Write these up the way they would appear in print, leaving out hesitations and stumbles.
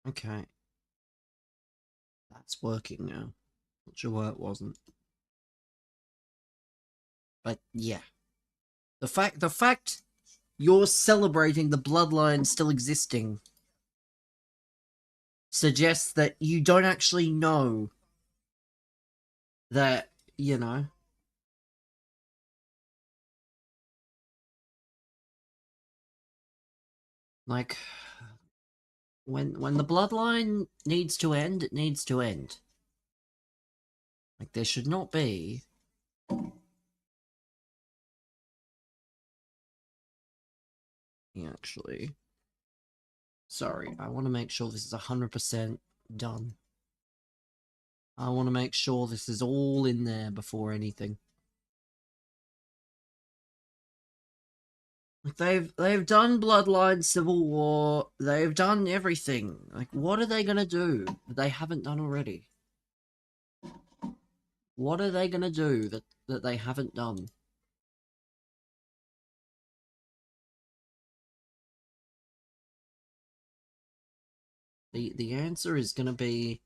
Okay. That's working now. Not sure why it wasn't. But yeah. The fact you're celebrating the bloodline still existing suggests that you don't actually know that, you know, like when the bloodline needs to end, it needs to end. Like there should not be actually. Sorry, I want to make sure this is 100% done. I want to make sure this is all in there before anything. Like they've done Bloodline, Civil War, they've done everything. Like what are they gonna do that they haven't done already? What are they gonna do that they haven't done? The answer is gonna be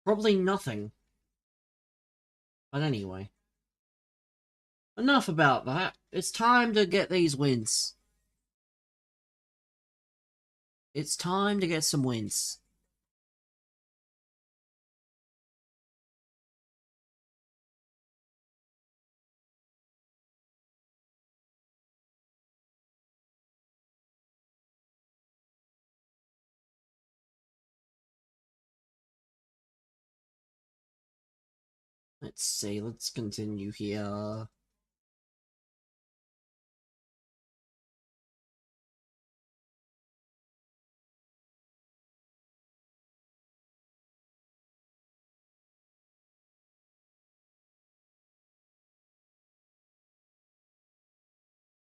probably nothing. But anyway. Enough about that. It's time to get these wins. It's time to get some wins. Let's see, let's continue here.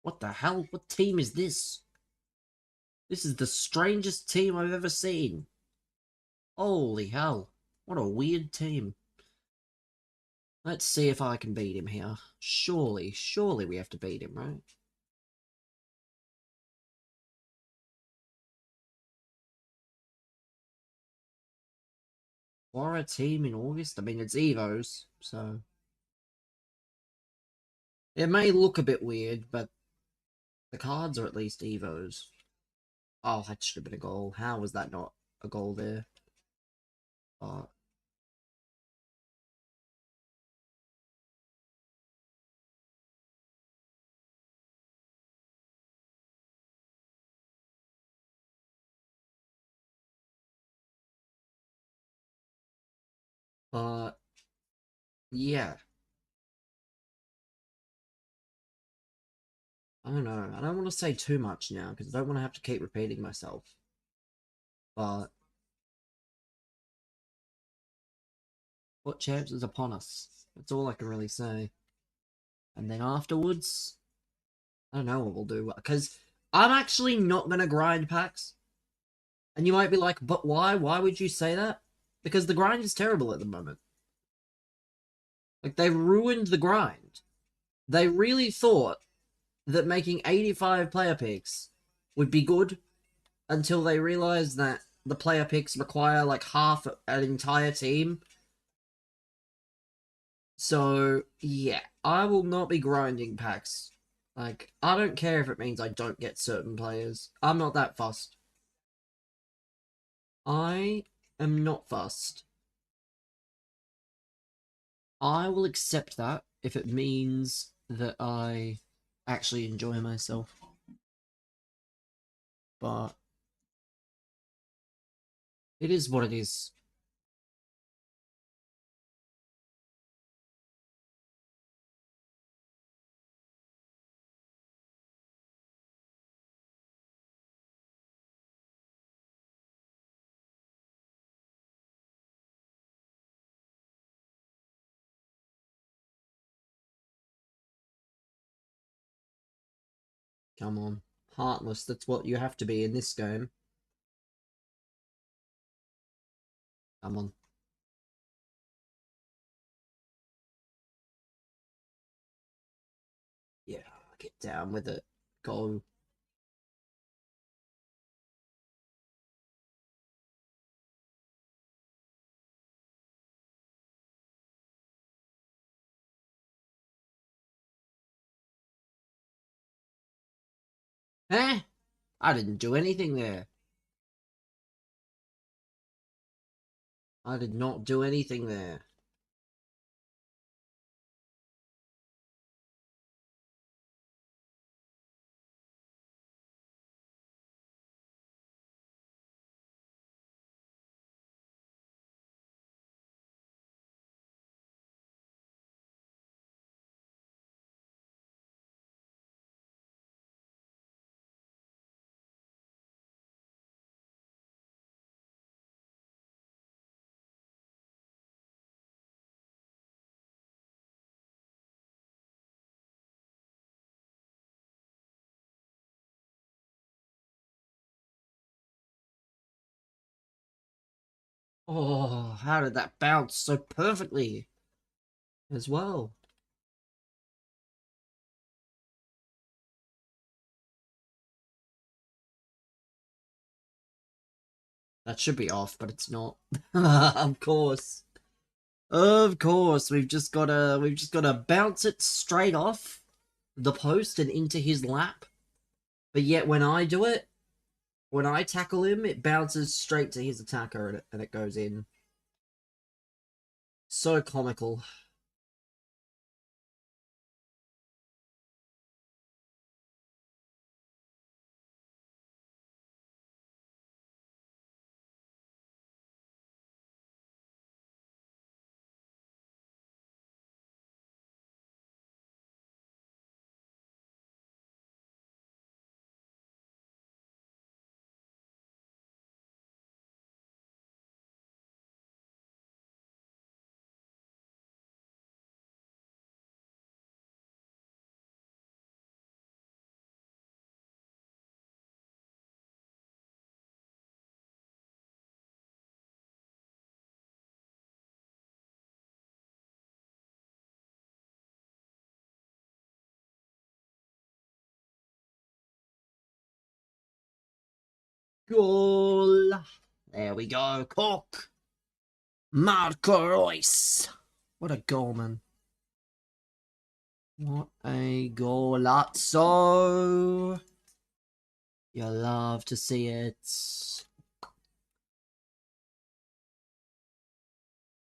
What the hell? What team is this? This is the strangest team I've ever seen. Holy hell. What a weird team. Let's see if I can beat him here. Surely we have to beat him, right? For a team in August? I mean, it's Evos, so... It may look a bit weird, but the cards are at least Evos. Oh, that should have been a goal. How was that not a goal there? But yeah. I don't know. I don't want to say too much now, because I don't want to have to keep repeating myself. But what champs is upon us? That's all I can really say. And then afterwards, I don't know what we'll do. Because I'm actually not going to grind packs. And you might be like, but why? Why would you say that? Because the grind is terrible at the moment. Like, they ruined the grind. They really thought that making 85 player picks would be good until they realized that the player picks require like half an entire team. So, yeah, I will not be grinding packs. Like, I don't care if it means I don't get certain players. I'm not that fussed. I am not fussed. I will accept that if it means that I actually enjoy myself. But it is what it is. Come on. Heartless, that's what you have to be in this game. Come on. Yeah, get down with it. Go. Eh? I didn't do anything there. I did not do anything there. Oh, how did that bounce so perfectly as well? That should be off, but it's not. Of course. Of course, we've just gotta bounce it straight off the post and into his lap. But yet when I do it, when I tackle him, it bounces straight to his attacker and it goes in. So comical. Goal! There we go, Cook! Marco Reus! What a goal, man. What a golazzo! You love to see it.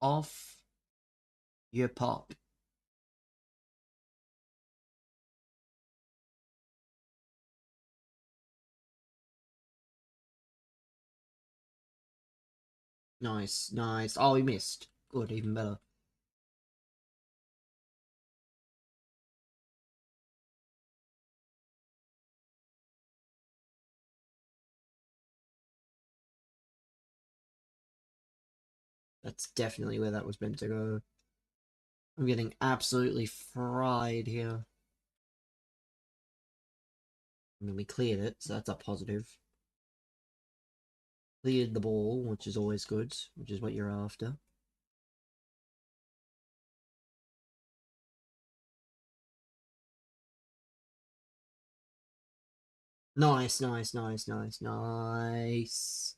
Off your pop. Nice, nice. Oh, he missed. Good, even better. That's definitely where that was meant to go. I'm getting absolutely fried here. I mean, we cleared it, so that's a positive. Cleared the ball, which is always good, which is what you're after. Nice, nice, nice, nice, nice.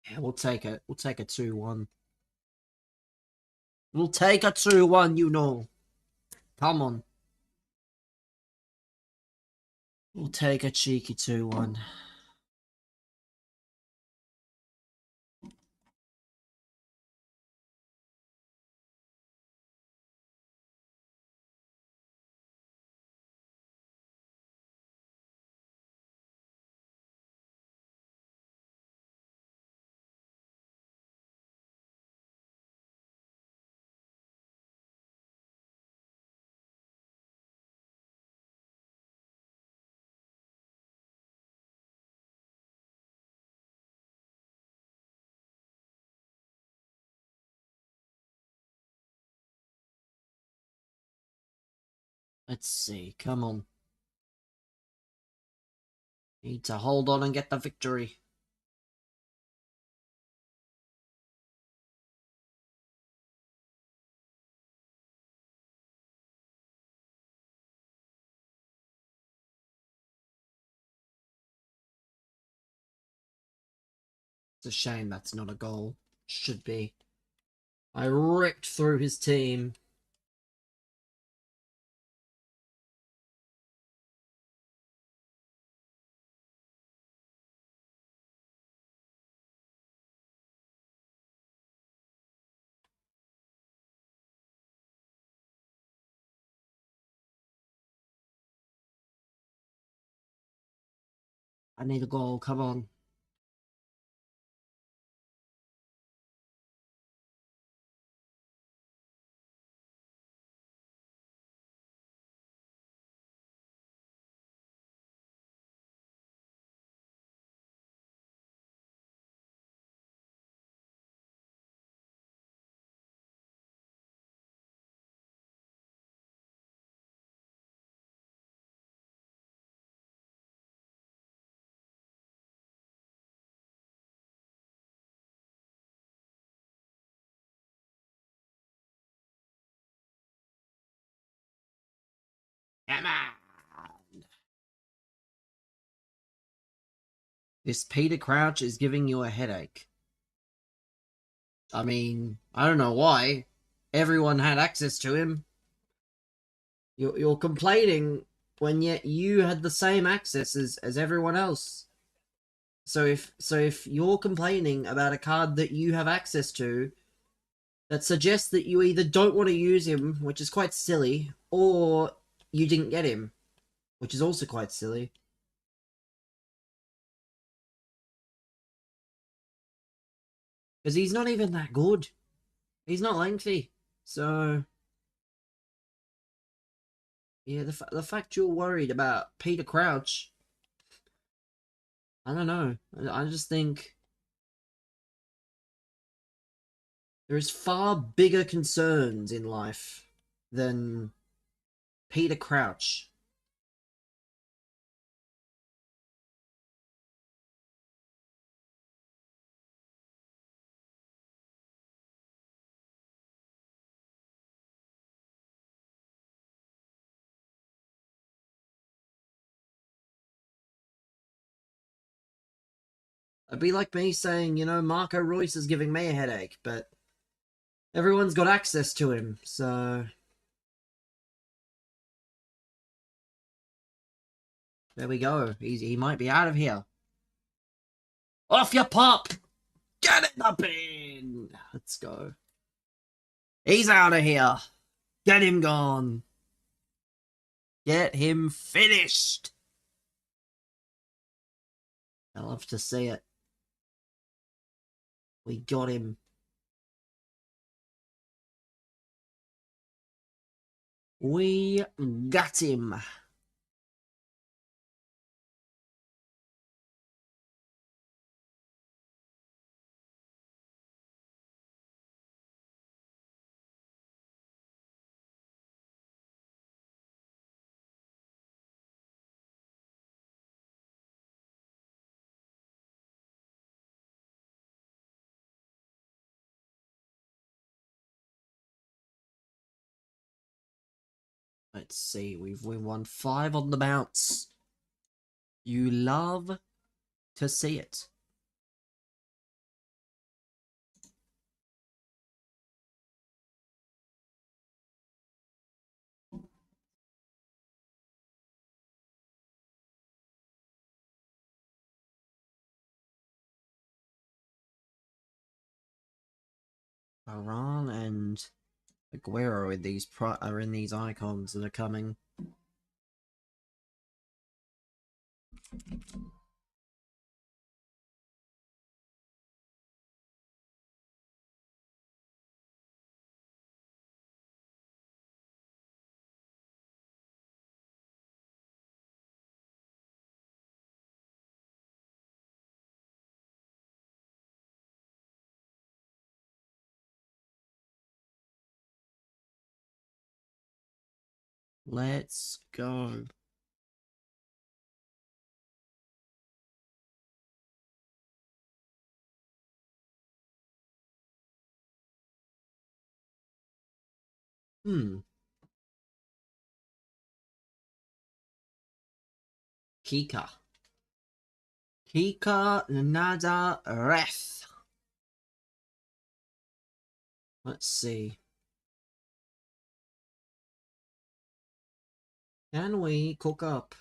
Yeah, we'll take it. We'll take a 2-1. We'll take a 2-1, you know. Come on. We'll take a cheeky 2-1. Let's see. Come on. Need to hold on and get the victory. It's a shame that's not a goal. Should be. I ripped through his team. I need a goal, come on. Come on. This Peter Crouch is giving you a headache. I mean, I don't know why. Everyone had access to him. You're complaining when yet you had the same access as everyone else. So if you're complaining about a card that you have access to, that suggests that you either don't want to use him, which is quite silly, or you didn't get him, which is also quite silly. Because he's not even that good. He's not lengthy. So, yeah, the fact you're worried about Peter Crouch, I don't know. I just think there's far bigger concerns in life than Peter Crouch. It'd be like me saying, you know, Marco Royce is giving me a headache, but everyone's got access to him, so there we go. He might be out of here. Off your pop! Get in the bin! Let's go. He's out of here. Get him gone. Get him finished. I love to see it. We got him. We got him. Let's see. We won 5 on the bounce. You love to see it. Varane and Aguero are in these icons that are coming. Let's go. Kika. Kika Nazareth. Let's see. Can we cook up?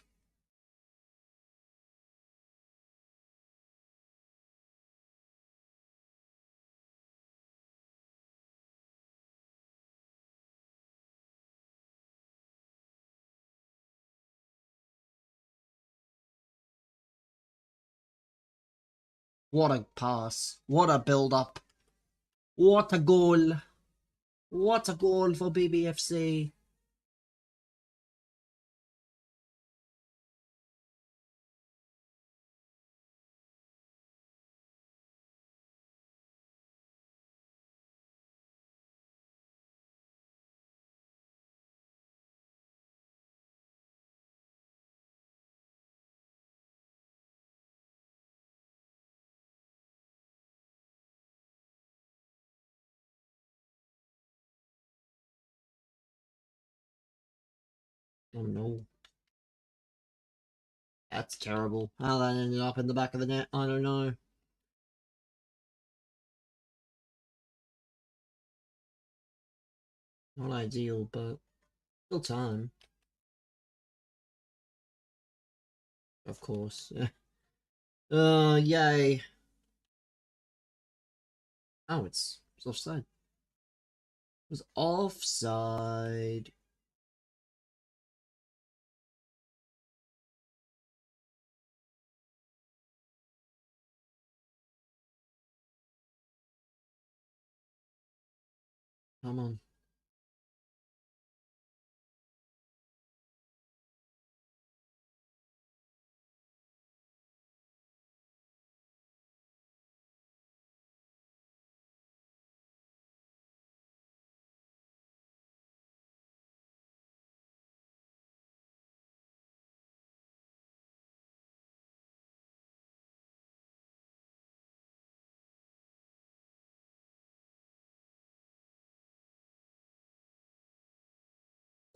What a pass. What a build-up. What a goal. What a goal for BBFC. Oh no. That's terrible. How that ended up in the back of the net, I don't know. Not ideal, but still time. Of course. Yay. Oh, it's offside. It was offside. Come on.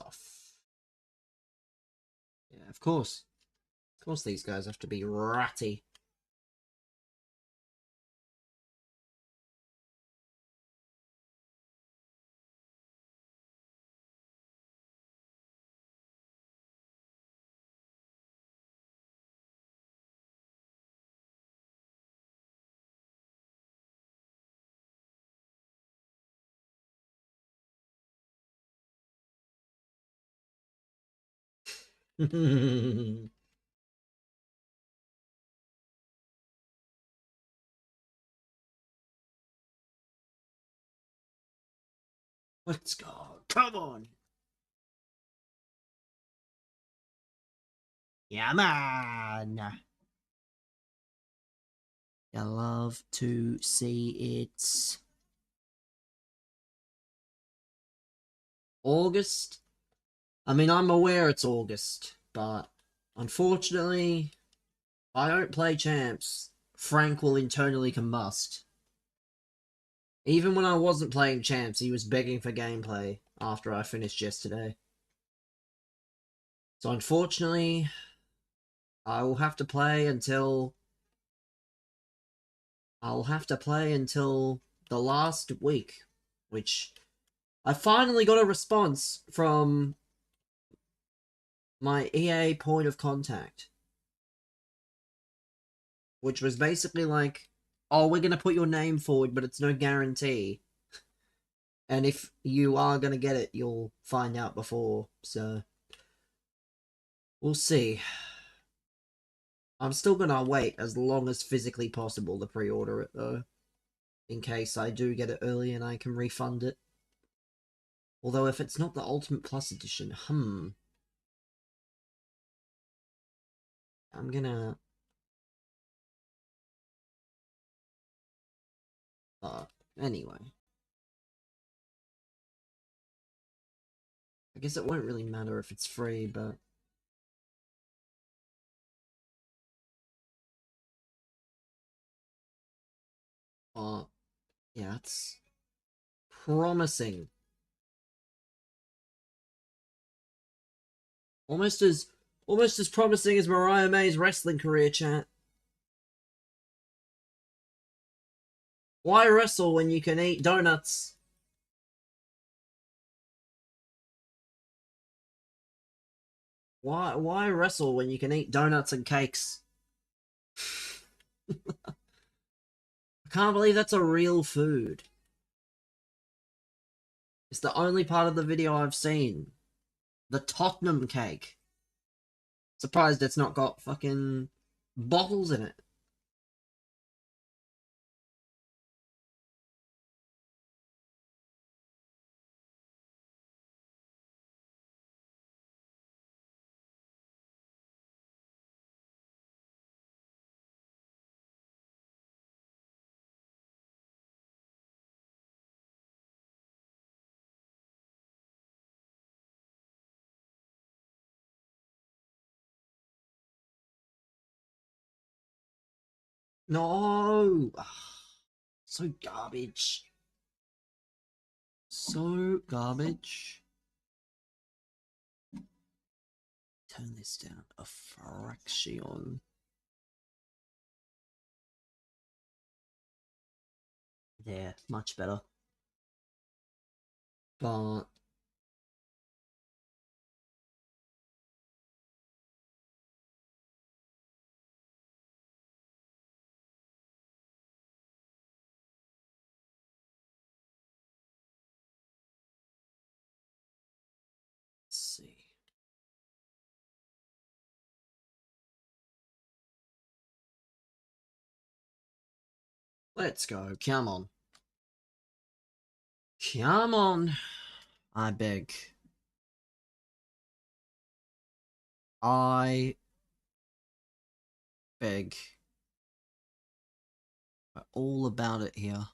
Off. Yeah, of course. Of course these guys have to be ratty. Let's go. Come on. Yeah, man. I love to see it. August? I mean, I'm aware it's August, but unfortunately, if I don't play champs, Frank will internally combust. Even when I wasn't playing champs, he was begging for gameplay after I finished yesterday. So unfortunately, I will have to play until... I'll have to play until the last week, which I finally got a response from my EA point of contact, which was basically like, oh, we're going to put your name forward, but it's no guarantee. And if you are going to get it, you'll find out before, so we'll see. I'm still going to wait as long as physically possible to pre-order it, though, in case I do get it early and I can refund it. Although if it's not the Ultimate Plus edition, I'm gonna... anyway. I guess it won't really matter if it's free, but... yeah, it's promising. Almost as promising as Mariah May's wrestling career, chat. Why wrestle when you can eat donuts? Why wrestle when you can eat donuts and cakes? I can't believe that's a real food. It's the only part of the video I've seen. The Tottenham cake. Surprised it's not got fucking bottles in it. No! So garbage. So garbage. Turn this down a fraction. There, much better. But let's see. Let's go. Come on. Come on. I beg. I beg. We're all about it here.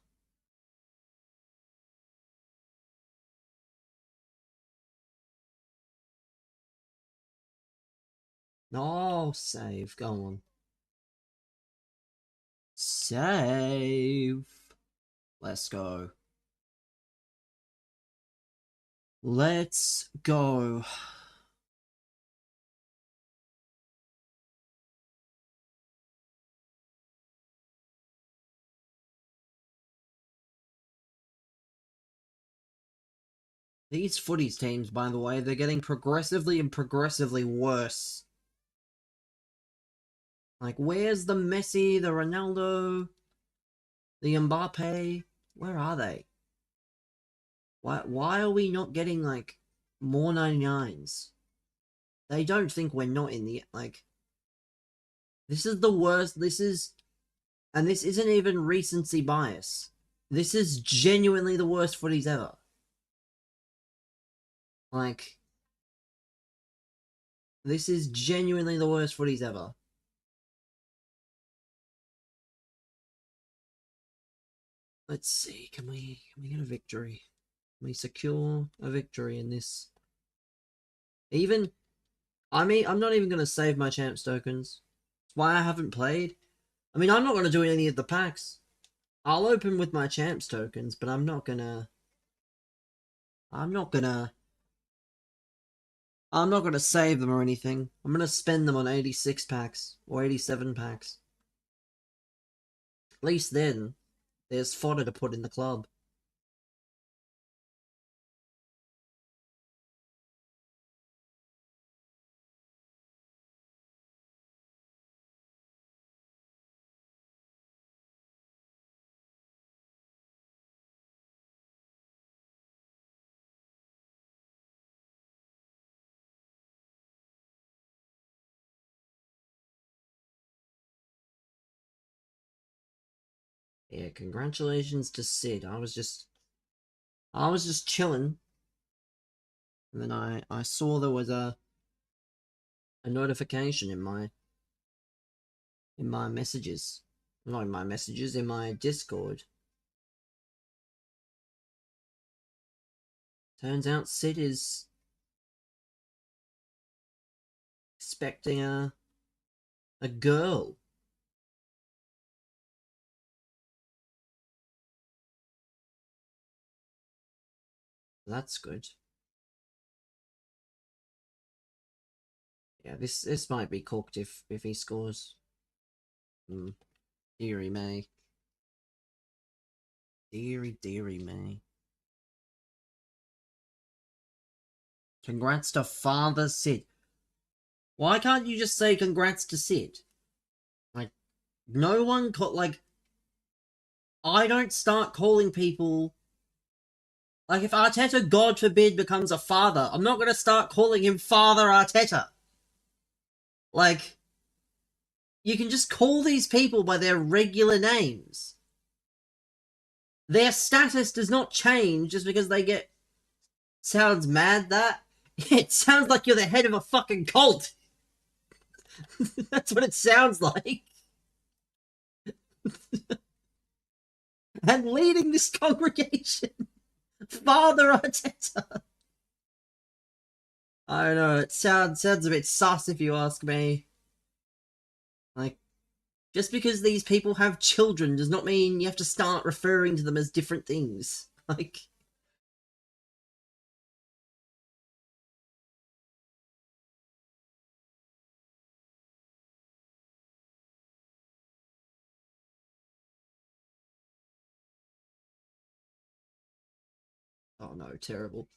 No, save. Go on. Save. Let's go. Let's go. These footies teams, by the way, they're getting progressively and progressively worse. Like, where's the Messi, the Ronaldo, the Mbappe? Where are they? Why are we not getting, like, more 99s? They don't think we're not in the, like... This is the worst, this is... And this isn't even recency bias. This is genuinely the worst footies ever. Like... This is genuinely the worst footies ever. Let's see, can we get a victory? Can we secure a victory in this? Even, I mean, I'm not even going to save my champs tokens. That's why I haven't played. I mean, I'm not going to do any of the packs. I'll open with my champs tokens, but I'm not gonna save them or anything. I'm gonna spend them on 86 packs or 87 packs. At least then, there's fodder to put in the club. Yeah, congratulations to Sid. I was just chilling, and then I saw there was a notification in my messages. Not in my messages, in my Discord. Turns out Sid is expecting a girl. That's good. Yeah, this might be cooked if he scores. Deary me. Deary me. Congrats to Father Sid. Why can't you just say congrats to Sid? Like, no one like, I don't start calling people. Like, if Arteta, God forbid, becomes a father, I'm not gonna start calling him Father Arteta. Like, you can just call these people by their regular names. Their status does not change just because they get... Sounds mad, that? It sounds like you're the head of a fucking cult. That's what it sounds like. And leading this congregation, Father Arteta. I don't know, it sounds a bit sus if you ask me. Like, just because these people have children does not mean you have to start referring to them as different things. Like... Oh no, terrible.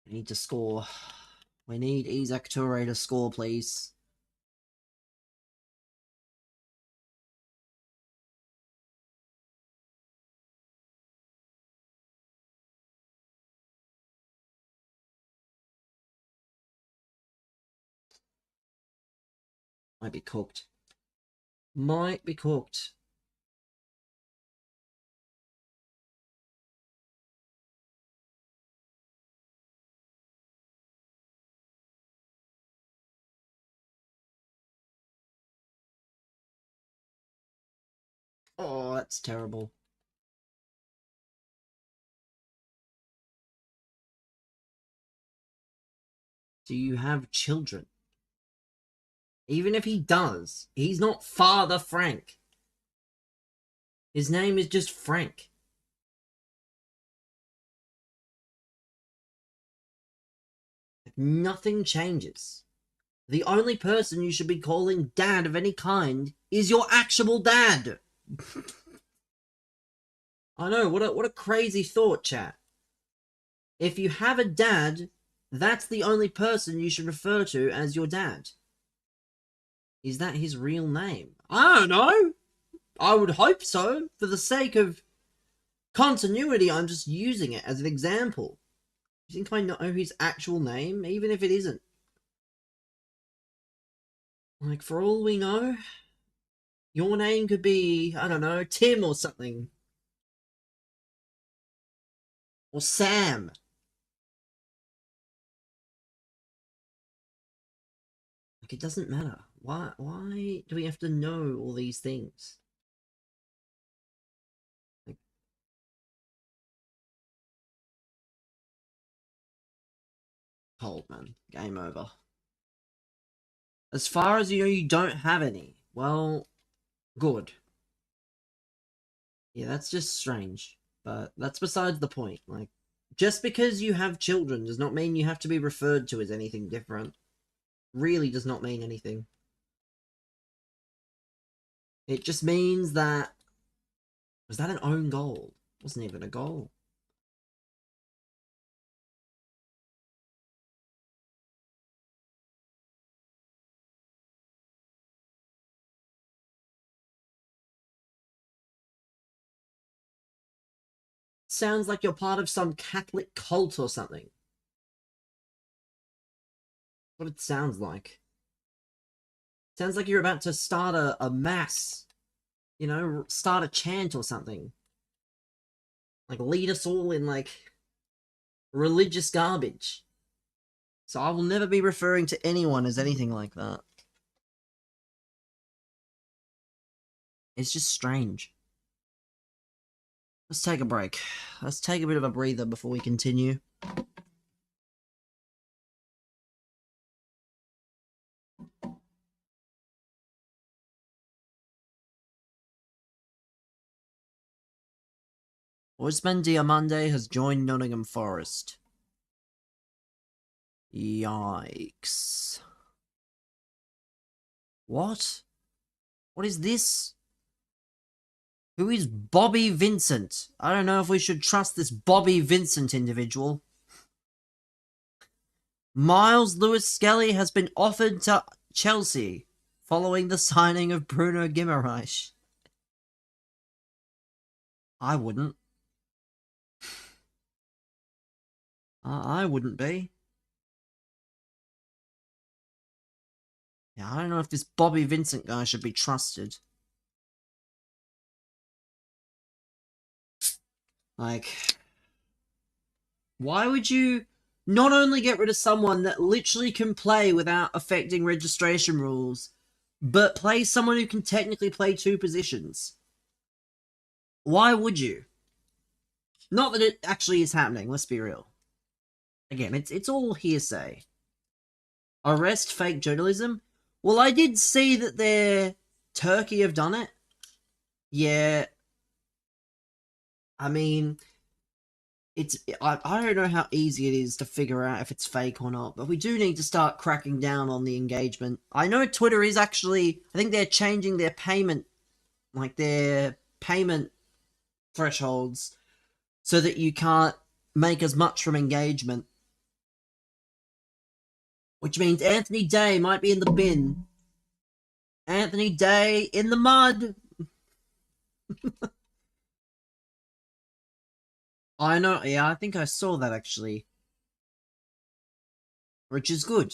We need to score. We need Isak Toure to score, please. Might be cooked. Might be cooked. Oh, that's terrible. Do you have children? Even if he does, he's not Father Frank. His name is just Frank. Nothing changes. The only person you should be calling dad of any kind is your actual dad. I know, what a crazy thought, chat. If you have a dad, that's the only person you should refer to as your dad. Is that his real name? I don't know. I would hope so. For the sake of continuity, I'm just using it as an example. You think I know his actual name, even if it isn't? Like, for all we know, your name could be, I don't know, Tim or something. Or Sam. Like, it doesn't matter. Why do we have to know all these things? Like, cold, man. Game over. As far as you know, you don't have any. Well, good. Yeah, that's just strange. But that's besides the point. Like, just because you have children does not mean you have to be referred to as anything different. Really does not mean anything. It just means that... Was that an own goal? It wasn't even a goal. Sounds like you're part of some Catholic cult or something. What it sounds like. Sounds like you're about to start a mass. You know, start a chant or something. Like, lead us all in, like, religious garbage. So I will never be referring to anyone as anything like that. It's just strange. Let's take a break. Let's take a bit of a breather before we continue. Ousmane Diomande has joined Nottingham Forest. Yikes. What? What is this? Who is Bobby Vincent? I don't know if we should trust this Bobby Vincent individual. Miles Lewis-Skelly has been offered to Chelsea following the signing of Bruno Guimaraes. I wouldn't. I wouldn't be. Yeah, I don't know if this Bobby Vincent guy should be trusted. Like, why would you not only get rid of someone that literally can play without affecting registration rules, but play someone who can technically play two positions? Why would you? Not that it actually is happening, let's be real. Again, it's all hearsay. Arrest fake journalism? Well, I did see that Turkey have done it. Yeah. I mean, I don't know how easy it is to figure out if it's fake or not, but we do need to start cracking down on the engagement. I know Twitter is actually, I think they're changing their payment thresholds so that you can't make as much from engagement. Which means Anthony Day might be in the bin. Anthony Day in the mud. I know, yeah, I think I saw that actually. Which is good.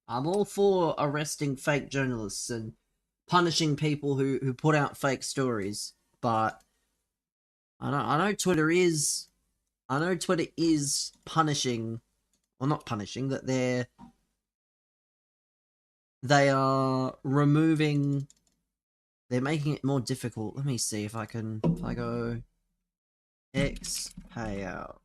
I'm all for arresting fake journalists and punishing people who put out fake stories, but I know Twitter is punishing, well, not punishing, that they are removing, they're making it more difficult. Let me see if I go X payout.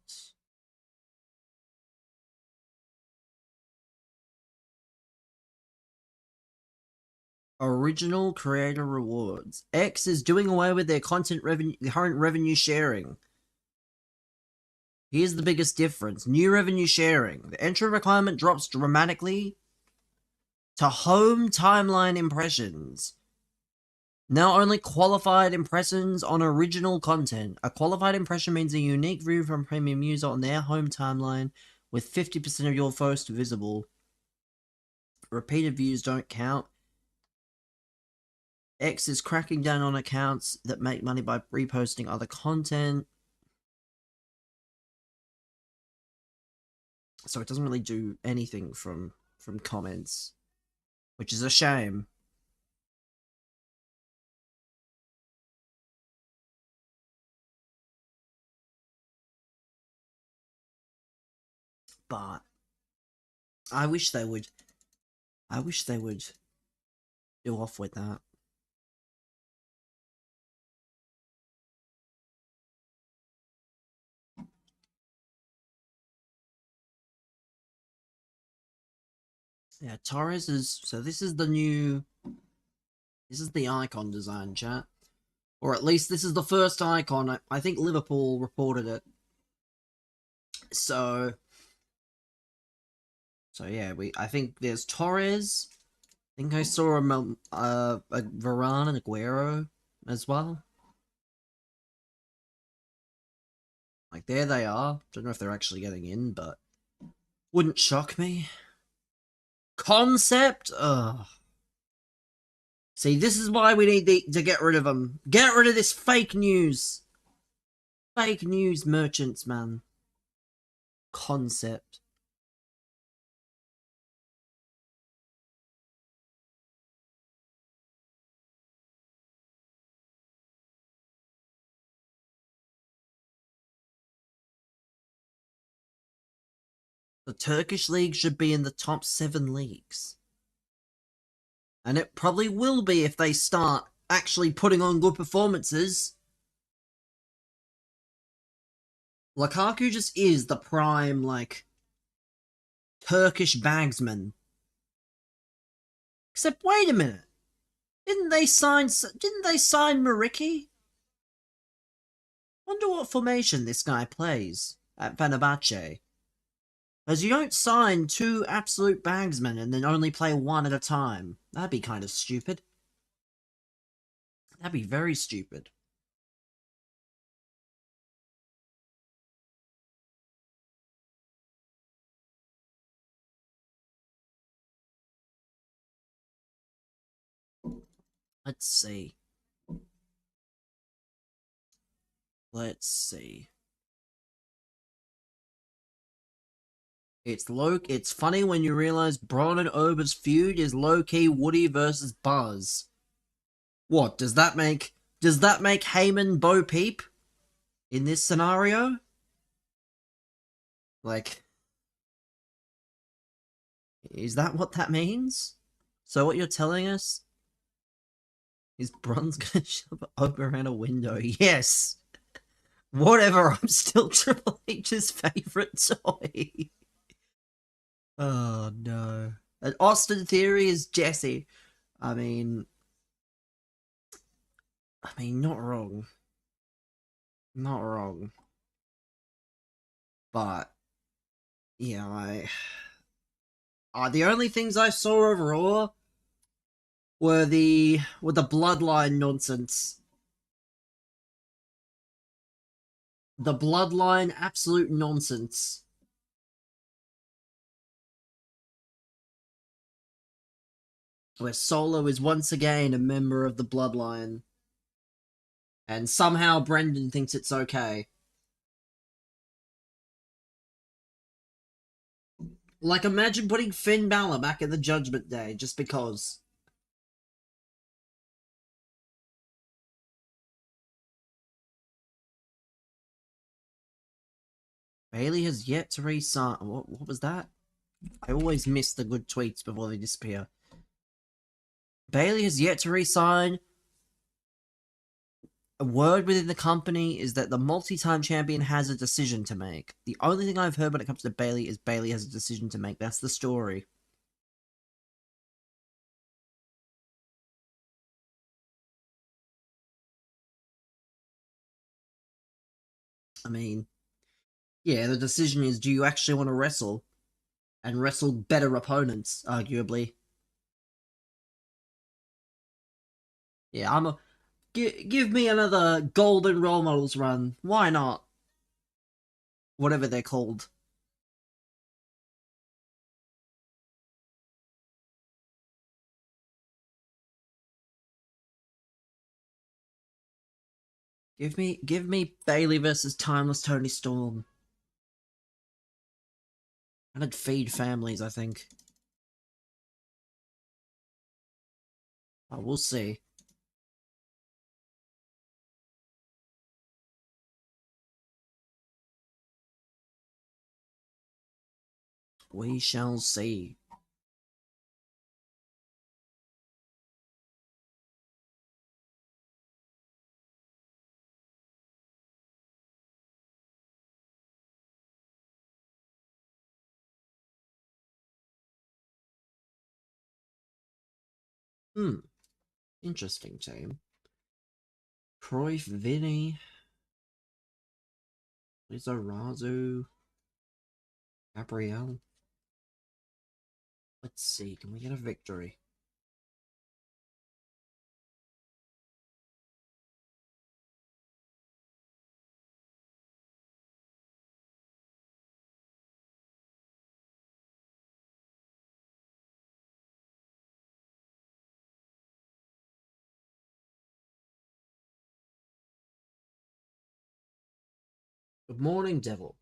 Original creator rewards. X is doing away with their current revenue sharing. Here's the biggest difference. New revenue sharing. The entry requirement drops dramatically to home timeline impressions. Now only qualified impressions on original content. A qualified impression means a unique view from a premium user on their home timeline with 50% of your post visible. Repeated views don't count. X is cracking down on accounts that make money by reposting other content. So it doesn't really do anything from comments, which is a shame. But I wish they would do off with that. Yeah, Torres is, so this is the icon design, chat. Or at least this is the first icon. I think Liverpool reported it. So yeah, I think there's Torres. I think I saw a Varane and Aguero as well. Like, there they are. Don't know if they're actually getting in, but wouldn't shock me. Concept? Ugh. See, this is why we need to get rid of them. Get rid of this fake news. Fake news merchants, man. Concept. The Turkish league should be in the top 7 leagues. And it probably will be if they start actually putting on good performances. Lukaku just is the prime, like, Turkish bagsman. Except, wait a minute. Didn't they sign Mariki? Wonder what formation this guy plays at Fenerbahce. Because you don't sign 2 absolute bagsmen and then only play 1 at a time. That'd be kind of stupid. That'd be very stupid. Let's see. Let's see. It's funny when you realize Braun and Ober's feud is low-key Woody versus Buzz. What, does that make Heyman Bo Peep in this scenario? Like, is that what that means? So what you're telling us is Braun's gonna shove Ober out a window? Yes! Whatever, I'm still Triple H's favorite toy. Oh no. And Austin Theory is Jesse. I mean, not wrong. Not wrong. But, yeah, the only things I saw overall were the bloodline nonsense. The bloodline absolute nonsense. Where Solo is once again a member of the bloodline. And somehow Brendan thinks it's okay. Like, imagine putting Finn Balor back in the Judgment Day just because. Bayley has yet to re-sign. What was that? I always miss the good tweets before they disappear. Bayley has yet to re-sign. A word within the company is that the multi-time champion has a decision to make. The only thing I've heard when it comes to Bayley is Bayley has a decision to make. That's the story. I mean, yeah, the decision is, do you actually want to wrestle? And wrestle better opponents, arguably. Yeah, give me another Golden Role Models run. Why not? Whatever they're called. Give me Bayley versus Timeless Tony Storm. And it'd feed families, I think. Oh, we'll see. We shall see. Interesting team. Cruyff, Vinny, Lizarazu, Gabrielle. Let's see, can we get a victory? Good morning, Devil.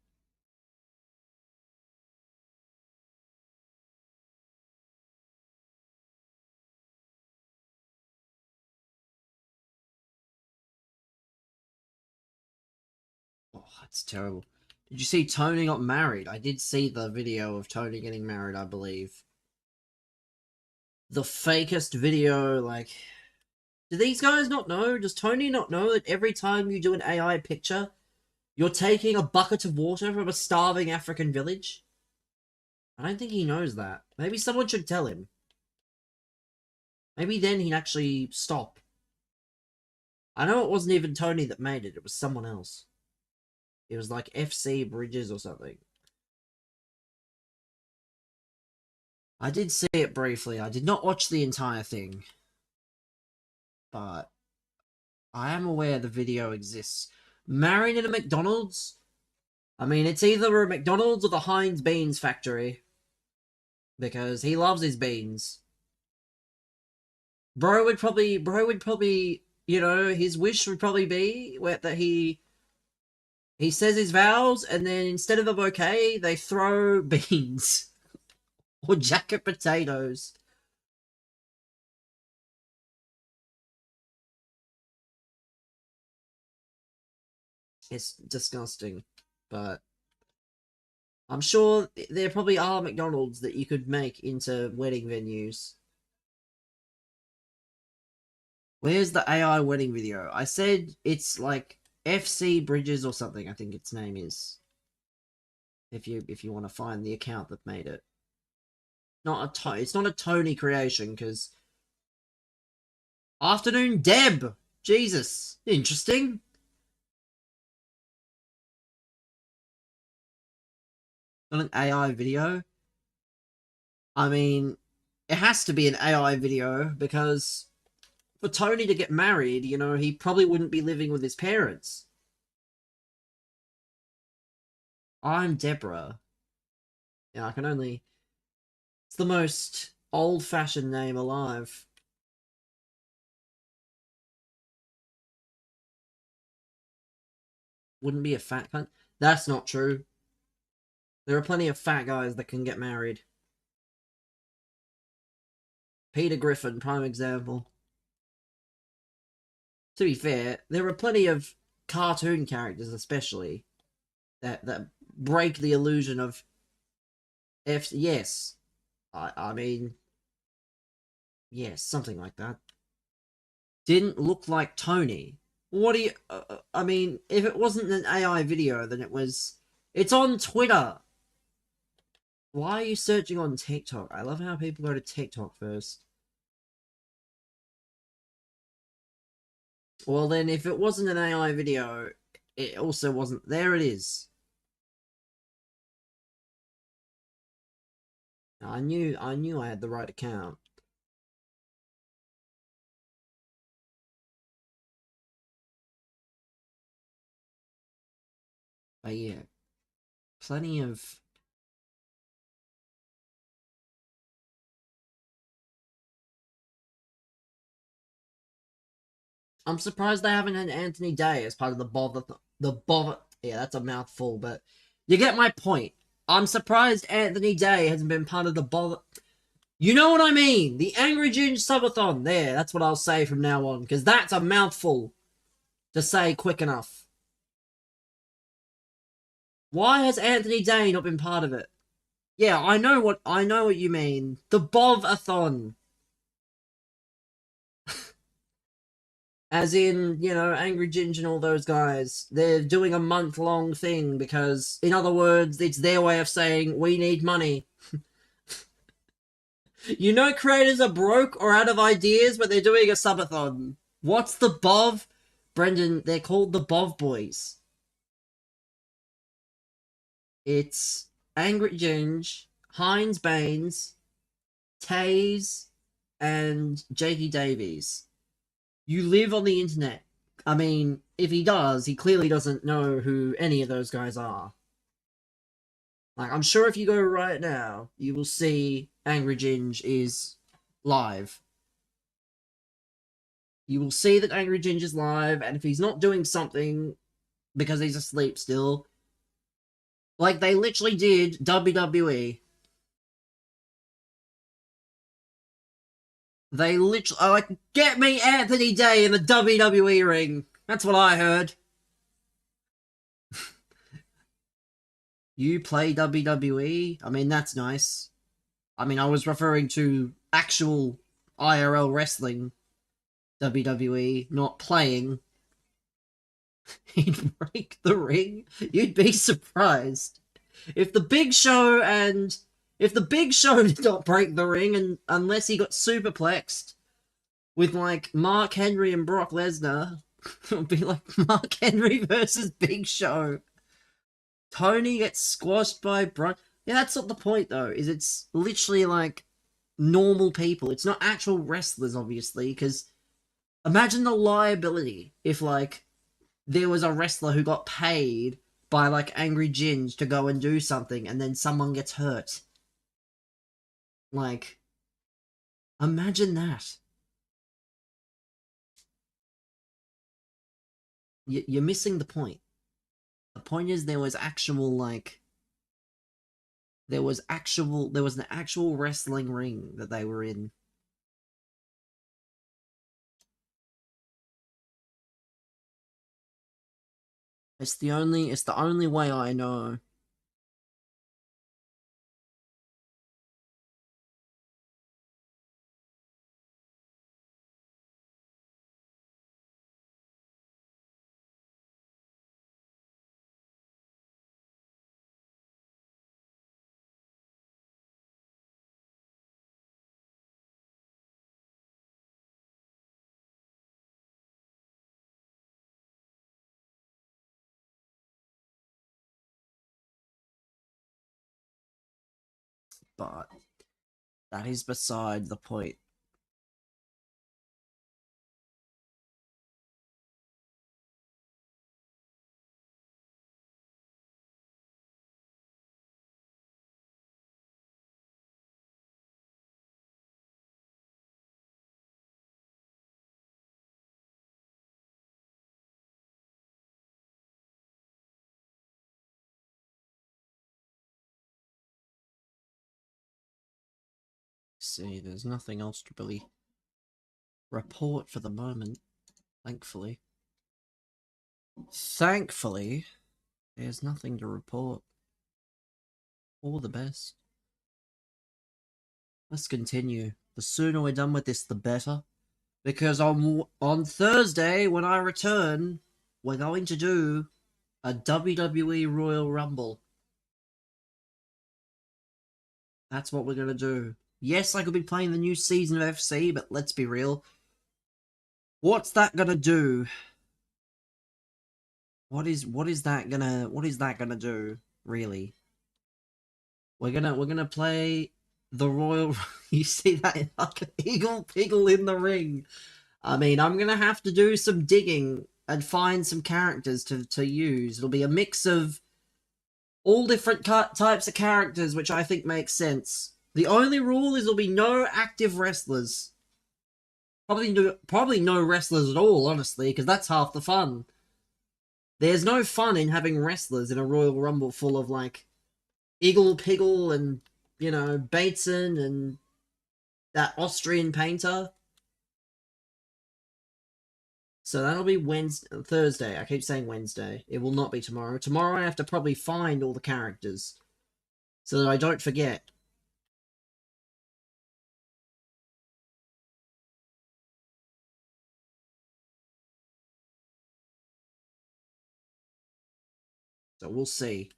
Oh, that's terrible. Did you see Tony got married? I did see the video of Tony getting married, I believe. The fakest video, like... Do these guys not know? Does Tony not know that every time you do an AI picture, you're taking a bucket of water from a starving African village? I don't think he knows that. Maybe someone should tell him. Maybe then he'd actually stop. I know it wasn't even Tony that made it, it was someone else. It was like FC Bridges or something. I did see it briefly. I did not watch the entire thing. But I am aware the video exists. Married in a McDonald's? I mean, it's either a McDonald's or the Heinz Beans factory. Because he loves his beans. bro would probably, you know, his wish would probably be that he says his vows, and then instead of a bouquet, they throw beans or jacket potatoes. It's disgusting, but I'm sure there probably are McDonald's that you could make into wedding venues. Where's the AI wedding video? I said it's like FC Bridges or something, I think its name is. If you want to find the account that made it. It's not a Tony creation, because Afternoon Deb! Jesus. Interesting. Not an AI video. I mean, it has to be an AI video, because for Tony to get married, you know, he probably wouldn't be living with his parents. I'm Deborah. Yeah, I can only... It's the most old-fashioned name alive. Wouldn't be a fat cunt? That's not true. There are plenty of fat guys that can get married. Peter Griffin, prime example. To be fair, there are plenty of cartoon characters, especially, that break the illusion of yes. I mean, yes, something like that. Didn't look like Tony. What do you... I mean, if it wasn't an AI video, then it was... It's on Twitter! Why are you searching on TikTok? I love how people go to TikTok first. Well then, if it wasn't an AI video, it also wasn't... There it is. I knew I had the right account. But yeah, plenty of... I'm surprised they haven't had Anthony Day as part of the bother. Yeah, that's a mouthful, but you get my point. I'm surprised Anthony Day hasn't been part of the bother. You know what I mean? The Angry June Subathon. There, that's what I'll say from now on, because that's a mouthful to say quick enough. Why has Anthony Day not been part of it? Yeah, I know what you mean. The Bov-a-thon. As in, you know, Angry Ginge and all those guys. They're doing a month-long thing because, in other words, it's their way of saying, we need money. You know creators are broke or out of ideas, but they're doing a subathon. What's the Bov? Brendan, they're called the Bov Boys. It's Angry Ginge, Heinz Baines, Taze, and Jakey Davies. You live on the internet. I mean, if he does, he clearly doesn't know who any of those guys are. Like, I'm sure if you go right now, you will see Angry Ginge is live. You will see that Angry Ginge is live, and if he's not doing something because he's asleep still, like they literally did WWE. They literally are like, get me Anthony Day in the WWE ring. That's what I heard. You play WWE? I mean, that's nice. I mean, I was referring to actual IRL wrestling WWE, not playing. He'd break the ring? You'd be surprised. If the Big Show did not break the ring, and unless he got superplexed with, like, Mark Henry and Brock Lesnar, it would be like Mark Henry versus Big Show. Tony gets squashed by Brock. Yeah, that's not the point, though, is it's literally, like, normal people. It's not actual wrestlers, obviously, because imagine the liability if, like, there was a wrestler who got paid by, like, Angry Ginge to go and do something, and then someone gets hurt. Like, imagine that. you're missing the point. The point is there was actual like there was an actual wrestling ring that they were in. It's the only way I know. But that is beside the point. See, there's nothing else to really report for the moment, thankfully. Thankfully, there's nothing to report. All the best. Let's continue. The sooner we're done with this, the better. Because on Thursday, when I return, we're going to do a WWE Royal Rumble. That's what we're going to do. Yes, I could be playing the new season of FC, but let's be real. What's that going to do? What is that gonna do, really? We're gonna play the Royal. You see that like Eagle Piggle in the ring. I mean, I'm gonna have to do some digging and find some characters to use. It'll be a mix of all different types of characters, which I think makes sense. The only rule is there'll be no active wrestlers. Probably no wrestlers at all, honestly, because that's half the fun. There's no fun in having wrestlers in a Royal Rumble full of like Eagle Piggle and Bateson and that Austrian painter. So that'll be Thursday. I keep saying Wednesday. It will not be tomorrow. Tomorrow I have to probably find all the characters so that I don't forget. So we'll see.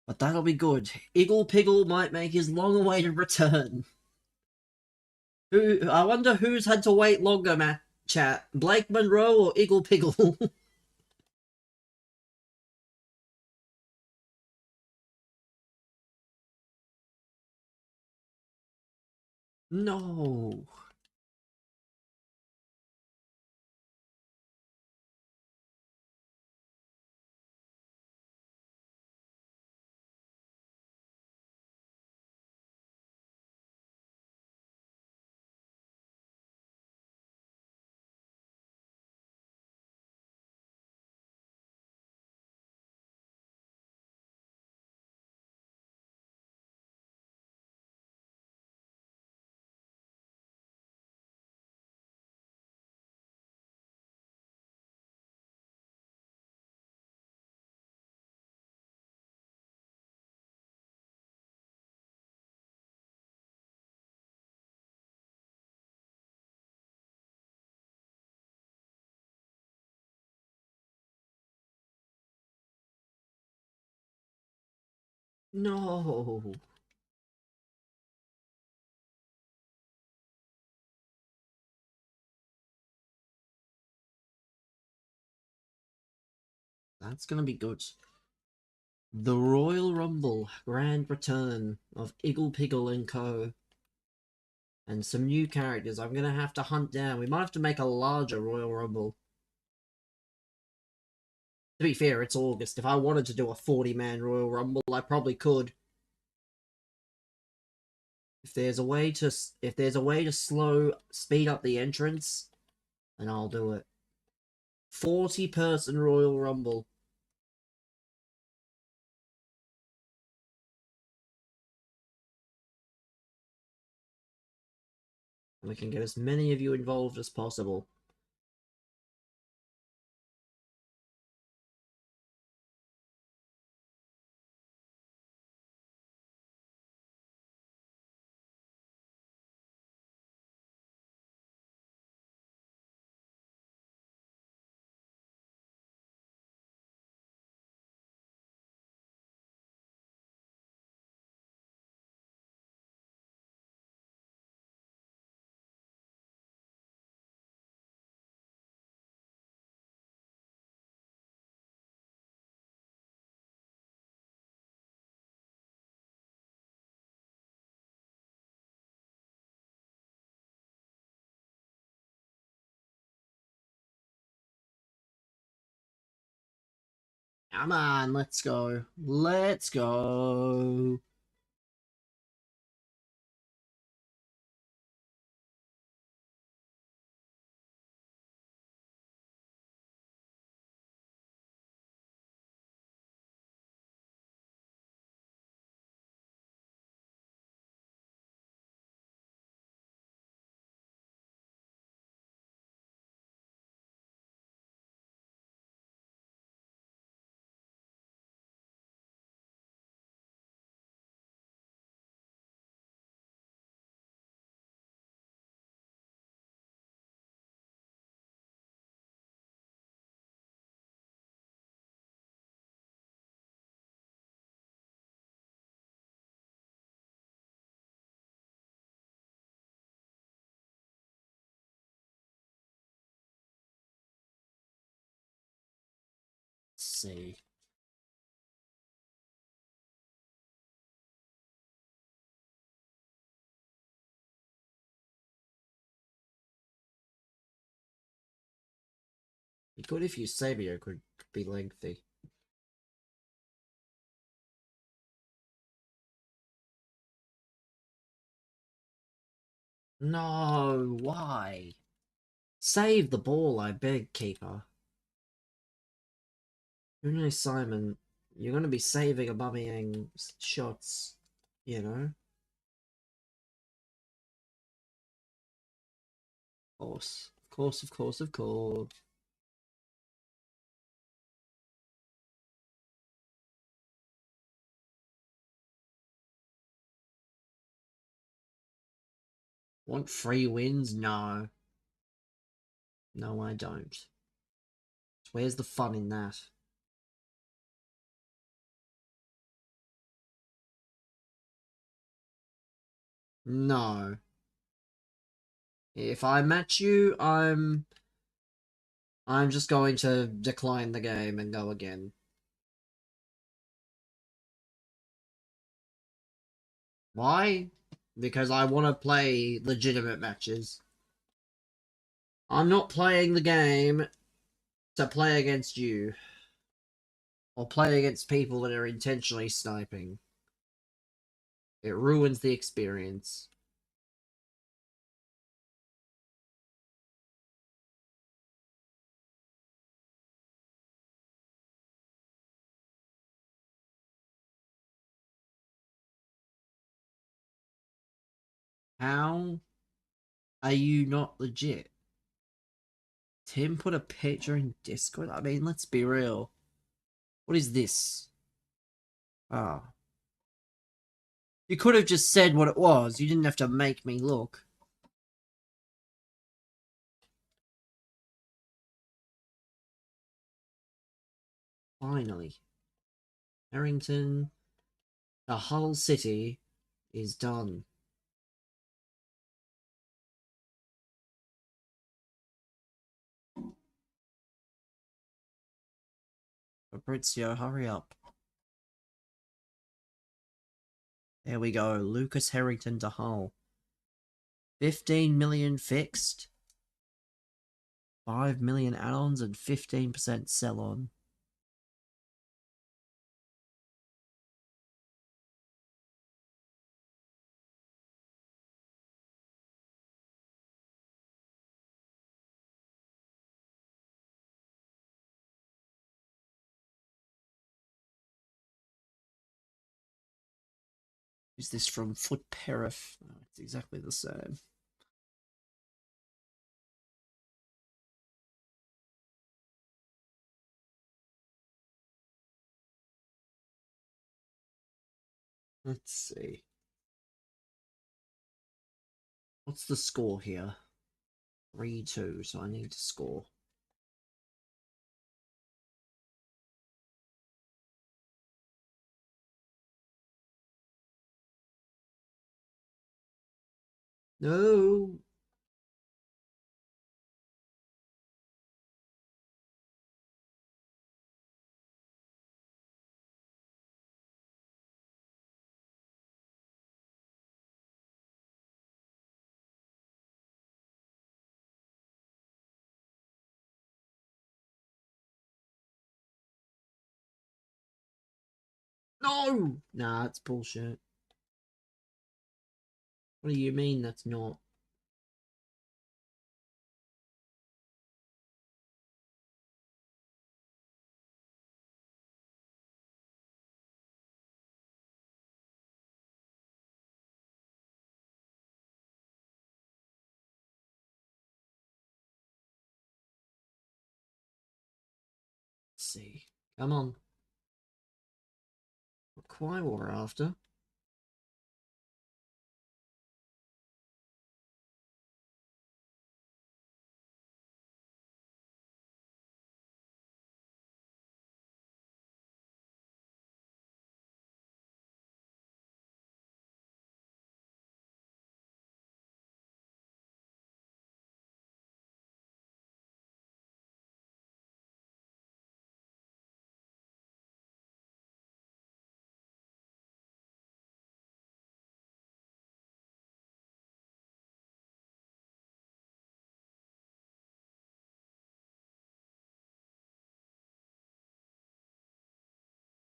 But that'll be good. Eagle Piggle might make his long-awaited return. I wonder who's had to wait longer, Matt chat. Blake Monroe or Eagle Piggle? No. No. That's gonna be good. The Royal Rumble Grand Return of Eagle Piggle and Co. And some new characters I'm gonna have to hunt down. We might have to make a larger Royal Rumble. To be fair, it's August. If I wanted to do a 40-man Royal Rumble, I probably could. If there's a way to speed up the entrance, then I'll do it. 40-person Royal Rumble. We can get as many of you involved as possible. Come on, let's go. Let's go. Let's see. Be good if you Sabio could be lengthy. No, why? Save the ball, I beg, keeper. Who knows, Simon? You're going to be saving Aubameyang's shots, you know? Of course. Of course, of course, of course. Want free wins? No. No, I don't. Where's the fun in that? No. If I match you, I'm just going to decline the game and go again. Why? Because I want to play legitimate matches. I'm not playing the game to play against you. Or play against people that are intentionally sniping. It ruins the experience. How are you not legit? Tim put a picture in Discord? I mean, let's be real. What is this? Ah. You could have just said what it was. You didn't have to make me look. Finally. Harrington. The Hull City is done. Fabrizio, hurry up. There we go. Lucas Harrington to Hull. 15 million fixed. 5 million add-ons and 15% sell-on. Is this from Foot Perif? Oh, it's exactly the same. Let's see. What's the score here? 3-2, so I need to score. No. No! Nah, it's bullshit. What do you mean that's not? Let's see. Come on. Not quite what we're after.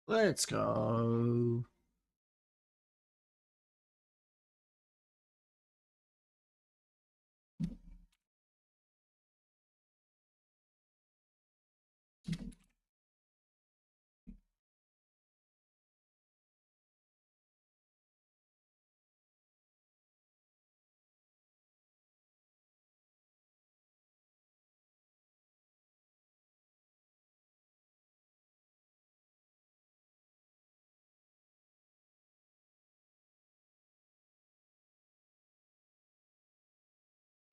Let's go.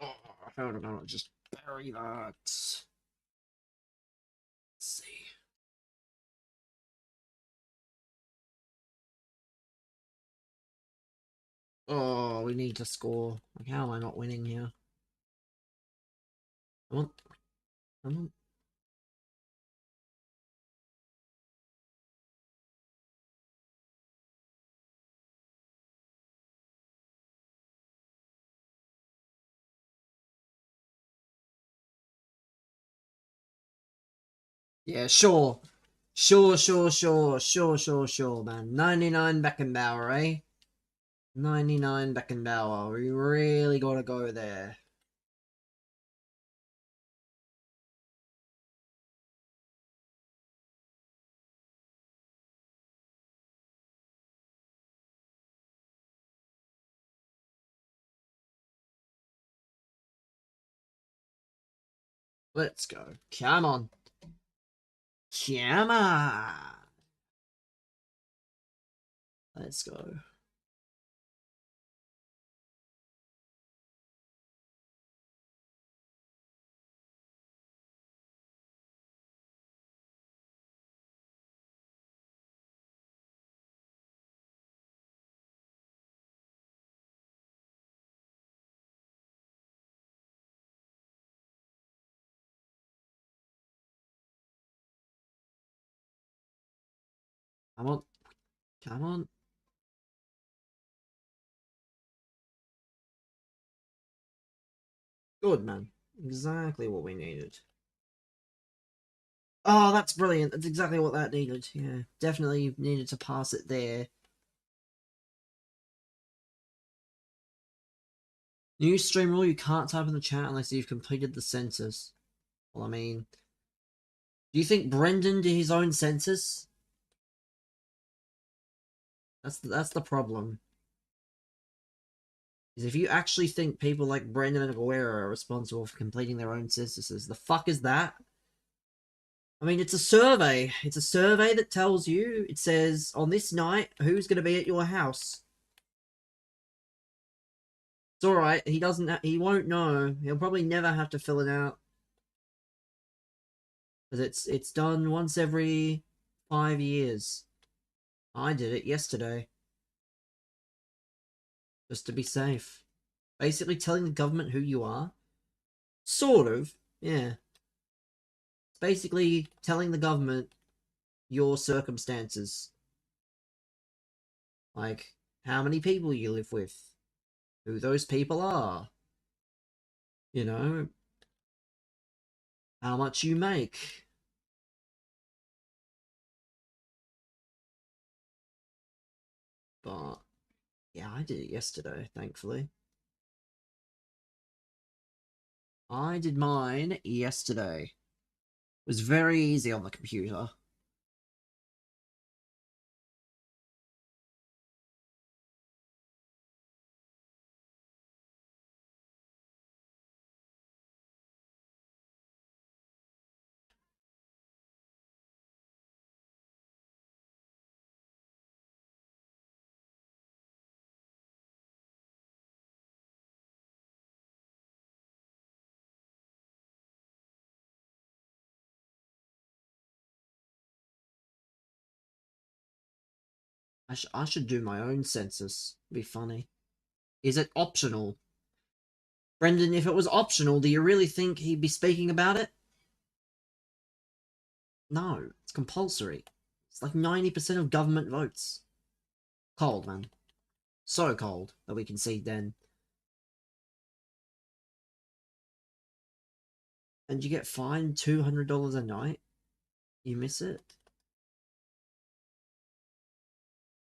Oh, how did I not just bury that? Let's see. Oh, we need to score. Like, how am I not winning here? Come on. Come on. Yeah, sure. Sure, man. 99 Beckenbauer, eh? 99 Beckenbauer. We really gotta go there. Let's go. Come on. Come on. Let's go. Come on. Come on. Good, man. Exactly what we needed. Oh, that's brilliant. That's exactly what that needed. Yeah, definitely needed to pass it there. New stream rule, you can't type in the chat unless you've completed the census. Well, I mean, do you think Brendan did his own census? That's the problem. is if you actually think people like Brendan and Aguero are responsible for completing their own censuses, the fuck is that? I mean, it's a survey. It's a survey that tells you, it says, on this night, who's going to be at your house. It's alright, he won't know. He'll probably never have to fill it out. Because it's done once every 5 years. I did it yesterday. Just to be safe. Basically telling the government who you are. Sort of, yeah. It's basically telling the government your circumstances. Like, how many people you live with. Who those people are. You know, how much you make. But, yeah, I did it yesterday, thankfully. I did mine yesterday. It was very easy on the computer. I should do my own census. It'd be funny. Is it optional? Brendan, if it was optional, do you really think he'd be speaking about it? No, it's compulsory. It's like 90% of government votes. Cold, man. So cold that we concede then. And you get fined $200 a night? You miss it?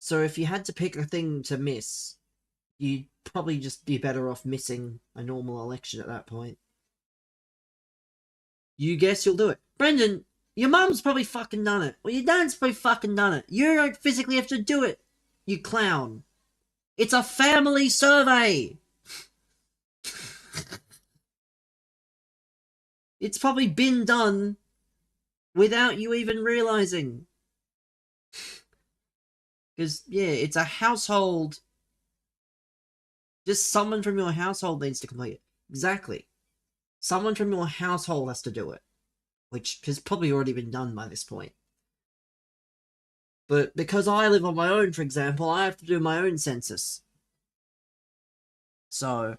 So if you had to pick a thing to miss, you'd probably just be better off missing a normal election at that point. You guess you'll do it. Brendan, your mum's probably fucking done it. Well, your dad's probably fucking done it. You don't physically have to do it, you clown. It's a family survey. It's probably been done without you even realizing. Because, yeah, it's a household. Just someone from your household needs to complete it. Exactly. Someone from your household has to do it. Which has probably already been done by this point. But because I live on my own, for example, I have to do my own census. So,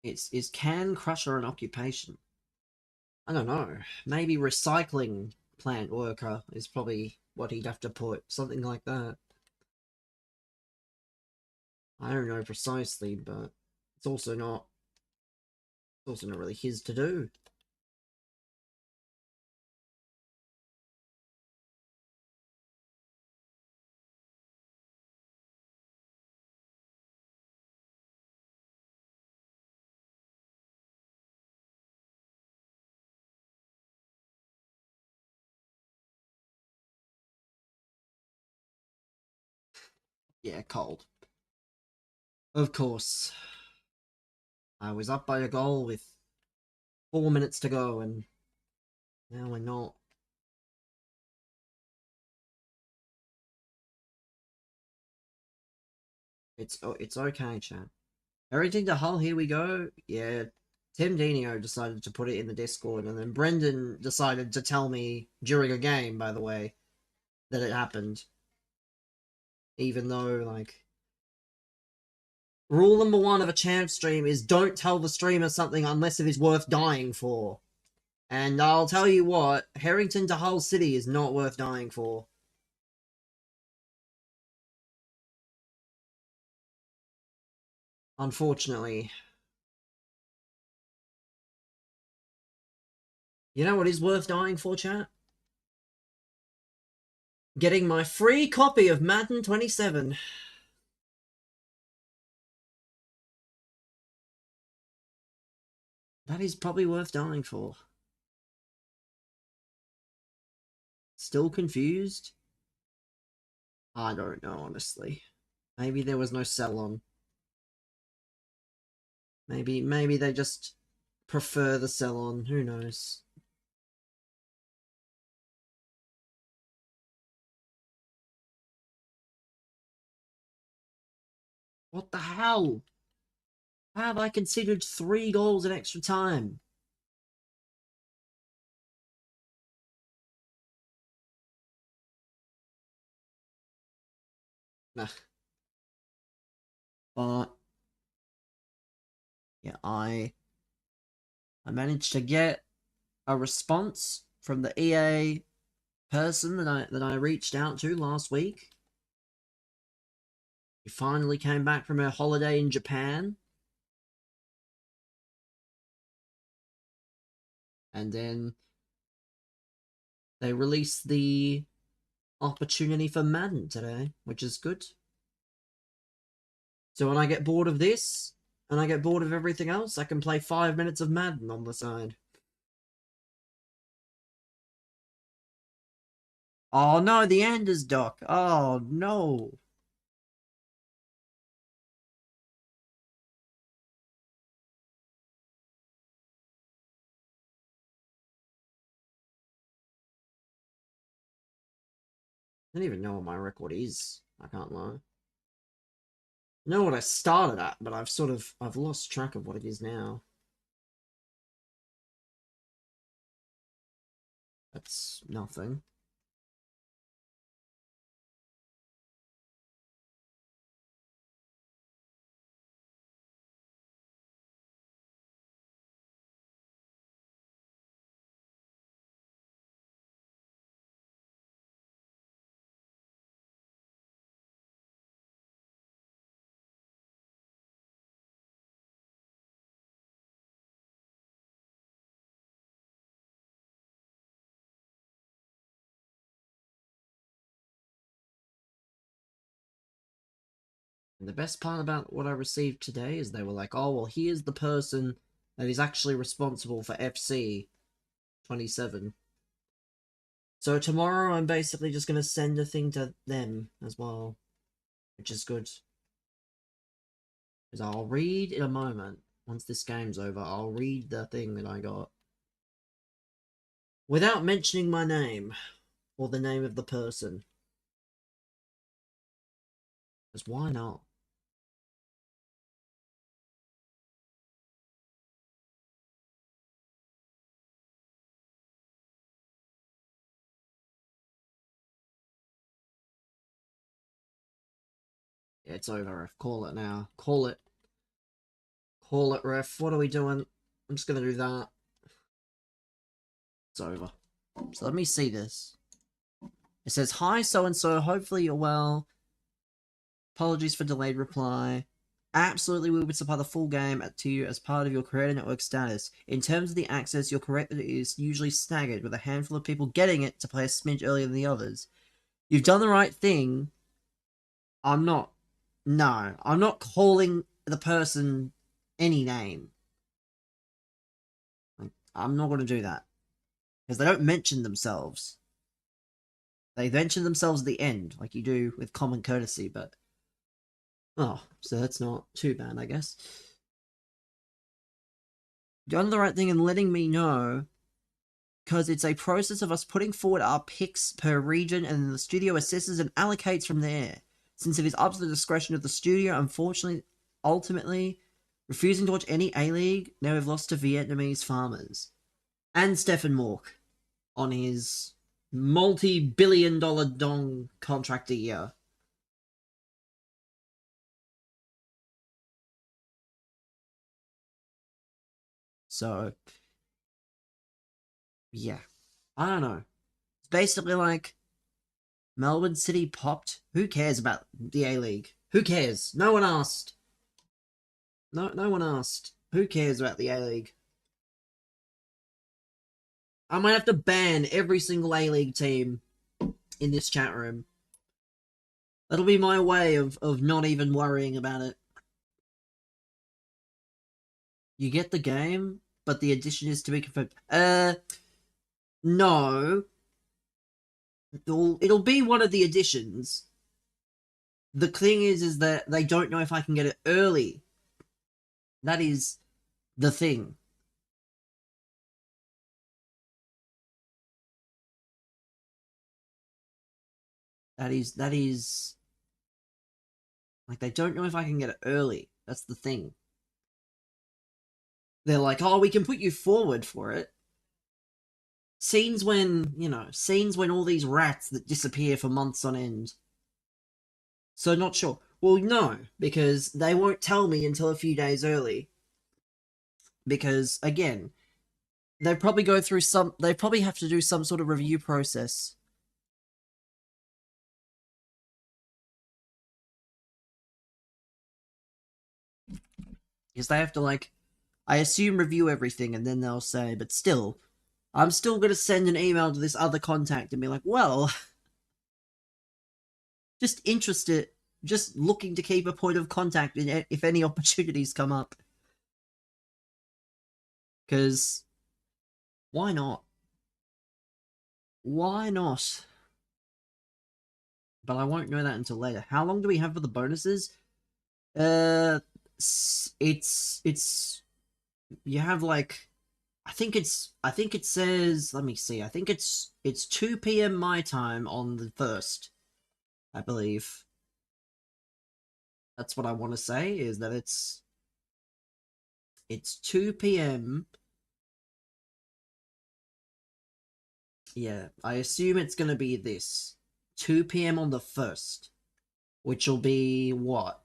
is Can Crusher an occupation? I don't know. Maybe recycling plant worker is probably what he'd have to put. Something like that. I don't know precisely, but it's also not really his to do. Yeah, cold. Of course. I was up by a goal with 4 minutes to go, and now we're not. It's okay, chat. Everything to Hull, here we go. Yeah, Tim Dino decided to put it in the Discord, and then Brendan decided to tell me during a game, by the way, that it happened. Even though, like, rule number one of a champ stream is don't tell the streamer something unless it is worth dying for. And I'll tell you what, Harrington to Hull City is not worth dying for. Unfortunately. You know what is worth dying for, chat? Getting my free copy of Madden 27. That is probably worth dying for. Still confused? I don't know, honestly. Maybe there was no sell on. Maybe they just prefer the sell on. Who knows? What the hell? How have I considered 3 goals in extra time? Nah. But yeah, I managed to get a response from the EA person that I reached out to last week. She finally came back from her holiday in Japan. And then they released the opportunity for Madden today, which is good. So when I get bored of this, and I get bored of everything else, I can play 5 minutes of Madden on the side. Oh no, the Anders doc. Oh no. I don't even know what my record is. I can't lie. I know what I started at, but I've lost track of what it is now. That's nothing. And the best part about what I received today is they were like, oh, well, here's the person that is actually responsible for FC 27. So tomorrow I'm basically just going to send a thing to them as well, which is good. Because I'll read in a moment, once this game's over, I'll read the thing that I got. Without mentioning my name, or the name of the person. Because why not? Yeah, it's over, ref. Call it now. Call it. Call it, ref. What are we doing? I'm just going to do that. It's over. So let me see this. It says, hi, so-and-so. Hopefully you're well. Apologies for delayed reply. Absolutely, we would supply the full game to you as part of your creator network status. In terms of the access, you're correct that it is usually staggered, with a handful of people getting it to play a smidge earlier than the others. You've done the right thing. I'm not calling the person any name. I'm not going to do that. Because they don't mention themselves. They mention themselves at the end, like you do with common courtesy, but... Oh, so that's not too bad, I guess. Done the right thing and letting me know, because it's a process of us putting forward our picks per region, and then the studio assesses and allocates from there. Since it is up to the discretion of the studio, unfortunately, ultimately, refusing to watch any A-League, now we've lost to Vietnamese farmers. And Stefan Mork on his multi-billion-dollar dong contract a year. So, yeah. I don't know. It's basically like Melbourne City popped. Who cares about the A-League? Who cares? No one asked. No one asked. Who cares about the A-League? I might have to ban every single A-League team in this chat room. That'll be my way of not even worrying about it. You get the game, but the edition is to be confirmed. No. It'll be one of the editions. The thing is that they don't know if I can get it early. That is the thing. That is like, they don't know if I can get it early. That's the thing. They're like, oh, we can put you forward for it. Scenes when all these rats that disappear for months on end. So not sure. Well, no, because they won't tell me until a few days early. Because again, they probably have to do some sort of review process. Because they have to, like, I assume, review everything, and then they'll say, but still, I'm still gonna send an email to this other contact and be like, well, just interested, just looking to keep a point of contact if any opportunities come up. Because, why not? Why not? But I won't know that until later. How long do we have for the bonuses? It's you have, like, I think it says, let me see, I think it's 2 p.m. my time on the 1st, I believe. That's what I want to say, is that it's 2 p.m. Yeah, I assume it's going to be this. 2 p.m. on the 1st. Which will be what?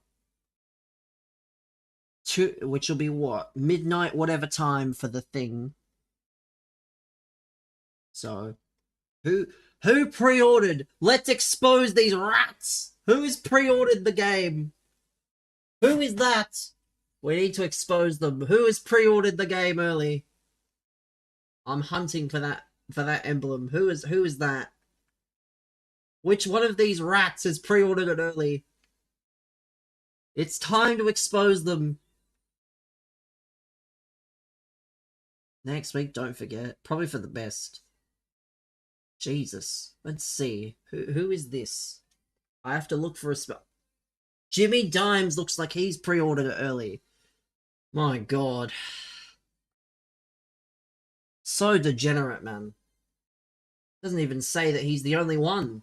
Which will be what? Midnight whatever time for the thing. So, who pre-ordered? Let's expose these rats! Who has pre-ordered the game? Who is that? We need to expose them. Who has pre-ordered the game early? I'm hunting for that emblem. Who is that? Which one of these rats has pre-ordered it early? It's time to expose them. Next week, don't forget. Probably for the best. Jesus. Let's see. Who is this? I have to look for a spell. Jimmy Dimes looks like he's pre-ordered it early. My god. So degenerate, man. Doesn't even say that he's the only one.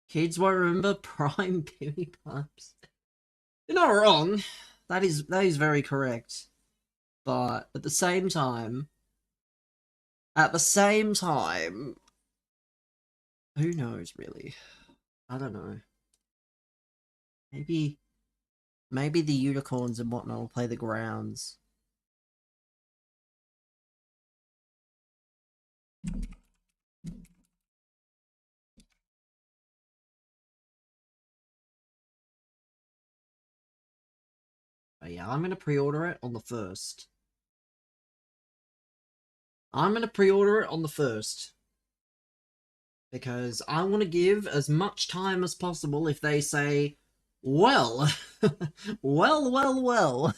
Kids won't remember prime Pimmy Pumps. You're not wrong. That is very correct. But at the same time, who knows, really? I don't know. Maybe the unicorns and whatnot will play the grounds. But yeah, I'm gonna pre-order it on the 1st. Because I want to give as much time as possible if they say, well, well,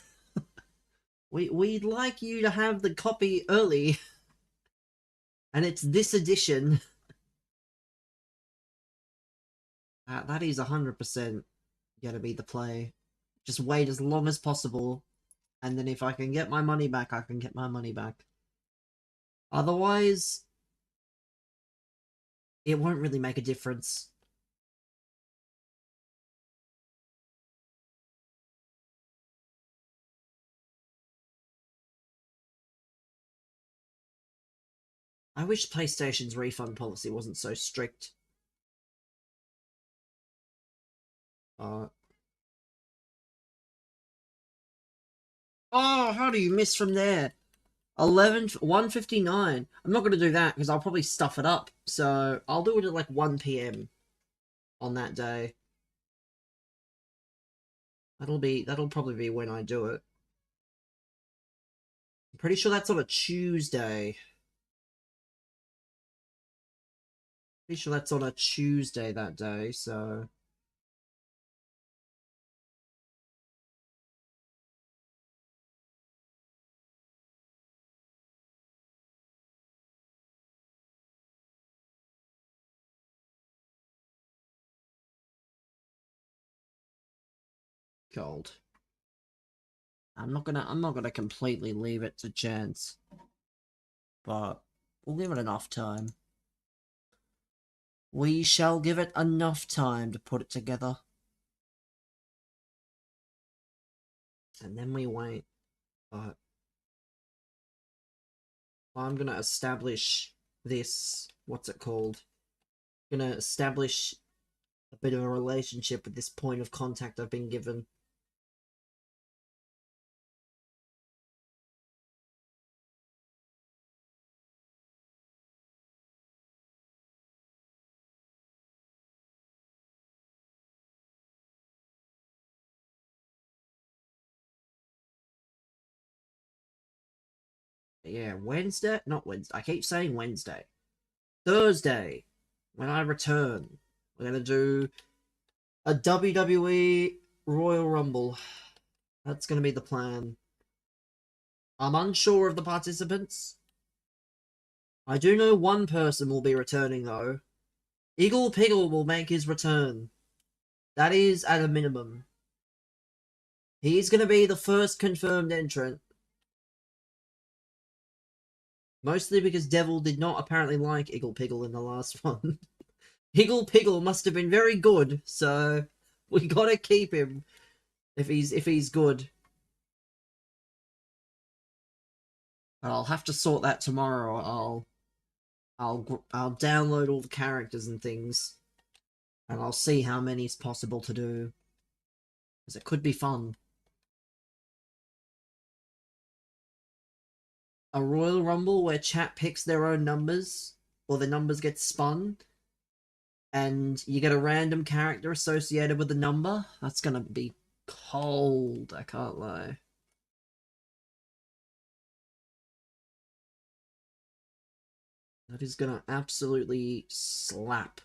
we'd like you to have the copy early, and it's this edition. That is 100% gonna be the play. Just wait as long as possible, and then if I can get my money back, I can get my money back. Otherwise, it won't really make a difference. I wish PlayStation's refund policy wasn't so strict. Oh, how do you miss from there? 1:59. I'm not going to do that because I'll probably stuff it up. So I'll do it at like 1 p.m. on that day. That'll probably be when I do it. Pretty sure that's on a Tuesday. Pretty sure that's on a Tuesday that day, so... Cold. I'm not gonna completely leave it to chance. But we'll give it enough time. We shall give it enough time to put it together. And then we wait. But I'm gonna establish this, what's it called? I'm gonna establish a bit of a relationship with this point of contact I've been given. Yeah, Wednesday? Not Wednesday. I keep saying Wednesday. Thursday, when I return, we're gonna do a WWE Royal Rumble. That's gonna be the plan. I'm unsure of the participants. I do know one person will be returning, though. Eagle Piggle will make his return. That is at a minimum. He's going to be the first confirmed entrant. Mostly because Devil did not apparently like Eagle Piggle in the last one. Eagle Piggle must have been very good, so we gotta keep him if he's good. I'll have to sort that tomorrow. I'll download all the characters and things, and I'll see how many is possible to do, because it could be fun. A Royal Rumble where chat picks their own numbers, or the numbers get spun, and you get a random character associated with the number. That's gonna be cold, I can't lie. That is gonna absolutely slap.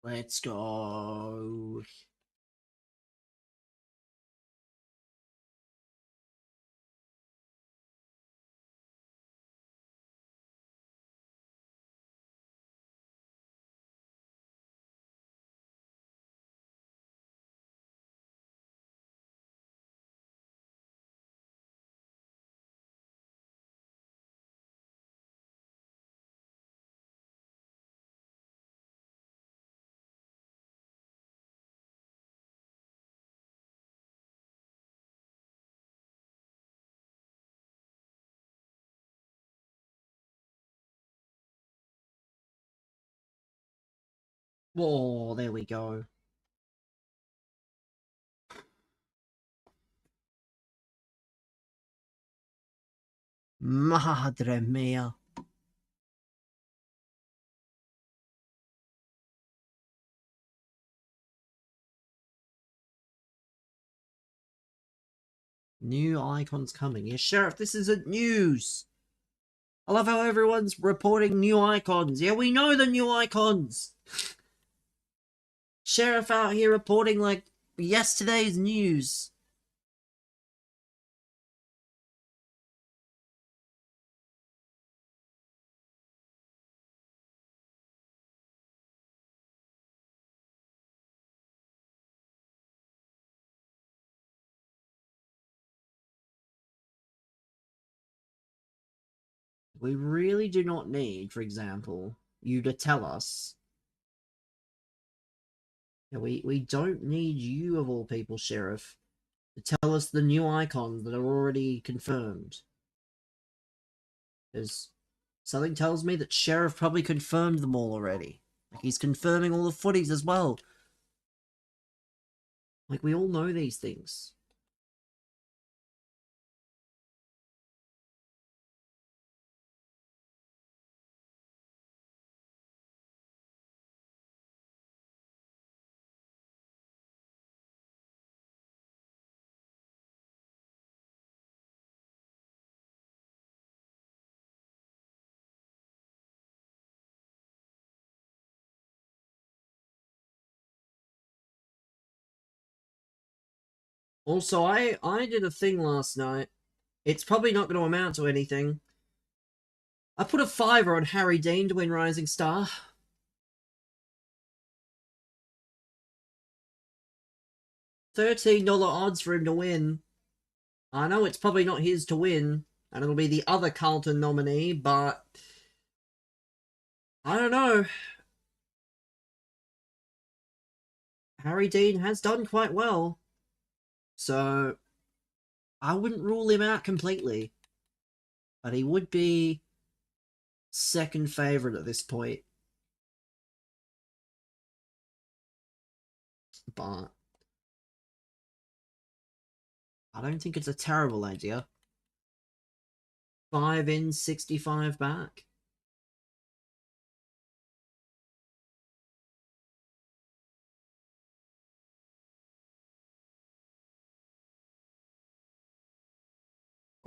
Let's go. Oh, there we go. Madre mia. New icons coming. Yeah, Sheriff, this isn't news. I love how everyone's reporting new icons. Yeah, we know the new icons. Sheriff out here reporting like yesterday's news. We really do not need, for example, you to tell us. Yeah, we don't need you, of all people, Sheriff, to tell us the new icons that are already confirmed. Because something tells me that Sheriff probably confirmed them all already. Like, he's confirming all the footies as well. Like, we all know these things. Also, I did a thing last night. It's probably not going to amount to anything. I put a fiver on Harry Dean to win Rising Star. $13 odds for him to win. I know it's probably not his to win, and it'll be the other Carlton nominee, but I don't know. Harry Dean has done quite well, so I wouldn't rule him out completely, but he would be second favourite at this point. But I don't think it's a terrible idea. 5 in, 65 back.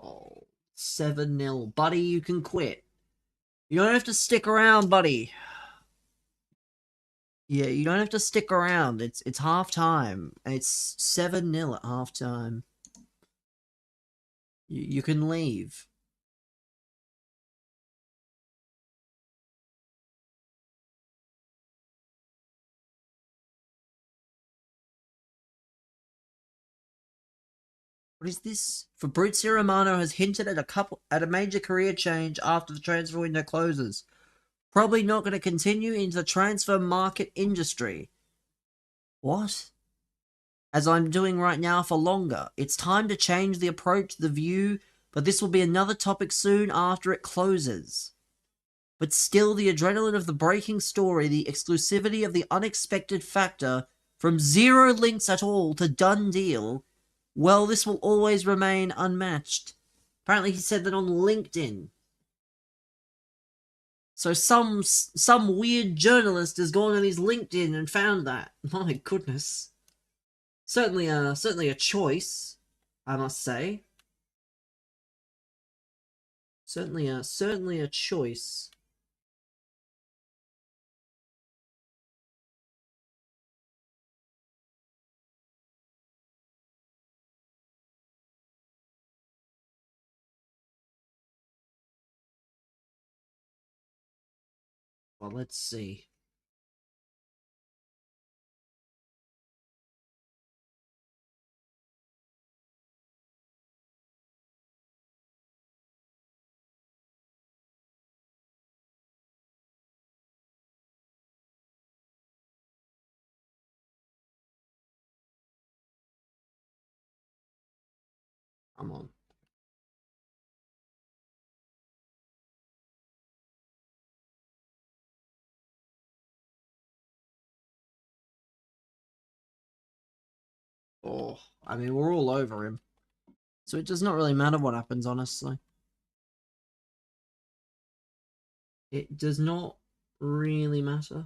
Oh, 7-0. Buddy, you can quit. You don't have to stick around, buddy. Yeah, you don't have to stick around. It's half time. It's 7-0 at half time. You can leave. What is this? Fabrizio Romano has hinted at a major career change after the transfer window closes. Probably not going to continue into the transfer market industry. What? As I'm doing right now for longer. It's time to change the approach, the view, but this will be another topic soon after it closes. But still, the adrenaline of the breaking story, the exclusivity of the unexpected factor, from zero links at all to done deal, well, this will always remain unmatched. Apparently, he said that on LinkedIn. So some weird journalist has gone on his LinkedIn and found that. My goodness. Certainly a choice, I must say. Certainly a choice. Well, let's see. Come on. Oh, I mean, we're all over him. So it does not really matter what happens, honestly. It does not really matter.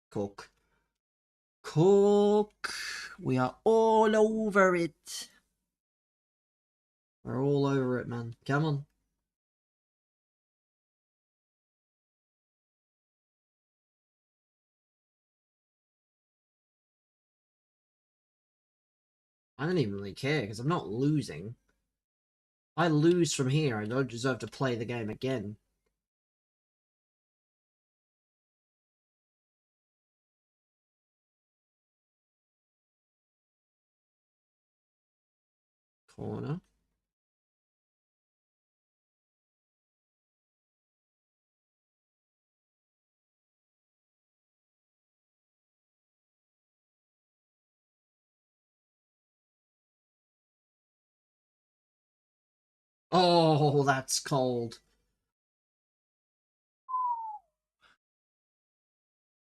Cook. Cook. We are all over it. We're all over it, man. Come on. I don't even really care because I'm not losing. If I lose from here, I don't deserve to play the game again. corner. Oh, that's cold.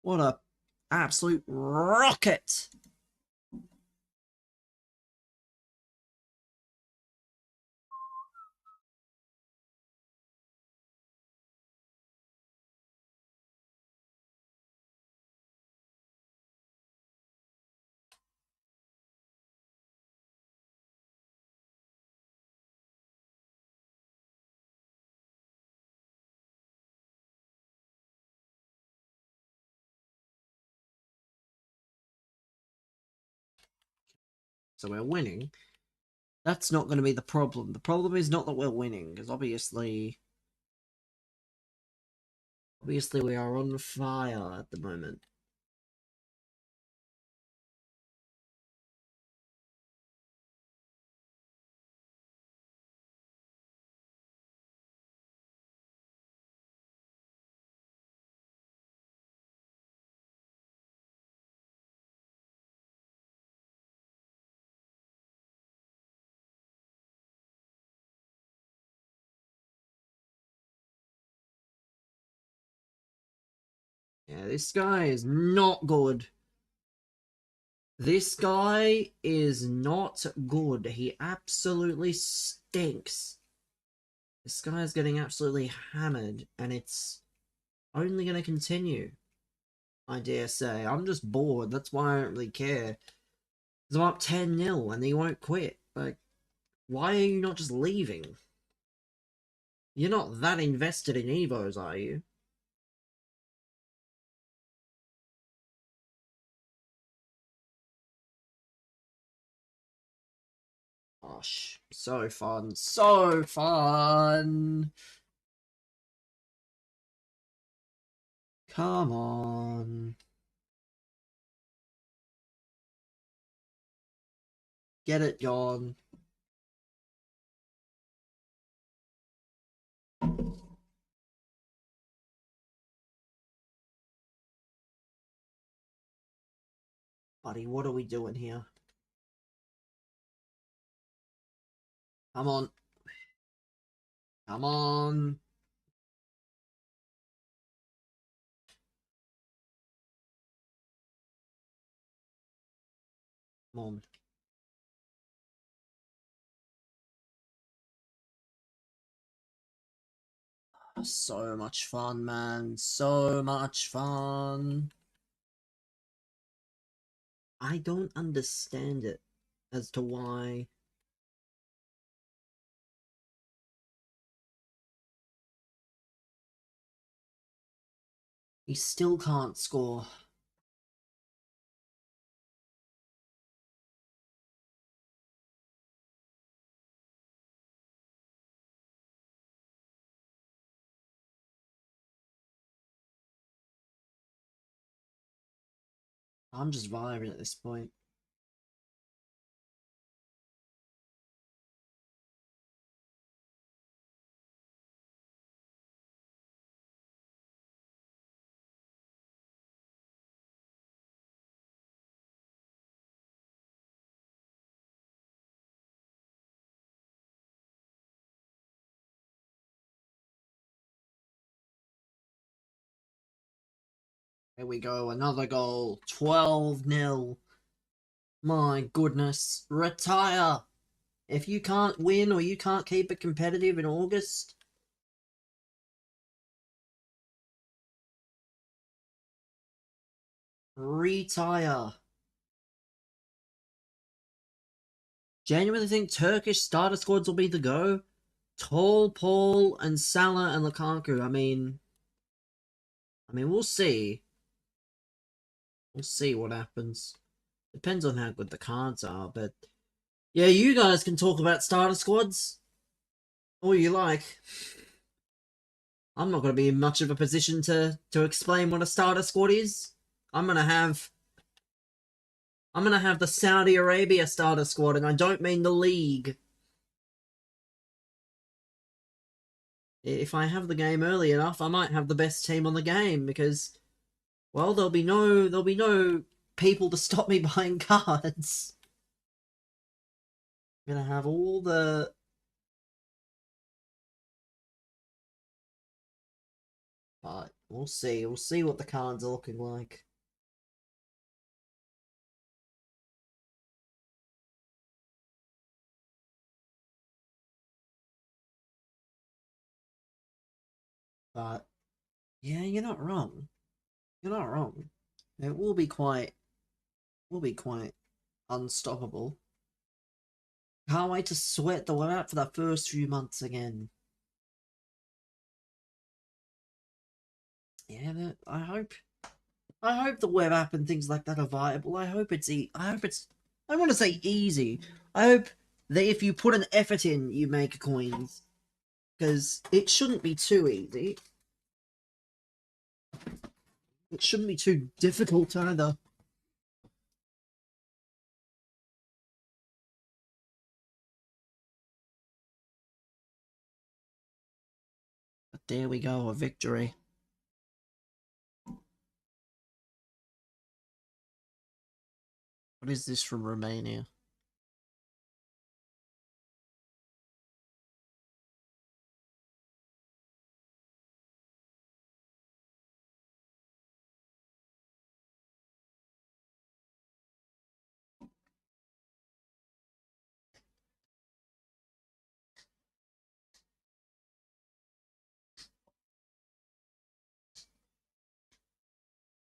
What a absolute rocket. So we're winning. That's not going to be the problem. The problem is not that we're winning, because obviously we are on fire at the moment. Yeah, this guy is not good. This guy is not good. He absolutely stinks. This guy is getting absolutely hammered, and it's only going to continue, I dare say. I'm just bored. That's why I don't really care. Because I'm up 10-0, and he won't quit. Like, why are you not just leaving? You're not that invested in Evos, are you? Gosh, so fun. So fun! Come on. Get it, John. Buddy, what are we doing here? Come on. Come on. Come on. So much fun, man. So much fun. I don't understand it as to why. He still can't score. I'm just vibing at this point. Here we go, another goal. 12-0. My goodness. Retire! If you can't win or you can't keep it competitive in August, retire. Genuinely think Turkish starter squads will be the go? Tall, Paul, and Salah and Lukaku. I mean, we'll see. We'll see what happens. Depends on how good the cards are, but yeah, you guys can talk about starter squads all you like. I'm not going to be in much of a position to explain what a starter squad is. I'm gonna have the Saudi Arabia starter squad, and I don't mean the league. If I have the game early enough, I might have the best team on the game because, well, there'll be no people to stop me buying cards. I'm gonna have all the. But we'll see. We'll see what the cards are looking like. But yeah, you're not wrong. You're not wrong. It will be quite unstoppable. Can't wait to sweat the web app for the first few months again. Yeah, but I hope the web app and things like that are viable. I hope it's I don't want to say easy. I hope that if you put an effort in, you make coins. Because it shouldn't be too easy. It shouldn't be too difficult either. But there we go, a victory. What is this from Romania?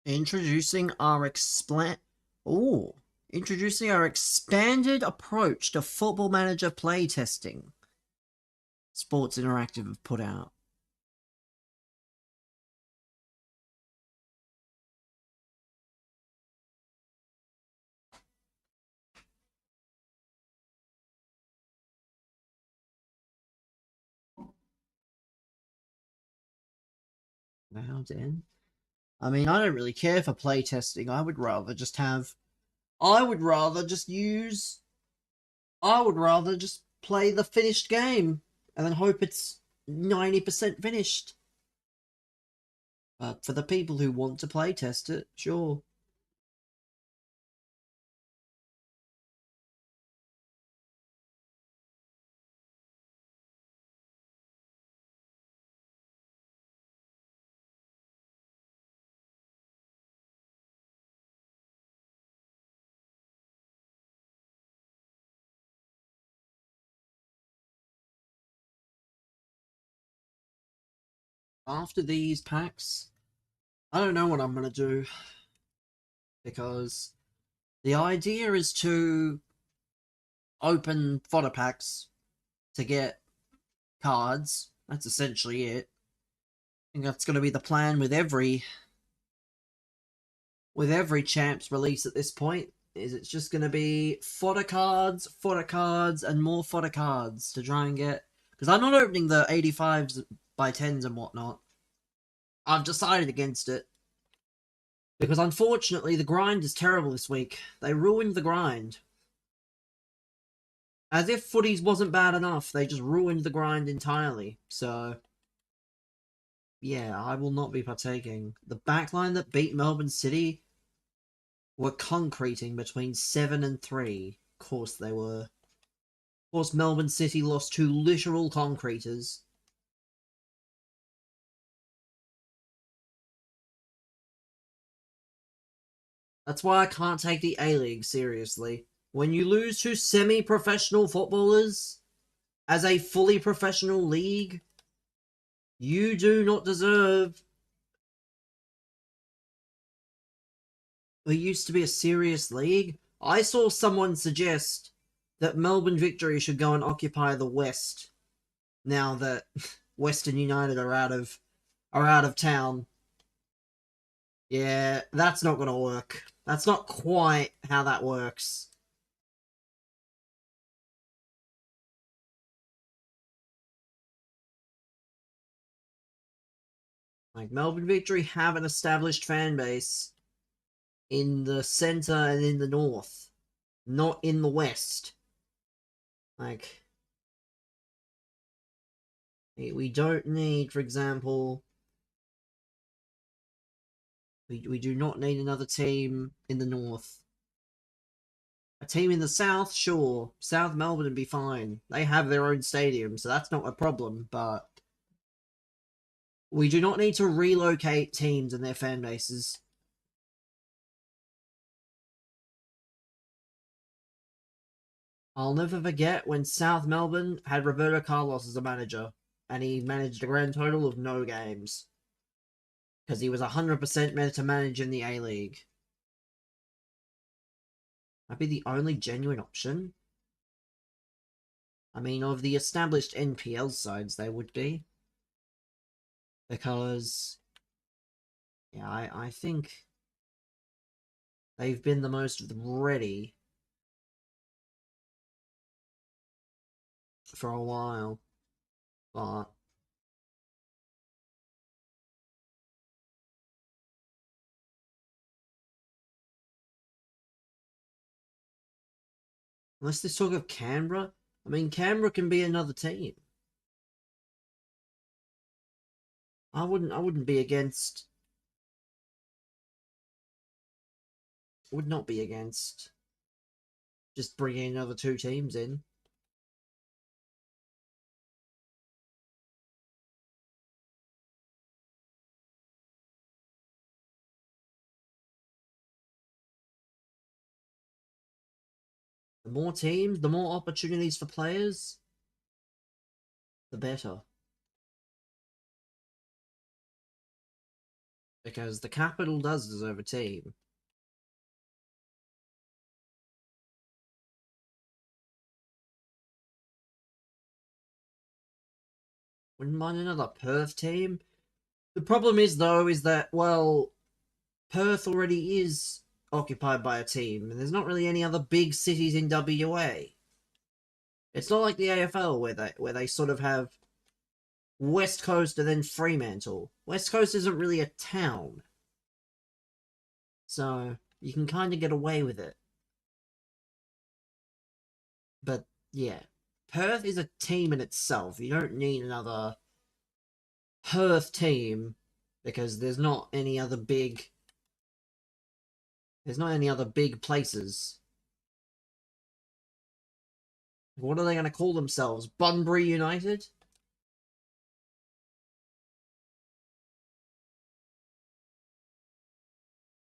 Introducing our introducing our expanded approach to Football Manager playtesting. Sports Interactive have put out. Wow, Dan. I mean, I don't really care for playtesting. I would rather just play the finished game and then hope it's 90% finished. But for the people who want to playtest it, sure. After these packs, I don't know what I'm going to do because the idea is to open fodder packs to get cards. That's essentially it. I think that's going to be the plan with every champs release at this point. Is it's just going to be fodder cards, and more fodder cards to try and get. Because I'm not opening the 85s by 10s and whatnot. I've decided against it. Because unfortunately, the grind is terrible this week. They ruined the grind. As if footies wasn't bad enough, they just ruined the grind entirely. So, yeah, I will not be partaking. The backline that beat Melbourne City were concreting between 7 and 3. Of course they were. Of course, Melbourne City lost to literal concreters. That's why I can't take the A-League seriously. When you lose to semi-professional footballers as a fully professional league, you do not deserve. It used to be a serious league. I saw someone suggest that Melbourne Victory should go and occupy the West now that Western United are out of town. Yeah, that's not gonna work. That's not quite how that works. Like, Melbourne Victory have an established fan base in the centre and in the north, not in the west. Like, We don't need, for example, we do not need another team in the north. A team in the south, sure. South Melbourne would be fine. They have their own stadium, so that's not a problem, but we do not need to relocate teams and their fan bases. I'll never forget when South Melbourne had Roberto Carlos as a manager, and he managed a grand total of no games. Because he was 100% meant to manage in the A-League. That'd be the only genuine option. I mean, of the established NPL sides, they would be. Because, yeah, I think they've been the most ready for a while. But unless there's talk of Canberra, I mean, Canberra can be another team. I wouldn't be against. Would not be against just bringing another two teams in. The more teams, the more opportunities for players, the better. Because the capital does deserve a team. Wouldn't mind another Perth team. The problem is, though, is that, well, Perth already is occupied by a team, and there's not really any other big cities in WA. It's not like the AFL where they sort of have West Coast and then Fremantle. West Coast isn't really a town, so you can kind of get away with it. But yeah, Perth is a team in itself. You don't need another Perth team because there's not any other big places. What are they going to call themselves? Bunbury United?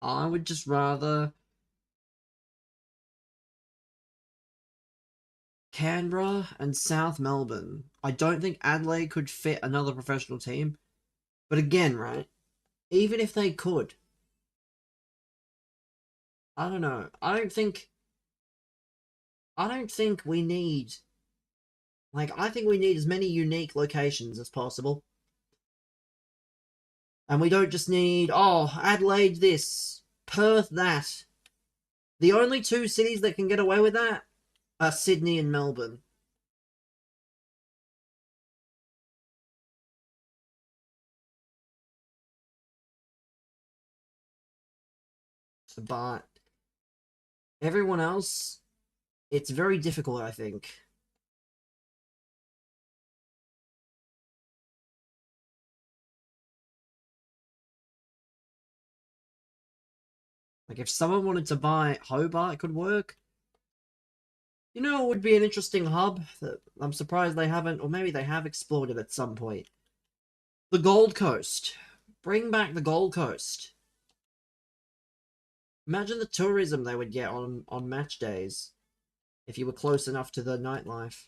I would just rather Canberra and South Melbourne. I don't think Adelaide could fit another professional team. But again, right? Even if they could, I don't know. I don't think we need, like, I think we need as many unique locations as possible. And we don't just need, oh, Adelaide this, Perth that. The only two cities that can get away with that are Sydney and Melbourne. But everyone else, it's very difficult, I think. Like, if someone wanted to buy Hobart, it could work. You know, it would be an interesting hub that I'm surprised they haven't, or maybe they have explored it at some point. The Gold Coast. Bring back the Gold Coast. Imagine the tourism they would get on match days if you were close enough to the nightlife.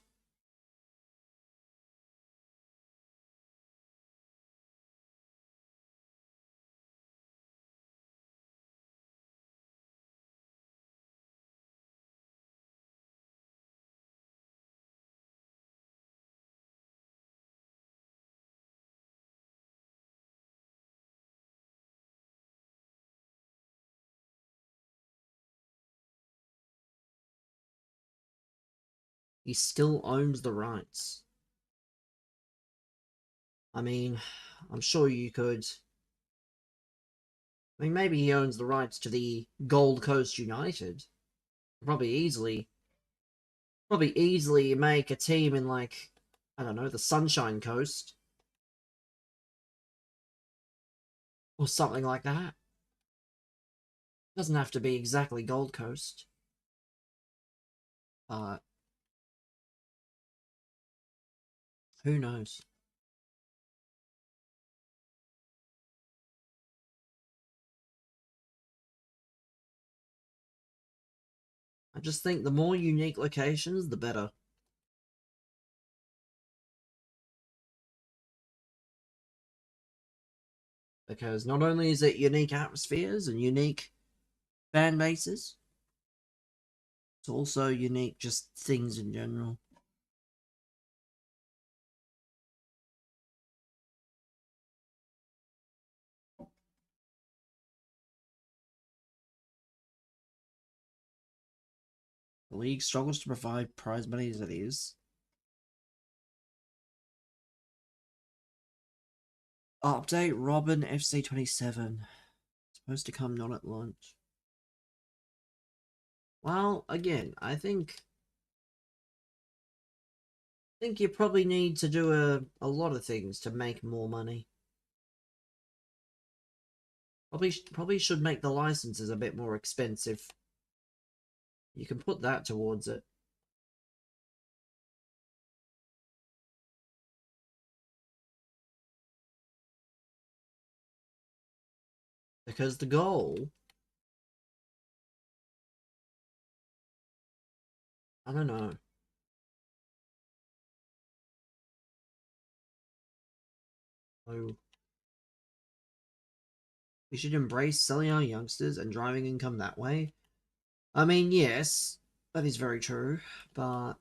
He still owns the rights. I mean, I'm sure you could. I mean, maybe he owns the rights to the Gold Coast United. Probably easily make a team in, like, I don't know, the Sunshine Coast. Or something like that. Doesn't have to be exactly Gold Coast. But who knows? I just think the more unique locations, the better. Because not only is it unique atmospheres and unique fan bases, it's also unique just things in general. The league struggles to provide prize money as it is. Update Robin FC 27. Supposed to come not at launch. Well, again, I think you probably need to do a lot of things to make more money. Probably should make the licenses a bit more expensive. You can put that towards it. Because the goal, I don't know. Oh, we should embrace selling our youngsters and driving income that way. I mean, yes, that is very true, but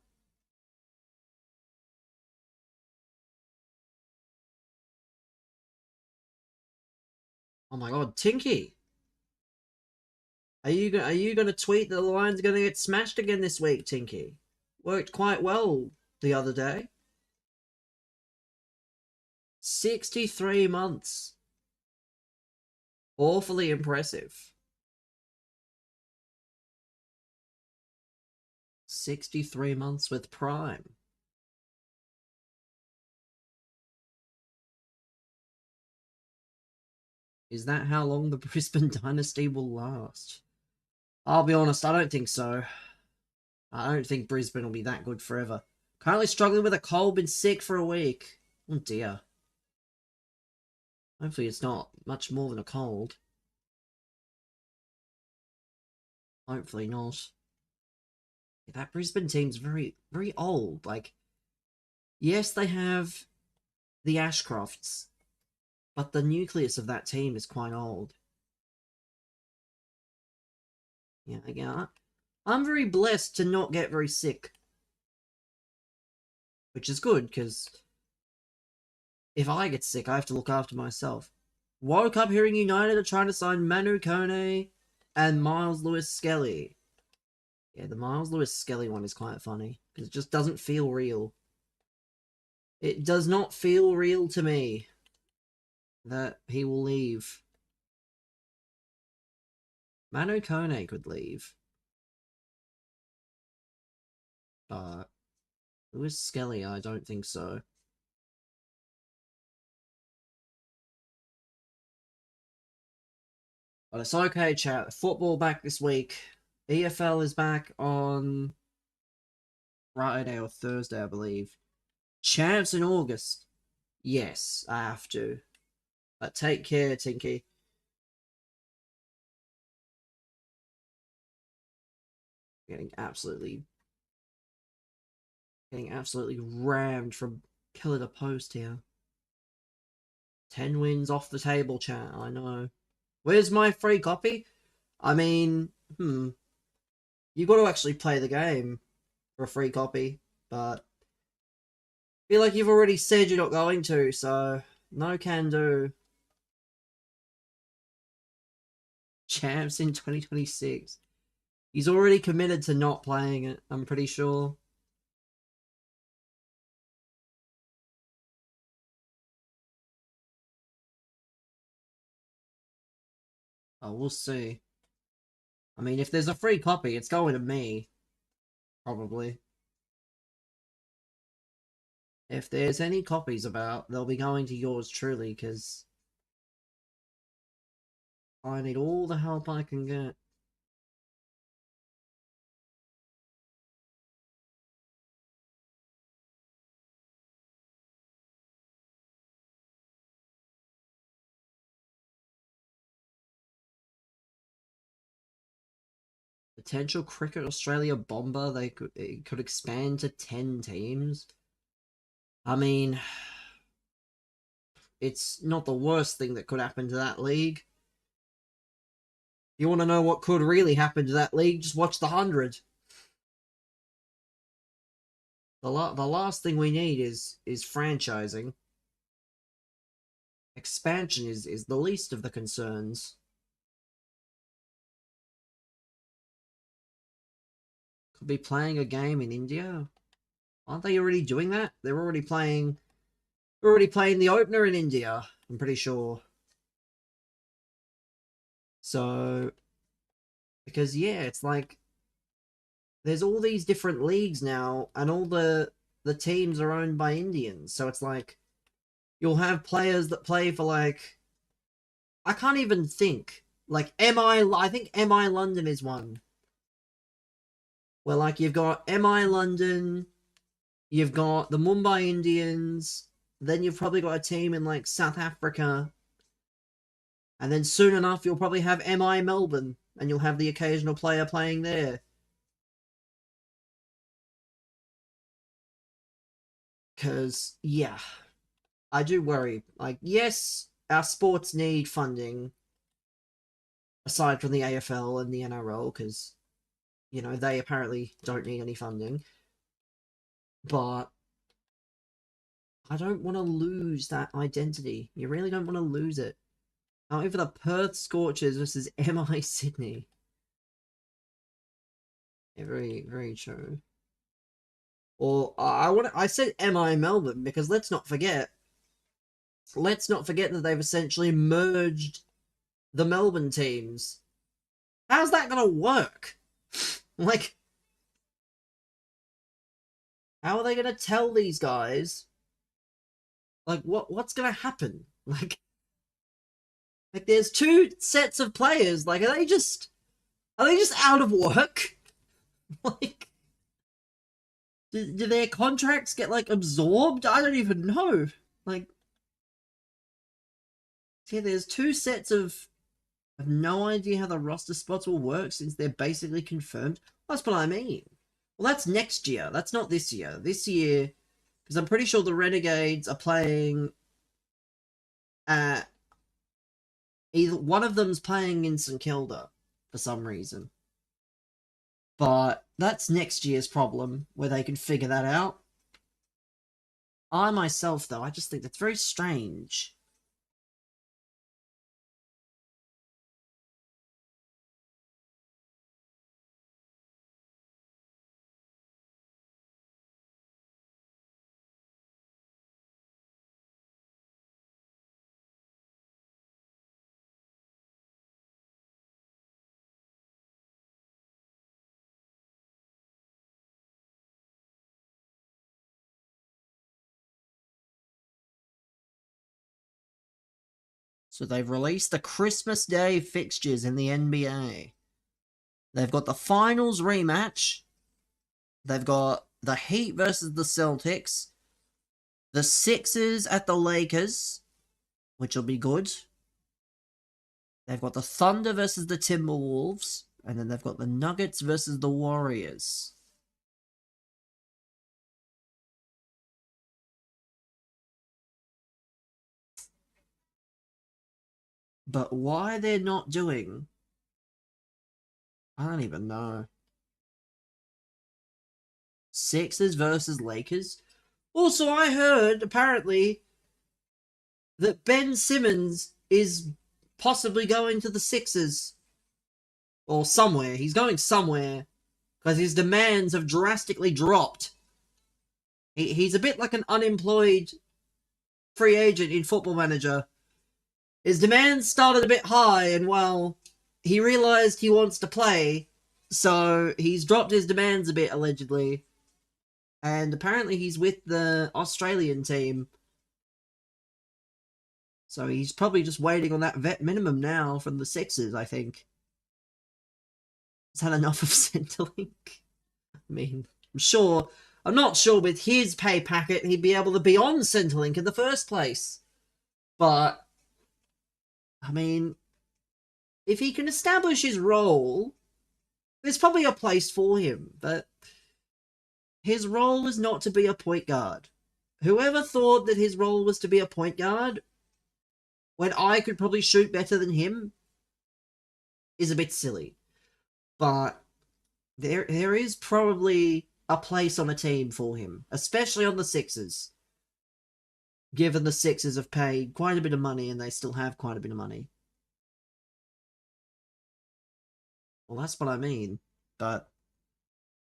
oh my god, Tinky! Are you gonna tweet that the Lions are gonna get smashed again this week, Tinky? Worked quite well the other day. 63 months. Awfully impressive. 63 months with Prime. Is that how long the Brisbane dynasty will last? I'll be honest, I don't think so. I don't think Brisbane will be that good forever. Currently struggling with a cold, been sick for a week. Oh dear. Hopefully it's not much more than a cold. Hopefully not. Yeah, that Brisbane team's very, very old. Like, yes, they have the Ashcrofts, but the nucleus of that team is quite old. Yeah. I'm very blessed to not get very sick. Which is good, because if I get sick, I have to look after myself. Woke up hearing United are trying to sign Manu Kone and Miles Lewis Skelly. Yeah, the Miles Lewis Skelly one is quite funny, because it just doesn't feel real. It does not feel real to me that he will leave. Manu Kone could leave. But Lewis Skelly, I don't think so. But it's okay, chat. Football back this week. EFL is back on Friday or Thursday, I believe. Champs in August. Yes, I have to. But take care, Tinky. Getting absolutely rammed from pillar to post here. 10 wins off the table, chat. I know. Where's my free copy? I mean, you got to actually play the game for a free copy, but I feel like you've already said you're not going to, so no can do. Champs in 2026. He's already committed to not playing it, I'm pretty sure. Oh, we'll see. I mean, if there's a free copy, it's going to me. Probably. If there's any copies about, they'll be going to yours truly, because I need all the help I can get. Potential Cricket Australia bomber, it could expand to 10 teams. I mean, it's not the worst thing that could happen to that league. You want to know what could really happen to that league? Just watch the 100. The last thing we need is franchising. Expansion is the least of the concerns. Could be playing a game in India. Aren't they already doing that? They're already playing the opener in India, I'm pretty sure. So, because yeah, it's like there's all these different leagues now, and all the teams are owned by Indians. So it's like you'll have players that play for, like, I can't even think. Like I think MI London is one. Where, like, you've got MI London, you've got the Mumbai Indians, then you've probably got a team in, like, South Africa, and then soon enough you'll probably have MI Melbourne, and you'll have the occasional player playing there. Because, yeah, I do worry. Like, yes, our sports need funding, aside from the AFL and the NRL, because, you know, they apparently don't need any funding. But I don't want to lose that identity. You really don't want to lose it. However, the Perth Scorchers versus MI Sydney. Yeah, very, very true. Or I said MI Melbourne because let's not forget that they've essentially merged the Melbourne teams. How's that gonna work? Like, how are they gonna tell these guys? Like, what's gonna happen? Like there's two sets of players. Like, are they just out of work? Like, do their contracts get, like, absorbed? I don't even know. Like, yeah, there's two sets of. I have no idea how the roster spots will work since they're basically confirmed. That's what I mean. Well, that's next year. That's not this year. This year, because I'm pretty sure the Renegades are playing at. Either one of them's playing in St Kilda for some reason. But that's next year's problem, where they can figure that out. I myself, though, I just think that's very strange. So they've released the Christmas Day fixtures in the NBA. They've got the finals rematch. They've got the Heat versus the Celtics. The Sixers at the Lakers, which will be good. They've got the Thunder versus the Timberwolves. And then they've got the Nuggets versus the Warriors. But why they're not doing... I don't even know. Sixers versus Lakers? Also, I heard, apparently, that Ben Simmons is possibly going to the Sixers. Or somewhere. He's going somewhere. Because his demands have drastically dropped. He's a bit like an unemployed free agent in Football Manager. His demands started a bit high, and, well, he realised he wants to play, so he's dropped his demands a bit, allegedly. And apparently he's with the Australian team. So he's probably just waiting on that vet minimum now from the Sixers, I think. He's had enough of Centrelink. I mean, I'm not sure with his pay packet he'd be able to be on Centrelink in the first place. But, I mean, if he can establish his role, there's probably a place for him. But his role is not to be a point guard. Whoever thought that his role was to be a point guard, when I could probably shoot better than him, is a bit silly. But there is probably a place on a team for him, especially on the Sixers. Given the Sixers have paid quite a bit of money and they still have quite a bit of money. Well, that's what I mean. But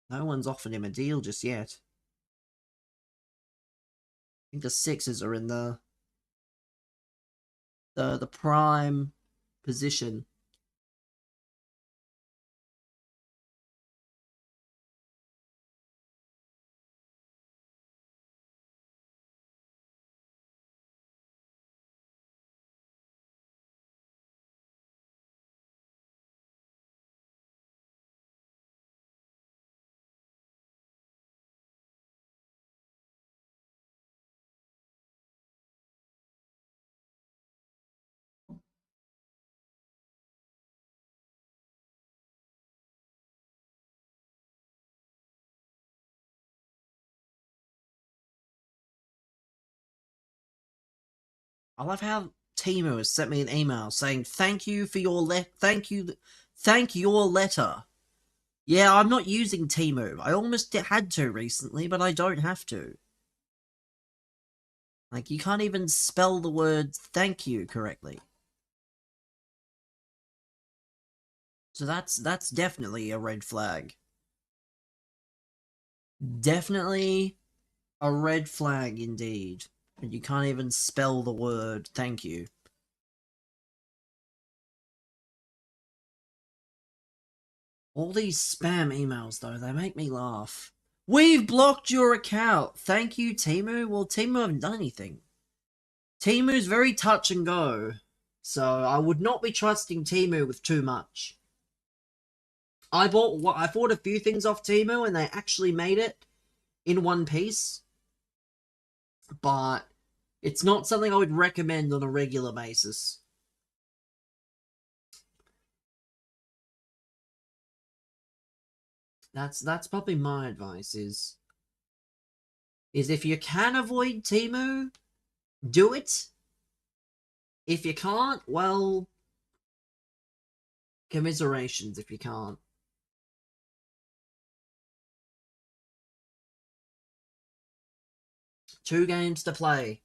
no one's offered him a deal just yet. I think the Sixers are in the prime position. I love how Timo has sent me an email saying thank you for your thank your letter. Yeah, I'm not using Timo. I almost had to recently, but I don't have to. Like, you can't even spell the word thank you correctly. So that's definitely a red flag. Definitely a red flag indeed. And you can't even spell the word thank you. All these spam emails, though, they make me laugh. We've blocked your account. Thank you, Temu. Well, Temu haven't done anything. Temu's very touch and go. So I would not be trusting Temu with too much. I bought a few things off Temu and they actually made it in one piece. But it's not something I would recommend on a regular basis. That's probably my advice is if you can avoid Temu, do it. If you can't, well, commiserations if you can't. Two games to play.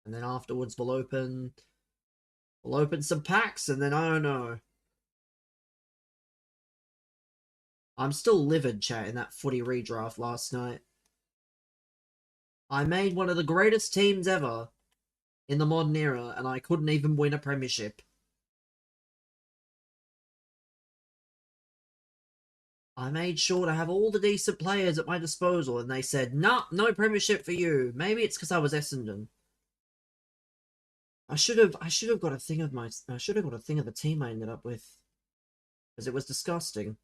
And then afterwards we'll open some packs and then I don't know. I'm still livid, chat, in that footy redraft last night. I made one of the greatest teams ever in the modern era, and I couldn't even win a premiership. I made sure to have all the decent players at my disposal, and they said, "Nah, no premiership for you." Maybe it's because I was Essendon. I should have got a thing of the team I ended up with, because it was disgusting.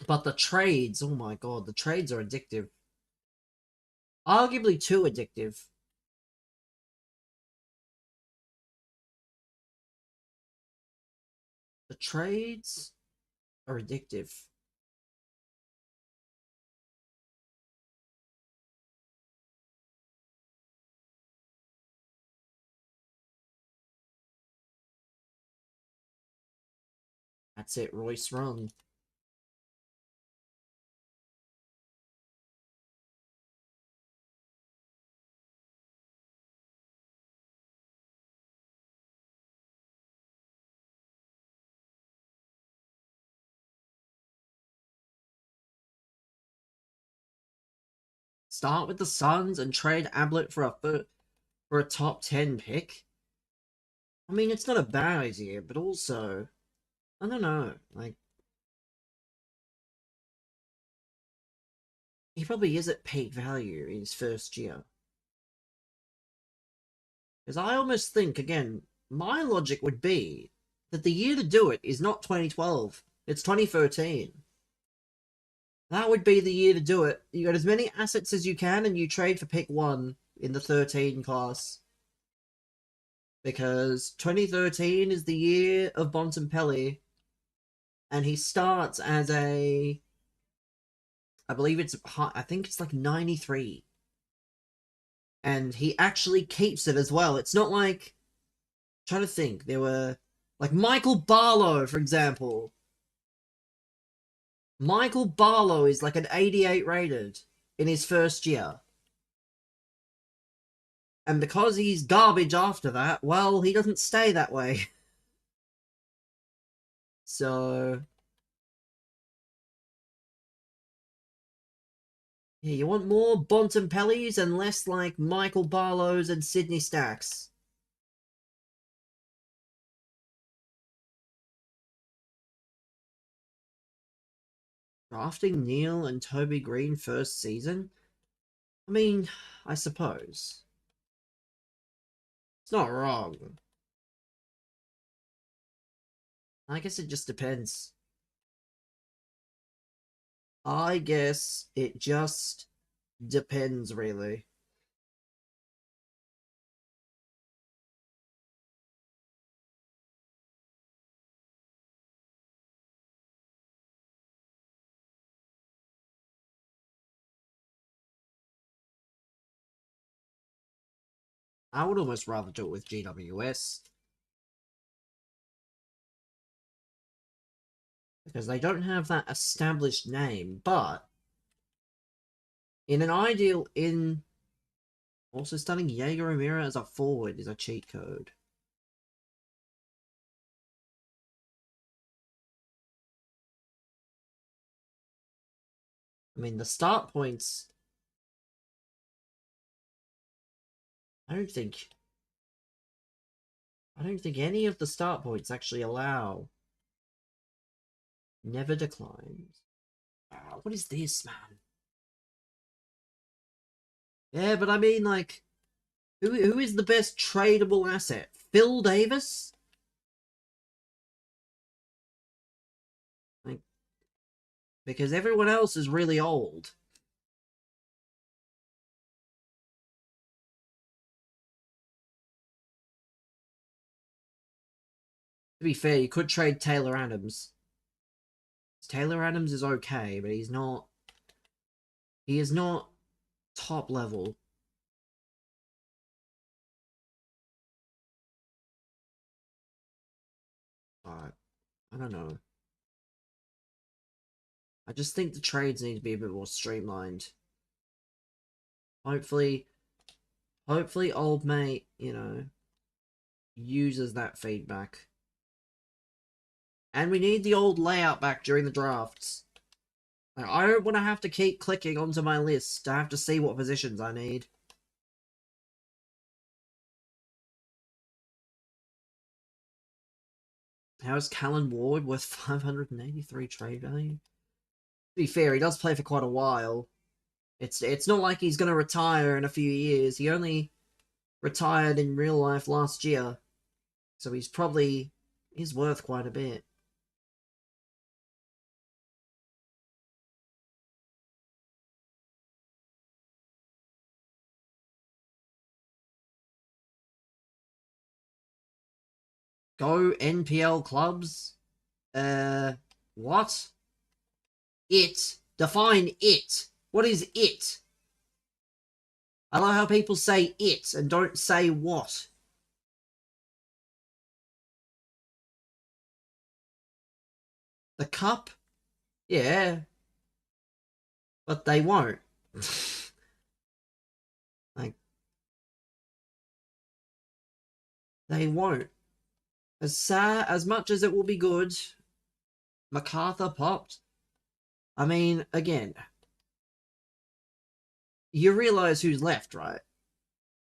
But the trades, oh my god, the trades are addictive. Arguably too addictive. The trades are addictive. That's it, Royce run. Start with the Suns and trade Ablett for a top 10 pick. I mean, it's not a bad idea, but also, I don't know, like, He probably is at peak value in his first year. Because I almost think, again, my logic would be that the year to do it is not 2012, it's 2013. That would be the year to do it. You got as many assets as you can, and you trade for pick 1 in the 13 class. Because 2013 is the year of Bontempelli, and he starts as a... I believe it's... I think it's like 93. And he actually keeps it as well. It's not like... I'm trying to think. There were... Like Michael Barlow, for example. Michael Barlow is like an 88 rated in his first year. And because he's garbage after that, well, he doesn't stay that way. So... Yeah, you want more Bontempellis and less like Michael Barlows and Sydney Stacks. Drafting Neil and Toby Green first season? I mean, I suppose. It's not wrong. I guess it just depends. I guess it just depends, really. I would almost rather do it with GWS. Because they don't have that established name, but in an ideal... Also, starting Jaeger O'Meara as a forward is a cheat code. I mean, the start points... I don't think any of the start points actually allow... Never declines. What is this, man? Yeah, but I mean, like... Who is the best tradable asset? Phil Davis? Like... Because everyone else is really old. To be fair, you could trade Taylor Adams. Taylor Adams is okay, but he's not... He is not top level. But, I don't know. I just think the trades need to be a bit more streamlined. Hopefully, old mate, uses that feedback. And we need the old layout back during the drafts. I don't want to have to keep clicking onto my list to have to see what positions I need. How is Callan Ward worth 583 trade value? To be fair, he does play for quite a while. It's not like he's going to retire in a few years. He only retired in real life last year. So he's worth quite a bit. Go NPL clubs? What? It. Define it. What is it? I like how people say it and don't say what. The cup? Yeah. But they won't. Like, they won't. As much as it will be good, MacArthur popped. I mean, again, you realise who's left, right?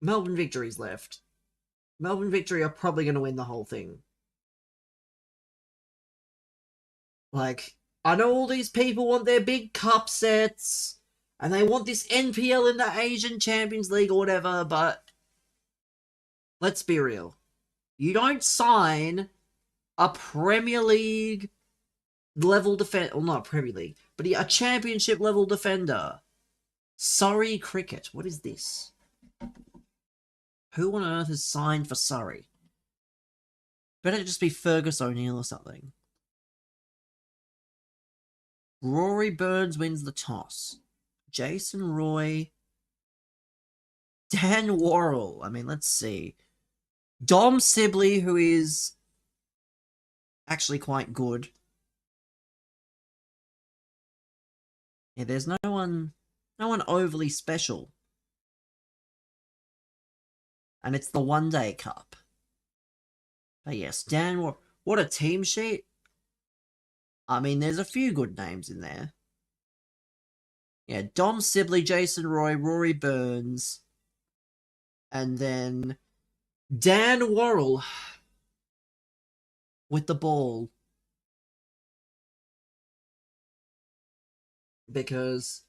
Melbourne Victory's left. Melbourne Victory are probably going to win the whole thing. Like, I know all these people want their big cup sets, And they want this NPL in the Asian Champions League or whatever, but let's be real. You don't sign a Premier League level defender, well, not a Premier League, but a championship level defender. Surrey Cricket. What is this? Who on earth is signed for Surrey? Better just be Fergus O'Neill or something. Rory Burns wins the toss. Jason Roy. Dan Worrell. I mean, let's see. Dom Sibley, who is actually quite good. Yeah, there's no one overly special. And it's the One Day Cup. But yes, Dan, what a team sheet. I mean, there's a few good names in there. Yeah, Dom Sibley, Jason Roy, Rory Burns, and then Dan Worrell with the ball. Because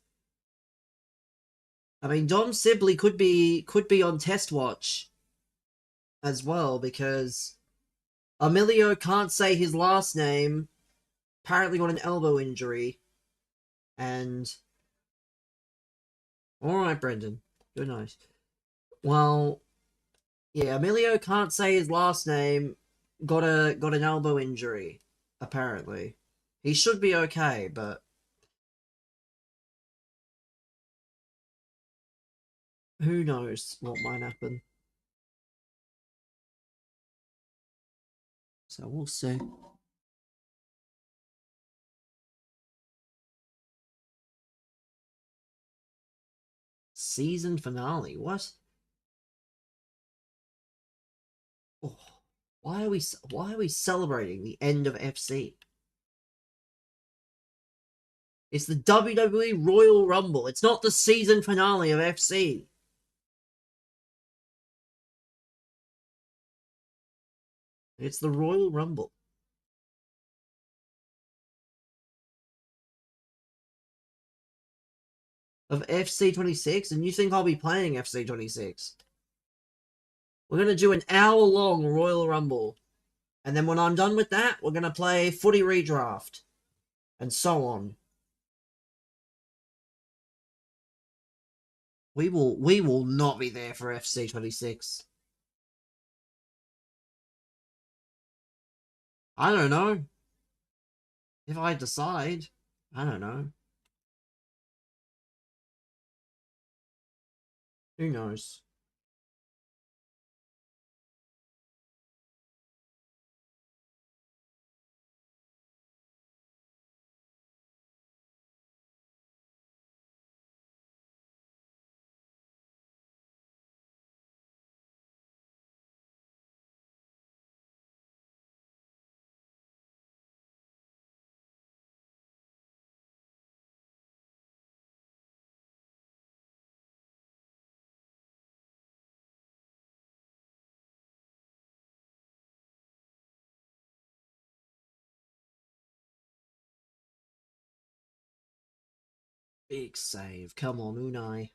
I mean, Dom Sibley could be on test watch as well, because Emilio can't say his last name. Apparently got an elbow injury. And alright, Brendan. Good night. Well, yeah, Emilio can't say his last name. Got an elbow injury, apparently. He should be okay, but who knows what might happen. So we'll see. Season finale. What? Oh, why are we celebrating the end of FC? It's the WWE Royal Rumble. It's not the season finale of FC. It's the Royal Rumble. Of FC 26, and you think I'll be playing FC 26? We're going to do an hour-long Royal Rumble. And then when I'm done with that, we're going to play Footy Redraft. And so on. We will not be there for FC 26. I don't know. If I decide, I don't know. Who knows? Big save. Come on, Unai.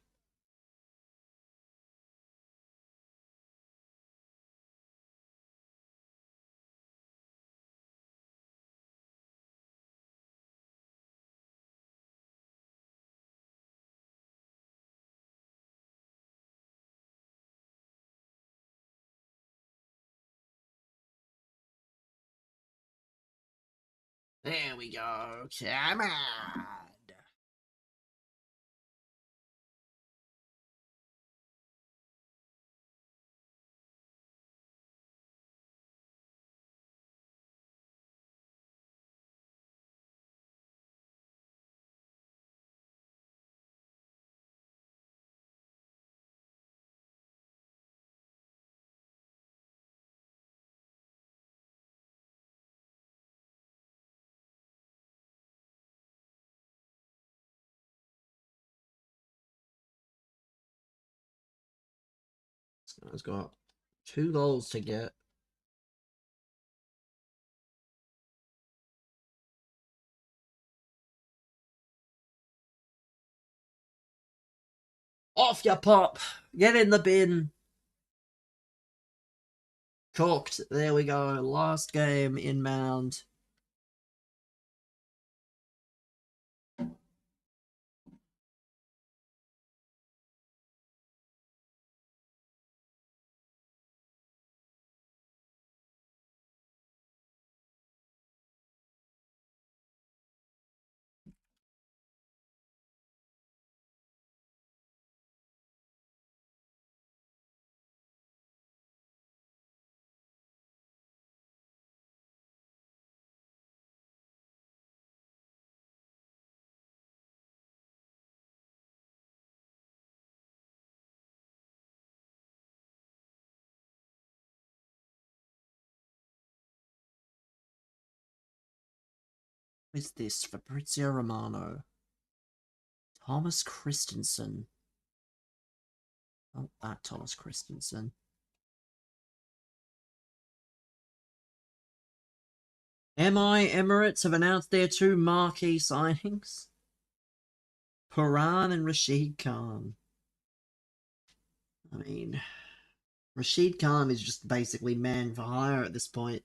There we go. Come on. This guy's got 2 goals to get. Off your pop. Get in the bin. Chalked. There we go. Last game in Mound. What is this? Fabrizio Romano. Thomas Christensen. Oh, that Thomas Christensen. MI Emirates have announced their two marquee signings. Paran and Rashid Khan. I mean, Rashid Khan is just basically man for hire at this point.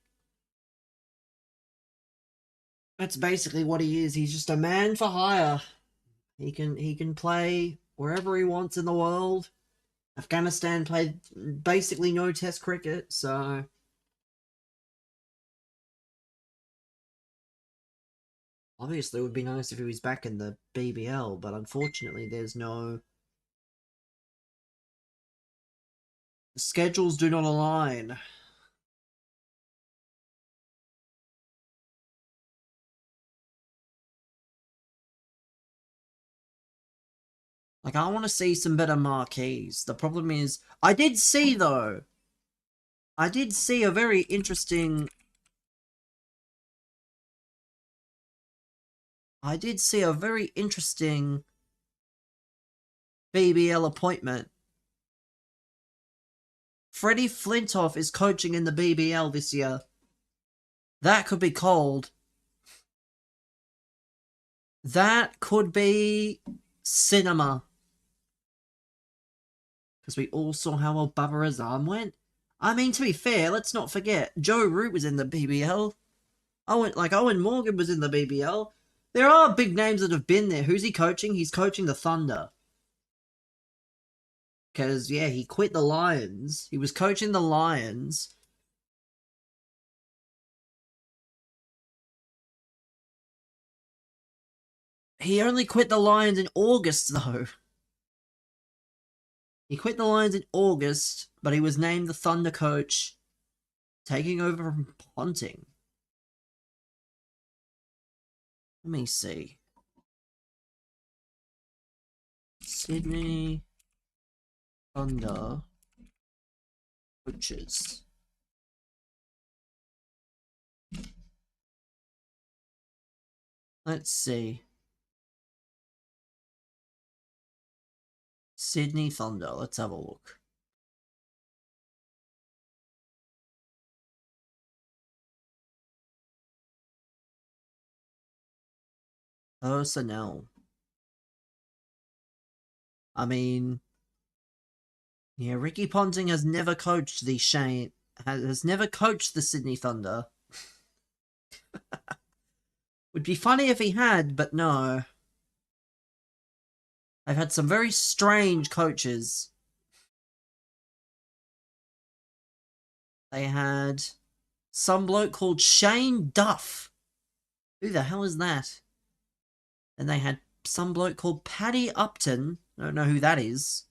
That's basically what he is. He's just a man for hire. He can play wherever he wants in the world. Afghanistan played basically no test cricket, so obviously it would be nice if he was back in the BBL, but unfortunately there's no... The schedules do not align. Like, I want to see some better marquees. The problem is, I did see, though, I did see a very interesting... I did see a very interesting BBL appointment. Freddie Flintoff is coaching in the BBL this year. That could be cold. That could be cinema. Because we all saw how well Babar Azam went. I mean, to be fair, let's not forget, Joe Root was in the BBL. Owen Morgan was in the BBL. There are big names that have been there. Who's he coaching? He's coaching the Thunder. Because, yeah, he quit the Lions. He was coaching the Lions. He only quit the Lions in August, though. He quit the Lions in August, but he was named the Thunder coach, taking over from Ponting. Let me see. Sydney Thunder coaches. Let's see. Sydney Thunder. Let's have a look. Personnel. I mean, yeah, Ricky Ponting has never coached the has never coached the Sydney Thunder. Would be funny if he had, but no. They've had some very strange coaches. They had some bloke called Shane Duff. Who the hell is that? And they had some bloke called Paddy Upton. I don't know who that is.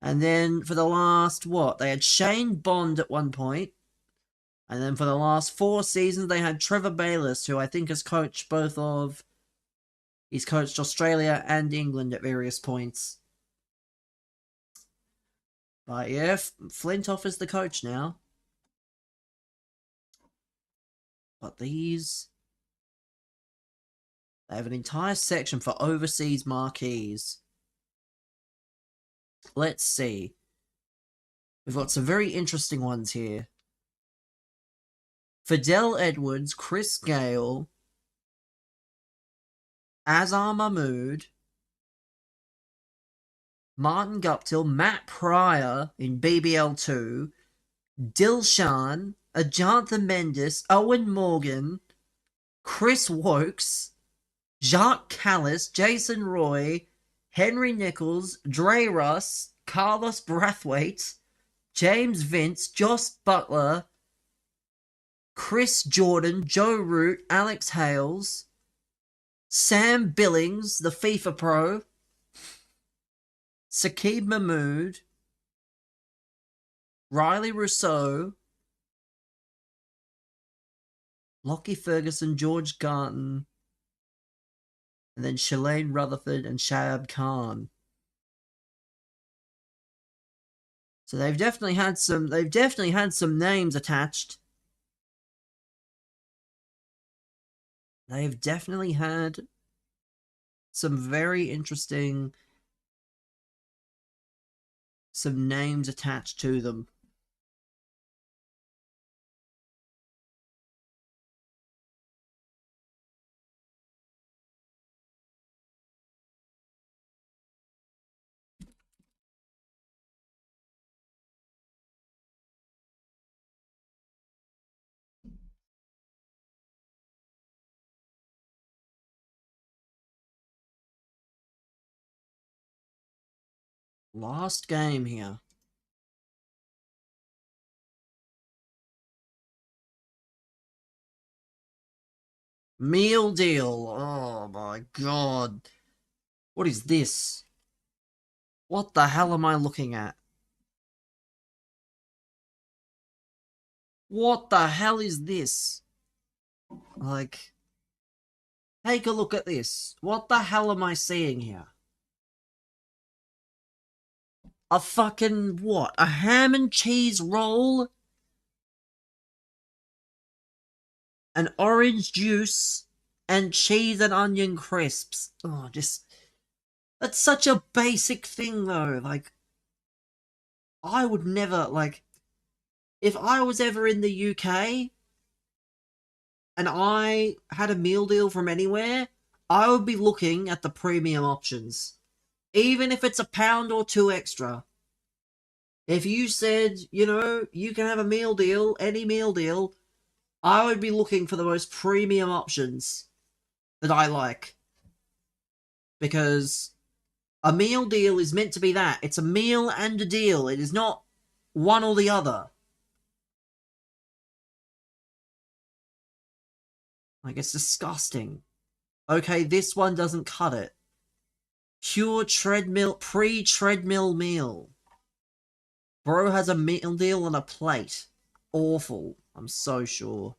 And then for the last, they had Shane Bond at one point. And then for the last 4 seasons, they had Trevor Bayliss, who I think has coached both of... He's coached Australia and England at various points. But yeah, Flintoff is the coach now. But these... They have an entire section for overseas marquees. Let's see. We've got some very interesting ones here. Fidel Edwards, Chris Gale, Azhar Mahmood, Martin Guptill, Matt Pryor in BBL2, Dilshan, Ajantha Mendes, Owen Morgan, Chris Wokes, Jacques Callis, Jason Roy, Henry Nichols, Dre Russ, Carlos Brathwaite, James Vince, Joss Butler, Chris Jordan, Joe Root, Alex Hales, Sam Billings, the FIFA Pro, Saqib Mahmood, Riley Rousseau, Lockie Ferguson, George Garton, and then Shalane Rutherford and Shahab Khan. So they've definitely had some names attached. They've definitely had some very interesting names attached to them. Last game here. Meal deal. Oh my god. What is this? What the hell am I looking at? What the hell is this? Like, take a look at this. What the hell am I seeing here? A fucking what? A ham and cheese roll? An orange juice? And cheese and onion crisps. Oh, just... That's such a basic thing, though. Like, I would never, like... If I was ever in the UK... and I had a meal deal from anywhere, I would be looking at the premium options. Even if it's £1 or £2 extra. If you said, you know, you can have a meal deal, any meal deal, I would be looking for the most premium options that I like. Because a meal deal is meant to be that. It's a meal and a deal. It is not one or the other. Like, it's disgusting. Okay, this one doesn't cut it. Pure treadmill, pre-treadmill meal. Bro has a meal deal on a plate. Awful. I'm so sure.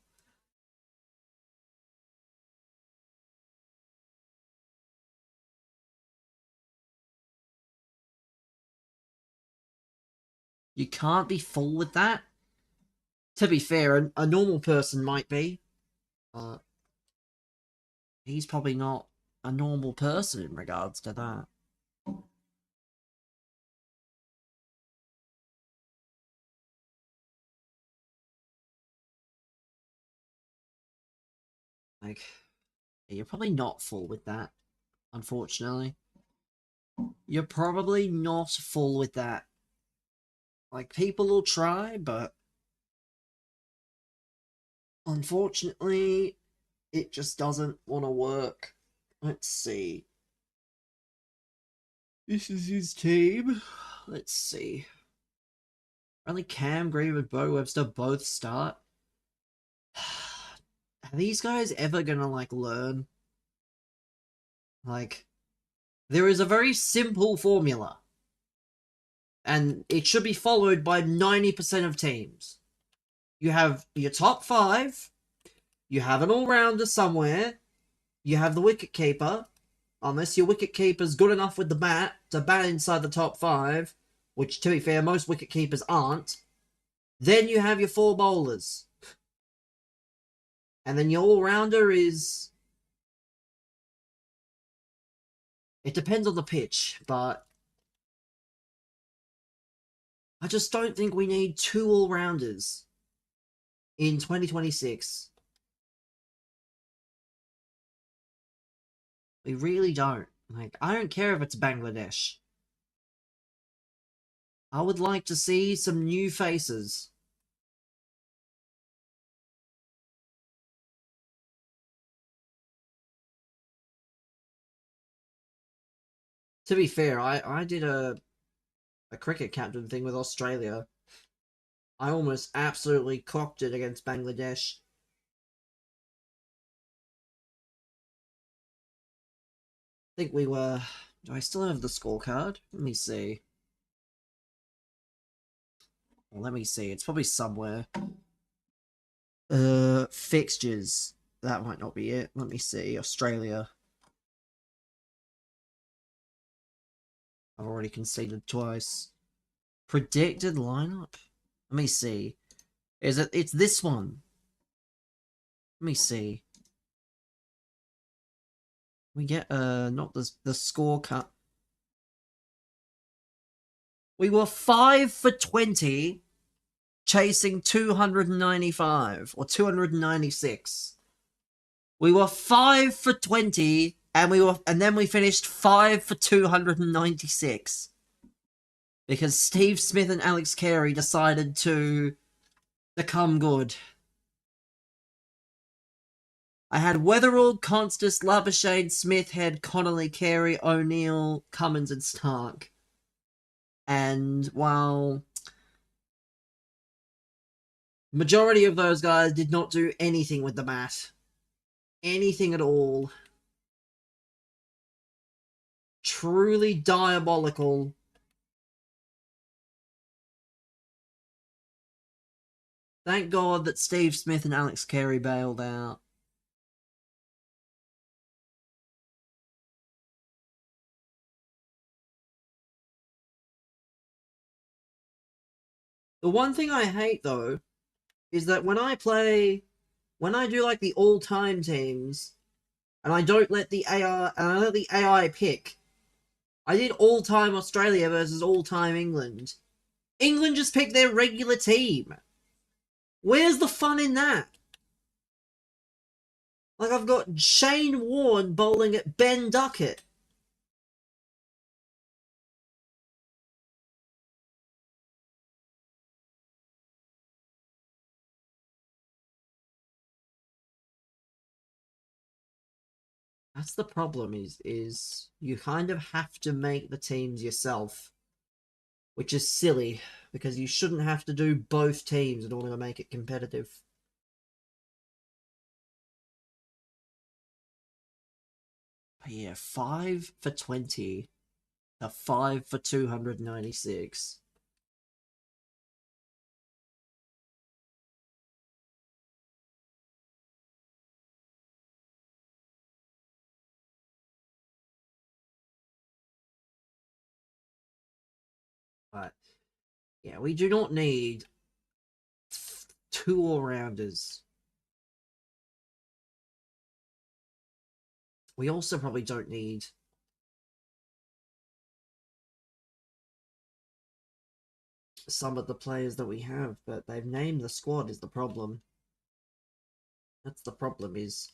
You can't be full with that? To be fair, a normal person might be. He's probably not a normal person in regards to that. Like, you're probably not full with that, unfortunately. You're probably not full with that. Like, people will try, but unfortunately, it just doesn't want to work. Let's see. This is his team. Let's see. Only Cam Green and Bo Webster both start. Are these guys ever gonna, like, learn? Like, there is a very simple formula. And it should be followed by 90% of teams. You have your top 5. You have an all-rounder somewhere. You have the wicket-keeper. Unless your wicket-keeper's good enough with the bat to bat inside the top 5. Which, to be fair, most wicket-keepers aren't. Then you have your 4 bowlers. And then your all-rounder is... It depends on the pitch, but... I just don't think we need 2 all-rounders in 2026. We really don't. Like, I don't care if it's Bangladesh. I would like to see some new faces. To be fair, I did a cricket captain thing with Australia. I almost absolutely cocked it against Bangladesh. I think we were. Do I still have the scorecard? Let me see. Well, let me see. It's probably somewhere. Fixtures. That might not be it. Let me see. Australia. I've already conceded twice. Predicted lineup? Let me see. Is it? It's this one. Let me see. We get not the scorecard. We were 5 for 20, chasing 295 or 296. We were 5 for 20, and then we finished 5 for 296 because Steve Smith and Alex Carey decided to become good. I had Weatherall, Constas, Labuschagne, Smith, Head, Connolly, Carey, O'Neill, Cummins, and Stark. And while majority of those guys did not do anything with the bat, anything at all, truly diabolical. Thank God that Steve Smith and Alex Carey bailed out. The one thing I hate, though, is that when I do like the all-time teams, and I don't let the AI, and I let the AI pick, I did all-time Australia versus all-time England. England just picked their regular team. Where's the fun in that? Like, I've got Shane Warne bowling at Ben Duckett. That's the problem, is you kind of have to make the teams yourself, which is silly, because you shouldn't have to do both teams in order to make it competitive. But yeah, 5 for 20 to 5 for 296. But yeah, we do not need 2 all-rounders. We also probably don't need some of the players that we have, but they've named the squad is the problem. That's the problem, is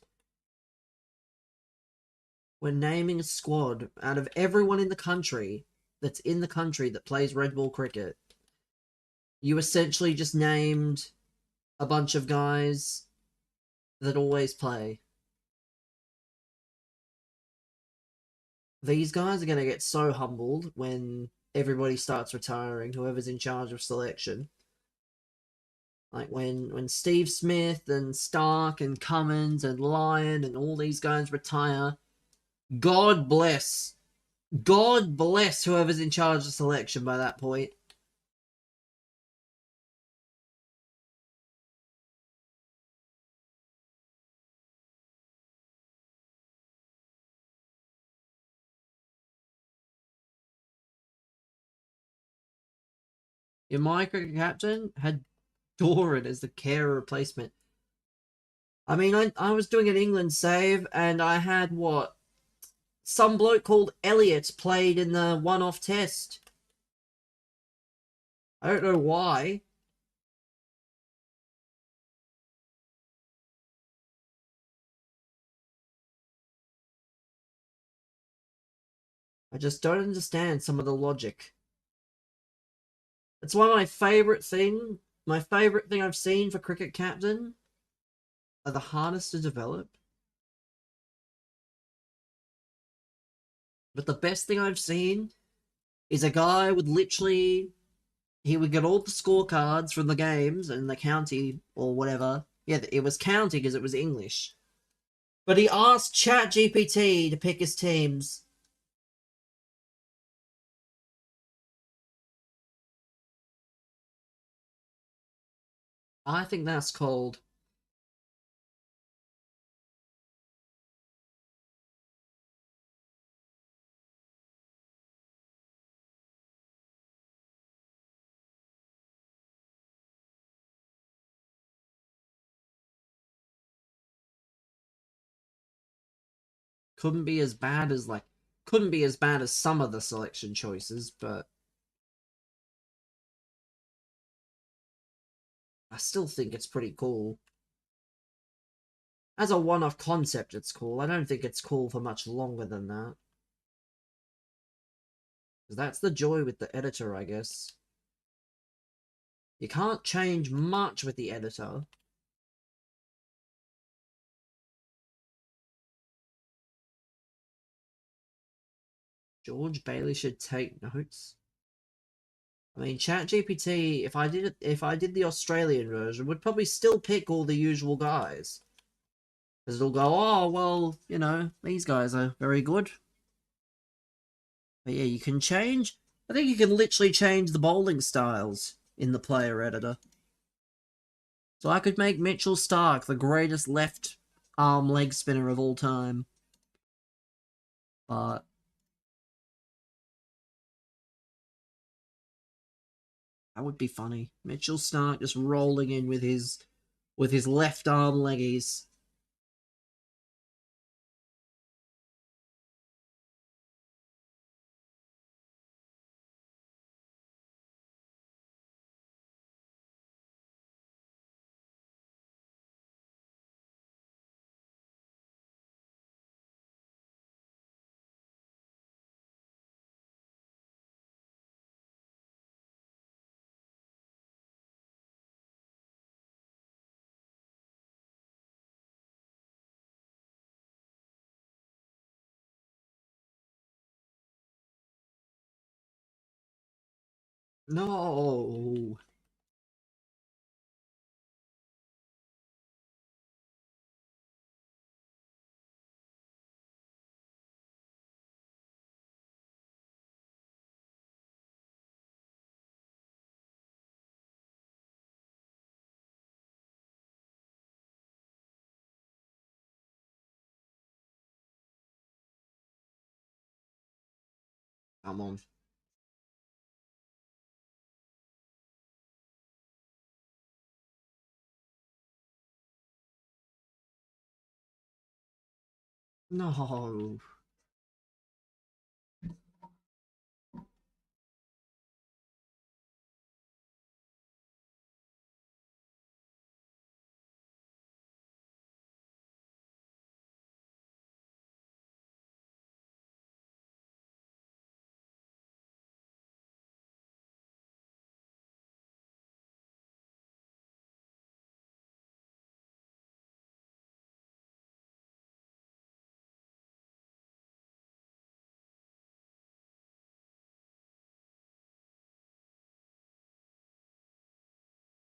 we're naming a squad out of everyone in the country that's in the country that plays red ball cricket. You essentially just named a bunch of guys that always play. These guys are going to get so humbled when everybody starts retiring, whoever's in charge of selection. Like when Steve Smith and Stark and Cummins and Lyon and all these guys retire, God bless. God bless whoever's in charge of selection by that point. Yeah, my cricket captain had Doran as the carer replacement. I mean, I was doing an England save, and I had what? Some bloke called Elliot played in the one-off test. I don't know why. I just don't understand some of the logic. It's one of my favorite thing. My favorite thing I've seen for Cricket Captain are the hardest to develop. But the best thing I've seen is a guy would literally he would get all the scorecards from the games and the county or whatever. Yeah, it was county because it was English. But he asked ChatGPT to pick his teams. I think that's cold. Couldn't be as bad as couldn't be as bad as some of the selection choices, but I still think it's pretty cool. As a one-off concept, it's cool. I don't think it's cool for much longer than that. Because that's the joy with the editor, I guess. You can't change much with the editor. George Bailey should take notes. I mean, ChatGPT, if I did the Australian version, would probably still pick all the usual guys. Because it'll go, oh, well, you know, these guys are very good. But yeah, you can change. I think you can literally change the bowling styles in the player editor. So I could make Mitchell Stark the greatest left arm leg spinner of all time. But that would be funny. Mitchell Stark just rolling in with his left arm leggies. No. Come on. No.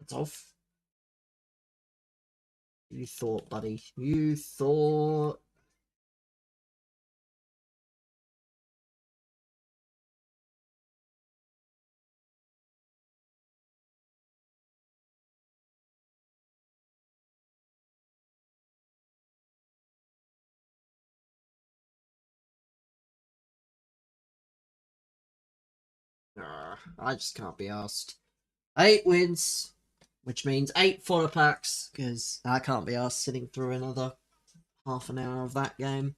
It's off. You thought, buddy. You thought. I just can't be asked. 8 wins, which means 8 fodder packs, because I can't be asked sitting through another half an hour of that game.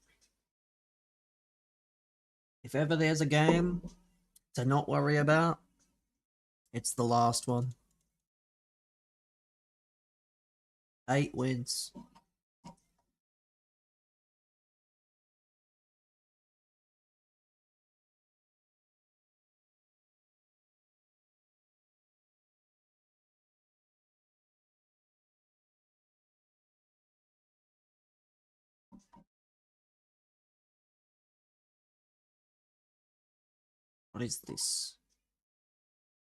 If ever there's a game to not worry about, it's the last one. 8 wins. What is this?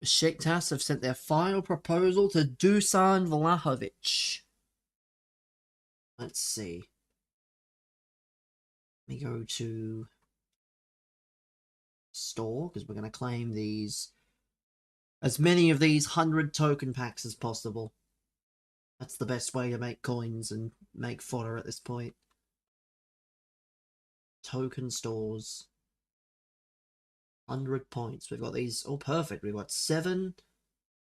Besiktas have sent their final proposal to Dusan Vlahovic. Let's see. Let me go to store because we're going to claim these, as many of these 100 token packs as possible. That's the best way to make coins and make fodder at this point. Token stores. 100 points. We've got these. Oh, perfect. We've got seven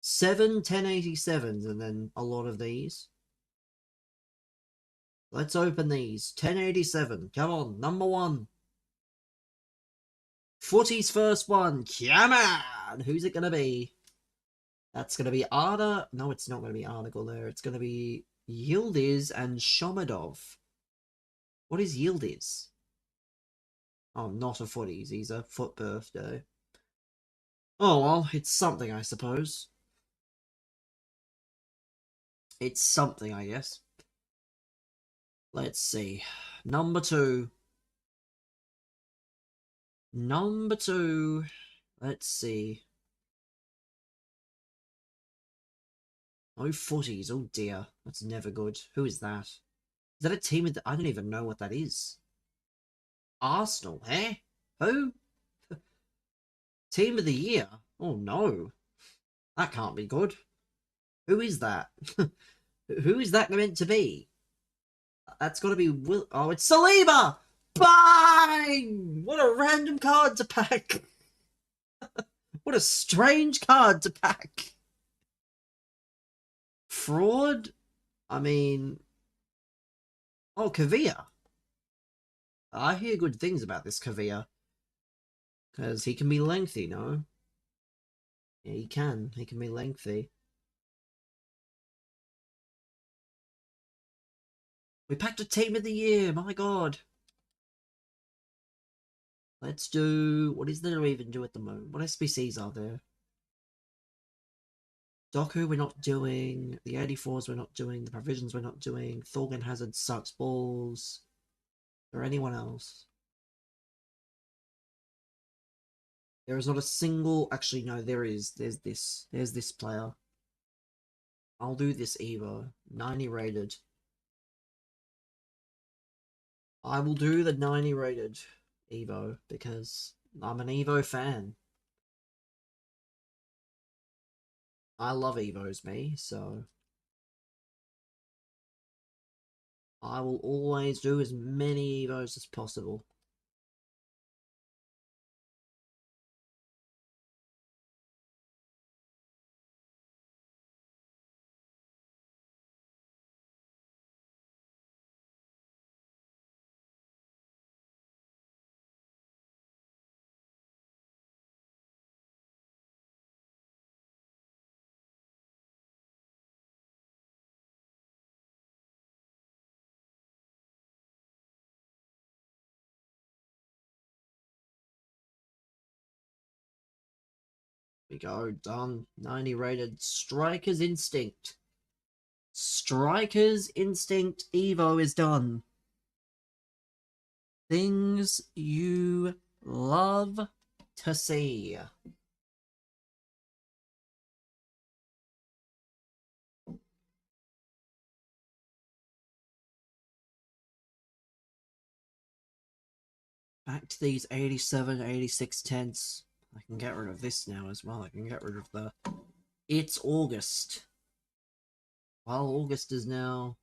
1087s and then a lot of these. Let's open these. 1087. Come on. Number one. Footy's first one. Come on. Who's it going to be? That's going to be Arda. No, it's not going to be Arda Güler. It's going to be Yildiz and Shomadov. What is Yildiz? Oh, not a footies. He's a foot birthday. Oh, well, it's something, I suppose. It's something, I guess. Let's see. Number two. Number two. Let's see. No footies. Oh, dear. That's never good. Who is that? Is that a team? I don't even know what that is. Arsenal, eh? Who? Team of the year? Oh, no. That can't be good. Who is that? Who is that meant to be? That's got to be Will. Oh, it's Saliba! Bang! What a random card to pack. What a strange card to pack. Fraud? I mean... Oh, Kavia. I hear good things about this Kavia. Because he can be lengthy, no? Yeah, he can. He can be lengthy. We packed a team of the year, my god. Let's do... What is there to even do at the moment? What SBCs are there? Doku we're not doing. The 84s we're not doing. The provisions we're not doing. Thorgan Hazard sucks balls. Or anyone else? There is not a single... Actually, no, there is. There's this. There's this player. I'll do this Evo. 90 rated. I will do the 90 rated Evo because I'm an Evo fan. I love Evos, me, so I will always do as many Evos as possible. We go, done. 90 rated Striker's Instinct. Striker's Instinct Evo is done. Things you love to see. Back to these 87, 86 tents. I can get rid of this now as well. I can get rid of the... It's August. Well, August is now...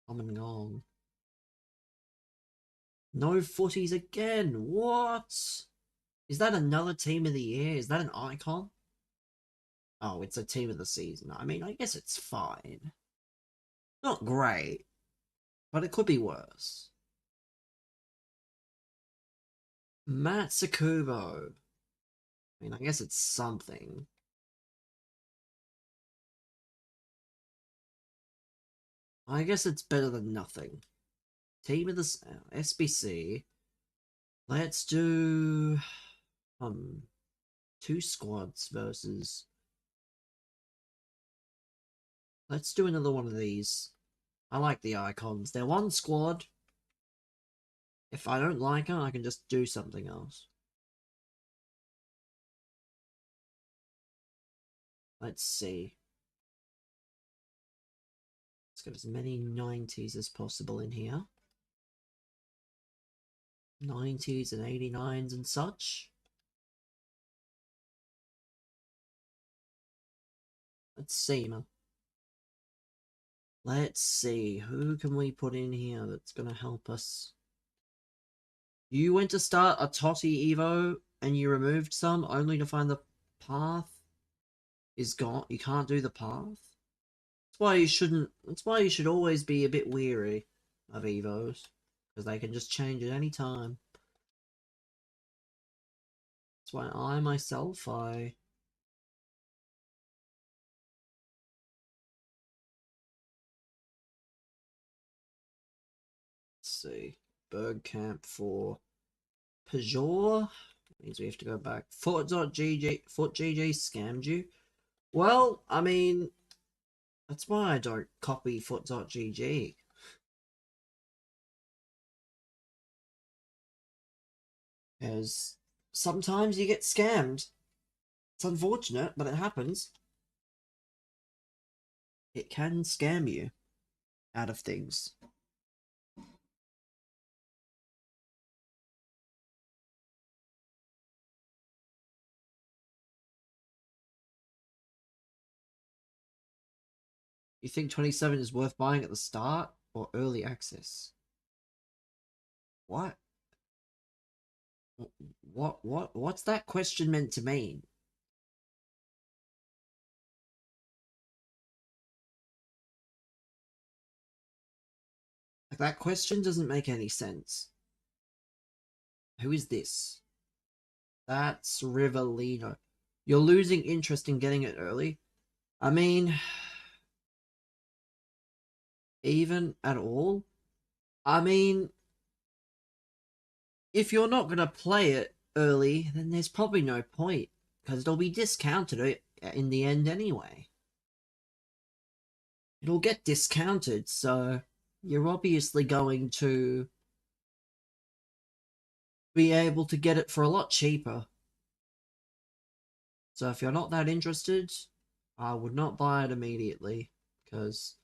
come and gone. No footies again. What? Is that another team of the year? Is that an icon? Oh, it's a team of the season. I mean, I guess it's fine. Not great, but it could be worse. Matsukubo. I mean, I guess it's something. I guess it's better than nothing. Team of the SBC. Let's do 2 squads versus... Let's do another one of these. I like the icons. They're one squad. If I don't like them, I can just do something else. Let's see. Let's get as many 90s as possible in here. 90s and 89s and such. Let's see, man. Let's see. Who can we put in here that's going to help us? You went to start a Totty Evo and you removed some only to find the path is gone. You can't do the path. That's why you shouldn't. That's why you should always be a bit weary of Evos, because they can just change at any time. That's why I myself, let's see, Bergkamp for Peugeot. Means we have to go back. Foot.gg scammed you. Well, I mean, that's why I don't copy Foot.gg. Because sometimes you get scammed. It's unfortunate, but it happens. It can scam you out of things. You think 27 is worth buying at the start or early access? What? What's that question meant to mean? Like, that question doesn't make any sense. Who is this? That's Rivellino. You're losing interest in getting it early. I mean, even at all? I mean, if you're not going to play it early, then there's probably no point, because it'll be discounted in the end anyway. It'll get discounted, so you're obviously going to be able to get it for a lot cheaper. So if you're not that interested, I would not buy it immediately, because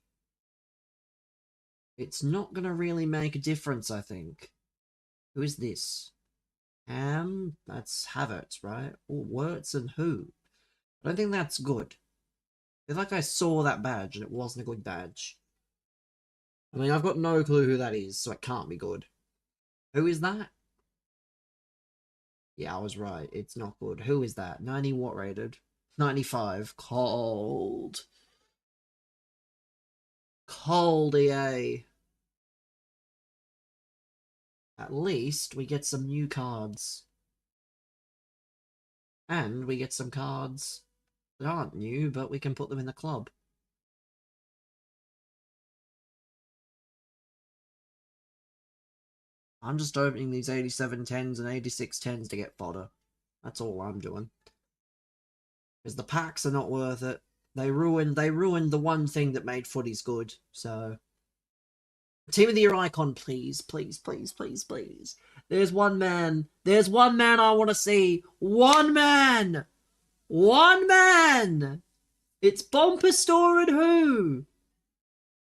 it's not going to really make a difference, I think. Who is this? That's Havertz, right? Or Wirtz and who? I don't think that's good. I feel like I saw that badge and it wasn't a good badge. I mean, I've got no clue who that is, so it can't be good. Who is that? Yeah, I was right. It's not good. Who is that? 90 what rated? 95. Cold. Cold EA. At least we get some new cards. And we get some cards that aren't new, but we can put them in the club. I'm just opening these 87 10s and 86 10s to get fodder. That's all I'm doing. Because the packs are not worth it. They ruined the one thing that made footies good, so... Team of the Year icon, please. Please, please, please, please. There's one man. There's one man I want to see. One man! One man! It's Bomper Store and who?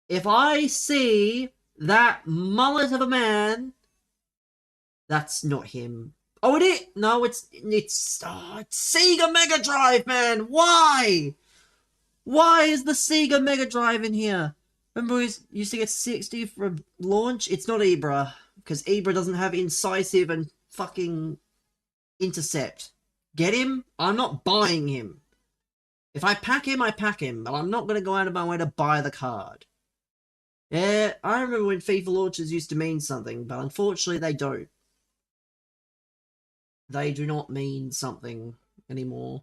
If I see that mullet of a man... That's not him. Oh, it is? No, it's Sega Mega Drive, man! Why? Why is the Sega Mega Drive in here? Remember we used to get 60 for launch? It's not Ibra, because Ibra doesn't have incisive and fucking intercept. Get him? I'm not buying him. If I pack him, I pack him, but I'm not going to go out of my way to buy the card. Yeah, I remember when FIFA launches used to mean something, but unfortunately they don't. They do not mean something anymore.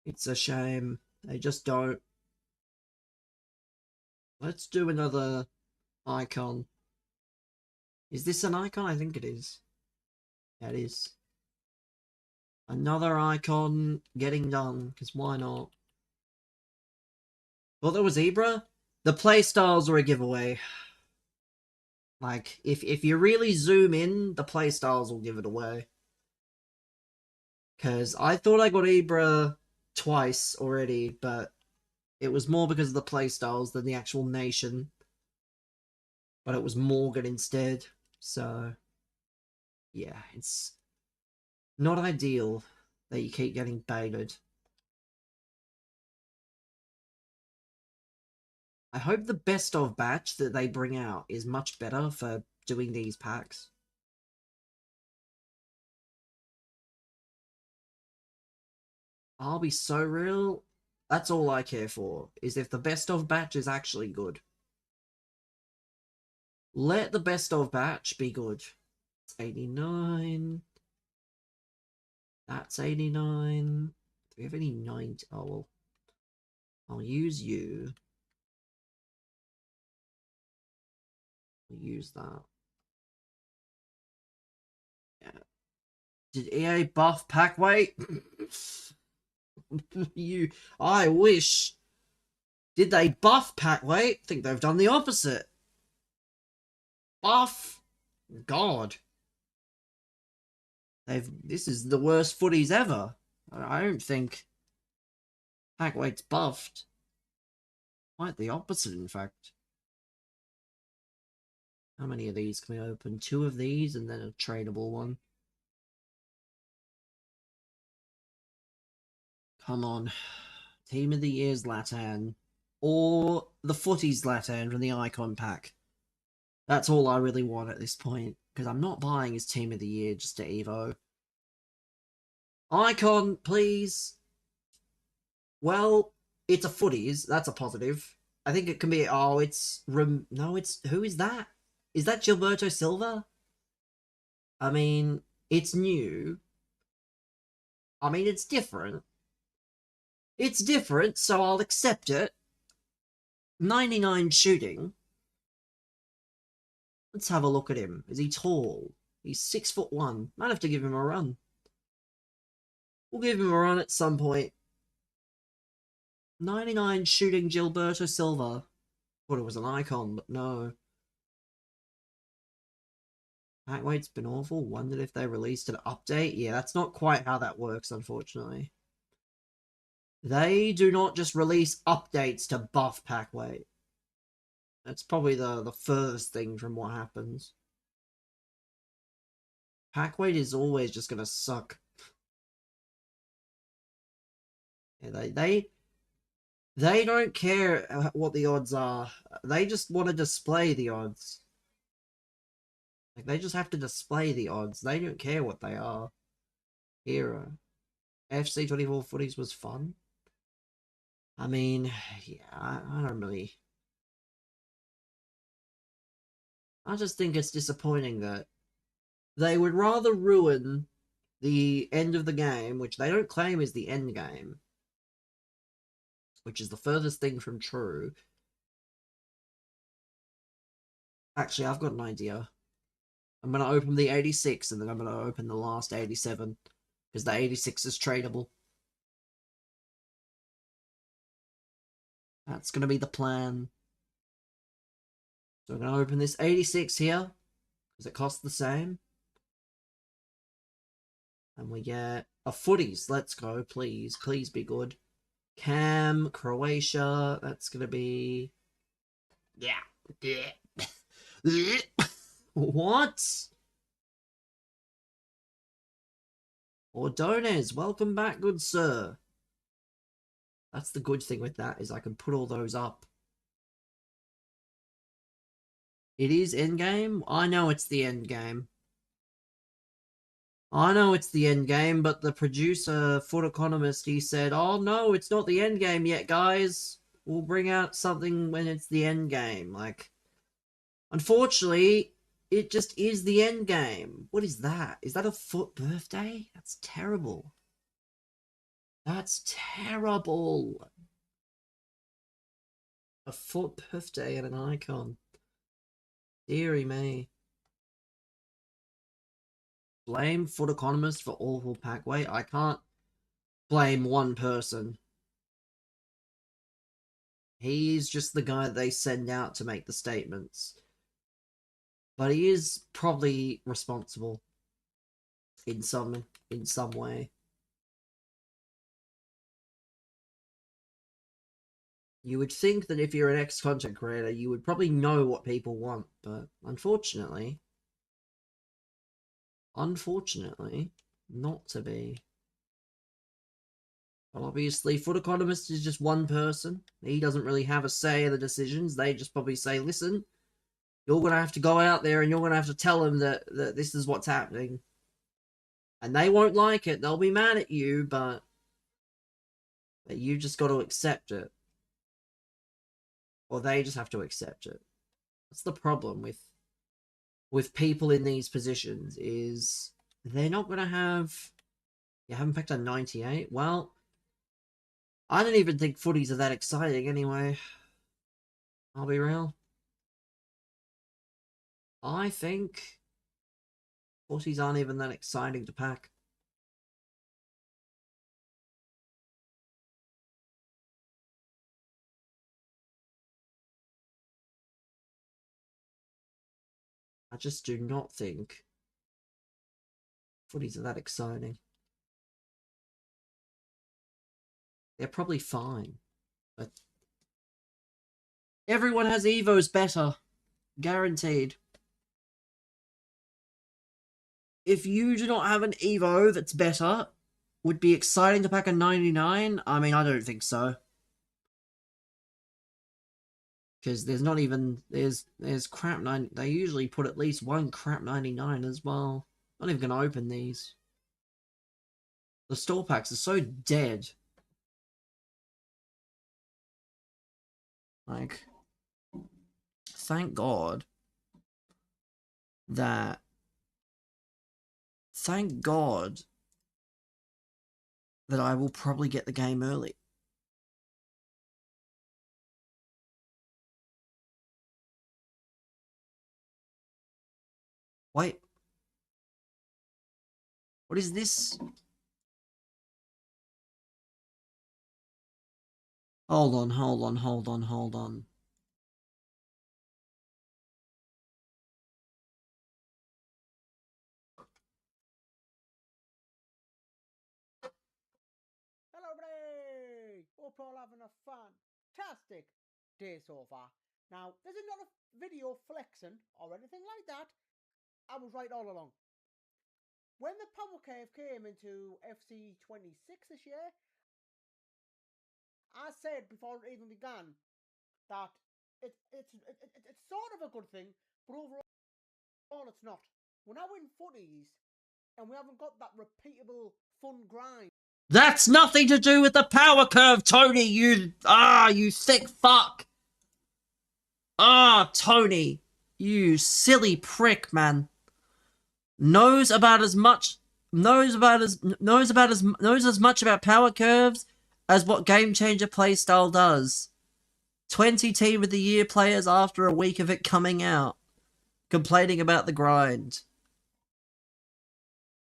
It's a shame. They just don't. Let's do another icon. Is this an icon? I think it is. Yeah, it is. Another icon getting done, because why not? Well, that was Ibra. The playstyles are a giveaway. Like, if you really zoom in, the playstyles will give it away. Because I thought I got Ibra twice already, but it was more because of the playstyles than the actual nation. But it was Morgan instead. So, yeah, it's not ideal that you keep getting baited. I hope the best of batch that they bring out is much better for doing these packs. I'll be so real. That's all I care for, is if the best of batch is actually good. Let the best of batch be good. It's 89. That's 89. Do we have any 90? Oh, well. I'll use you. I'll use that. Yeah. Did EA buff pack weight? I wish. Did they buff pack weight? I think they've done the opposite. Buff. God. This is the worst footies ever. I don't think pack weight's buffed. Quite the opposite, in fact. How many of these can we open? 2 of these and then a tradable one. Come on. Team of the Year's Latan. Or the Footies Latan from the Icon pack. That's all I really want at this point. Because I'm not buying his Team of the Year just to Evo. Icon, please. Well, it's a Footies. That's a positive. I think it can be... Oh, it's... No, it's... Who is that? Is that Gilberto Silva? I mean, it's new. I mean, it's different. It's different, so I'll accept it. 99 shooting. Let's have a look at him. Is he tall? He's 6'1". Might have to give him a run. We'll give him a run at some point. 99 shooting Gilberto Silva. Thought it was an icon, but no. Pack weight's been awful. Wondered if they released an update. Yeah, that's not quite how that works, unfortunately. They do not just release updates to buff pack weight. That's probably the furthest thing from what happens. Pack weight is always just gonna suck. Yeah, they don't care what the odds are. They just want to display the odds. Like, they just have to display the odds. They don't care what they are. Hero. FC24 footies was fun. I mean, yeah, I don't really... I just think it's disappointing that they would rather ruin the end of the game, which they don't claim is the end game, which is the furthest thing from true. Actually, I've got an idea. I'm going to open the 86, and then I'm going to open the last 87, because the 86 is tradable. That's going to be the plan. So I'm going to open this 86 here, because it costs the same. And we get a footies. Let's go, please. Please be good. Cam, Croatia. That's going to be... Yeah. What? Ordonez, welcome back, good sir. That's the good thing with that, is I can put all those up. It is endgame? I know it's the endgame. I know it's the endgame, but the producer, Foot Economist, he said, oh no, it's not the endgame yet, guys. We'll bring out something when it's the endgame. Like, unfortunately, it just is the endgame. What is that? Is that a Foot birthday? That's terrible. That's terrible. A Foot birthday and an icon. Deary me. Blame Foot Economist for awful pack weight. I can't blame one person. He's just the guy they send out to make the statements. But he is probably responsible in some way. You would think that if you're an ex-content creator, you would probably know what people want, but unfortunately, not to be. Well, obviously, Foot Economist is just one person. He doesn't really have a say in the decisions. They just probably say, listen, you're going to have to go out there and you're going to have to tell them that this is what's happening. And they won't like it. They'll be mad at you, but you just got to accept it. Or they just have to accept it. That's the problem with people in these positions, is they're not going to have... You haven't picked a 98? Well, I don't even think footies are that exciting anyway. I'll be real. I think footies aren't even that exciting to pack. I just do not think footies are that exciting. They're probably fine, but everyone has Evos better. Guaranteed. If you do not have an Evo that's better, would be exciting to pack a 99? I mean, I don't think so. Because there's not even... There's crap 9... They usually put at least one crap 99 as well. Not even going to open these. The store packs are so dead. Like, thank God that... Thank God that I will probably get the game early. Wait. What is this? Hold on. Hello, everybody! Hope you're all having a fantastic day so far. Now, this is not a video flexing or anything like that. I was right all along. When the Power Cave came into FC 26 this year, I said before it even began that it's sort of a good thing, but overall it's not. We're now in footies, and we haven't got that repeatable fun grind. That's nothing to do with the power curve, Tony, you thick fuck. Tony, you silly prick, man. Knows as much about power curves as what Game Changer playstyle does. 20 Team of the Year players after a week of it coming out, complaining about the grind.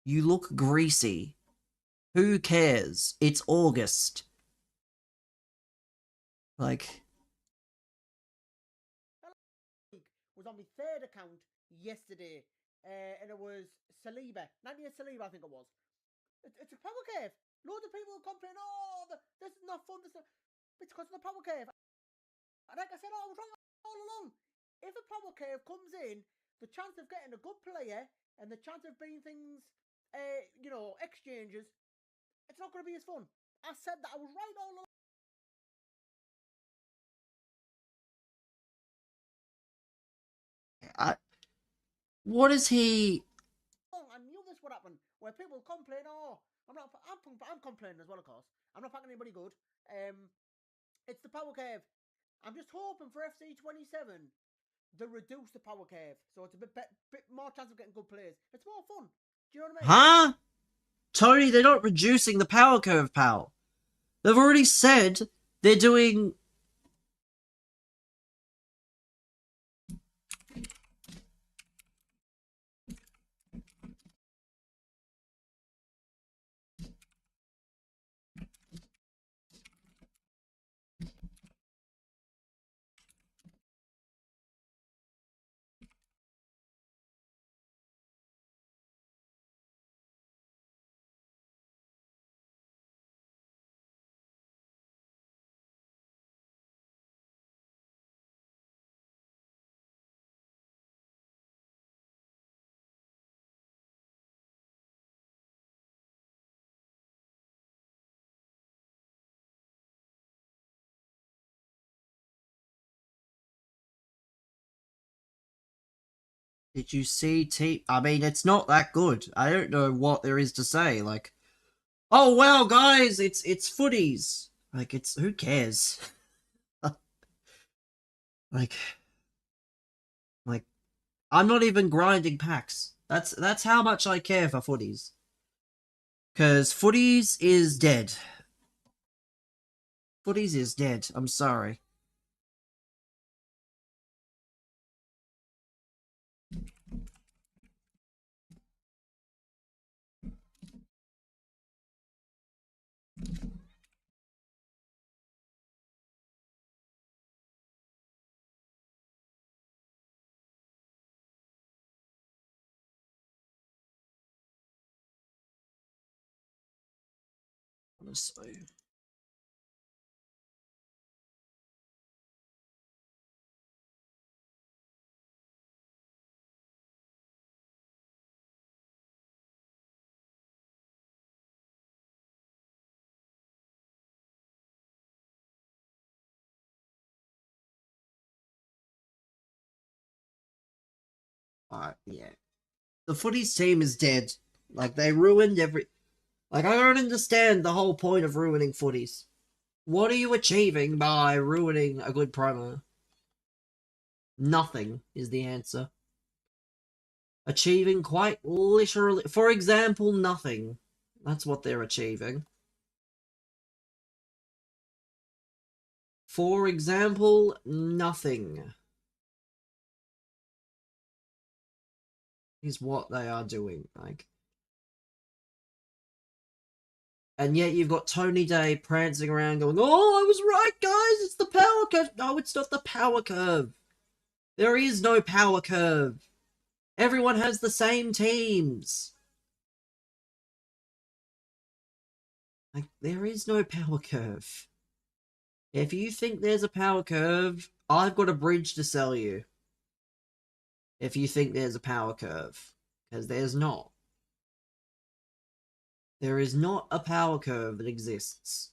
You look greasy. Who cares? It's August. Like... Was on my third account yesterday, and it was Saliba, 98 Saliba, I think it was. It's a power cave. Loads of people complain, this is not fun. It's because of the power cave. And like I said, I was right all along. If a power cave comes in, the chance of getting a good player and the chance of being things, exchanges, it's not going to be as fun. I said that I was right all along. What is he... I knew this would happen, where people complain, I'm complaining as well, of course. I'm not packing anybody good. It's the power cave. I'm just hoping for FC 27 they reduce the power cave, so it's a bit more chance of getting good players. It's more fun. Do you know what I mean? Huh? Tony, they're not reducing the power curve, pal. They've already said they're doing... Did you see I mean, it's not that good. I don't know what there is to say. Like, oh wow, guys, it's footies. Like, it's who cares? like, like I'm not even grinding packs. That's how much I care for footies. Cause footies is dead. Footies is dead. I'm sorry. Honestly. Yeah. The footies team is dead. Like, they ruined every. Like, I don't understand the whole point of ruining footies. What are you achieving by ruining a good promo? Nothing is the answer. Achieving quite literally. For example, nothing. That's what they're achieving. For example, nothing is what they are doing. Like, and yet you've got Tony Day prancing around going, "Oh, I was right, guys. It's the power curve." No, it's not the power curve. There is no power curve. Everyone has the same teams. Like, there is no power curve. If you think there's a power curve, I've got a bridge to sell you. If you think there's a power curve. Because there's not. There is not a power curve that exists.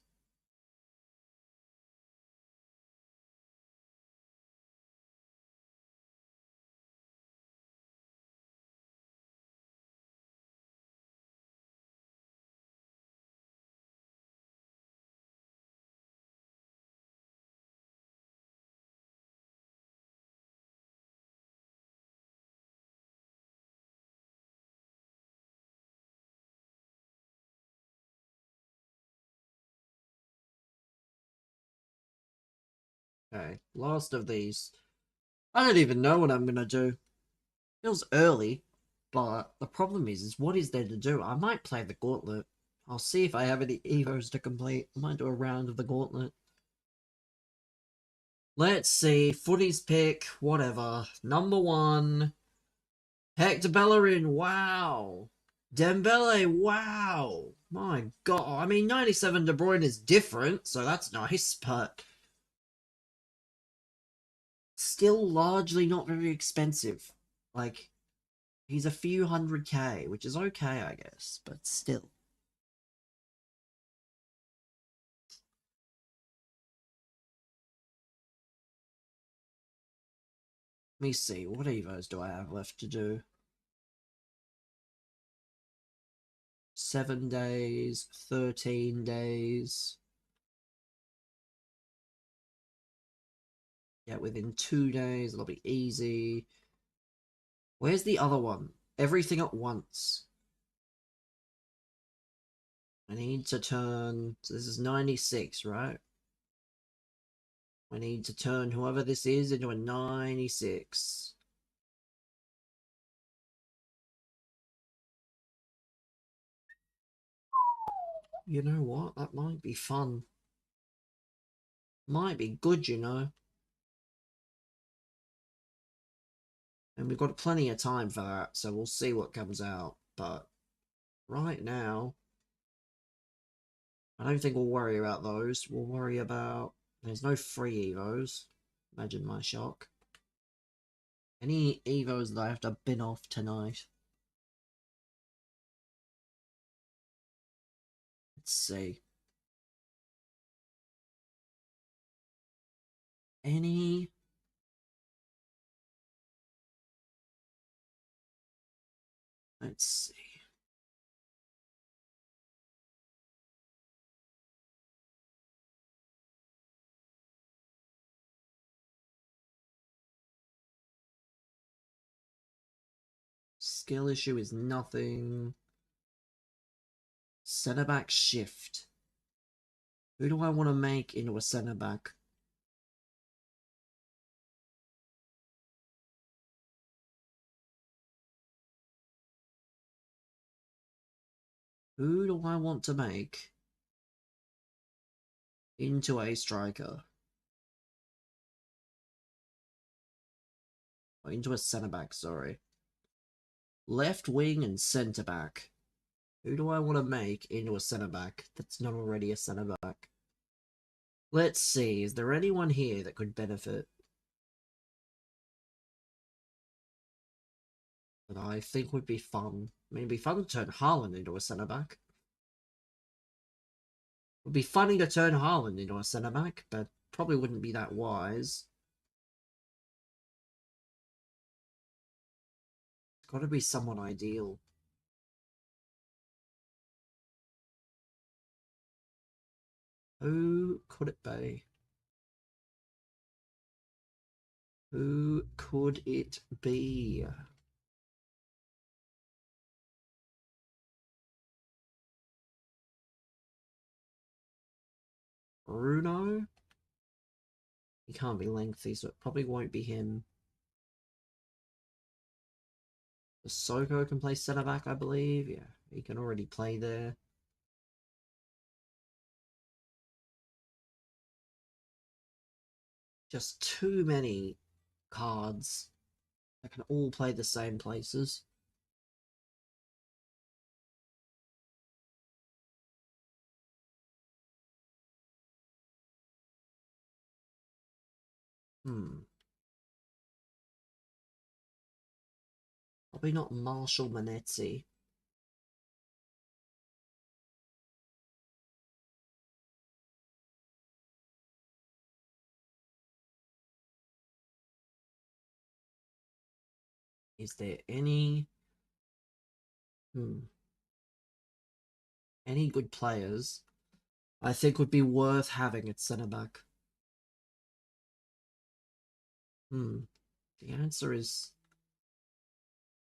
Okay, last of these. I don't even know what I'm gonna do. Feels early, but the problem is what is there to do? I might play the gauntlet. I'll see if I have any Evos to complete. I might do a round of the gauntlet. Let's see. Footy's pick, whatever. Number 1. Hector Bellerin, wow. Dembele, wow. My god. I mean, 97 De Bruyne is different, so that's nice, but still largely not very expensive. Like, he's a few hundred K, which is okay, I guess, but still. Let me see, what Evos do I have left to do? 7 days, 13 days. Yeah, within 2 days, it'll be easy. Where's the other one? Everything at once. I need to turn... So this is 96, right? I need to turn whoever this is into a 96. You know what? That might be fun. Might be good, you know. And we've got plenty of time for that, so we'll see what comes out. But right now, I don't think we'll worry about those. We'll worry about... There's no free Evos. Imagine my shock. Any Evos that I have to bin off tonight? Let's see. Any... Let's see. Skill issue is nothing. Centre back shift. Who do I want to make into a centre back? Who do I want to make into a striker? Or into a centre back, sorry. Left wing and centre back. Who do I want to make into a centre back that's not already a centre back? Let's see, is there anyone here that could benefit? That I think would be fun. I mean, it'd be fun to turn Haaland into a centre back. It would be funny to turn Haaland into a centre back, but probably wouldn't be that wise. It's got to be someone ideal. Who could it be? Who could it be? Bruno? He can't be lengthy, so it probably won't be him. Sissoko can play centre back, I believe. Yeah, he can already play there. Just too many cards that can all play the same places. Probably not Marshall Manetzi. Is there any any good players I think would be worth having at centre back? The answer is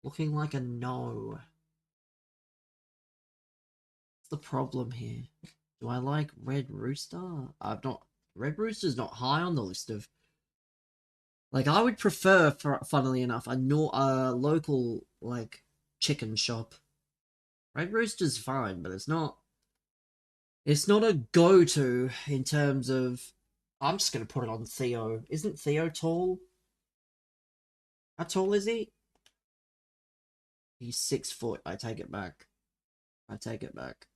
looking like a no. What's the problem here? Do I like Red Rooster? Red Rooster's not high on the list of. Like, I would prefer, funnily enough, a local, like, chicken shop. Red Rooster's fine, but it's not a go-to in terms of. I'm just gonna put it on Theo. Isn't Theo tall? How tall is he? He's 6 foot. I take it back. I take it back.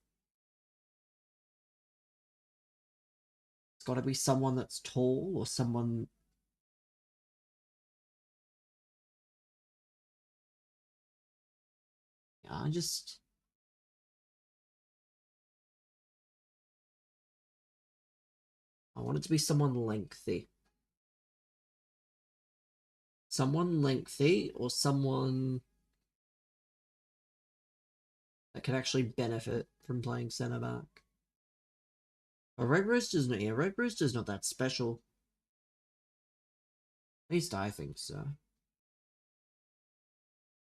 It's got to be someone that's tall or someone. Yeah, I want it to be someone lengthy. Someone lengthy or someone that can actually benefit from playing centre back. A Red Rooster's not. Yeah, Red Rooster's not that special. At least I think so.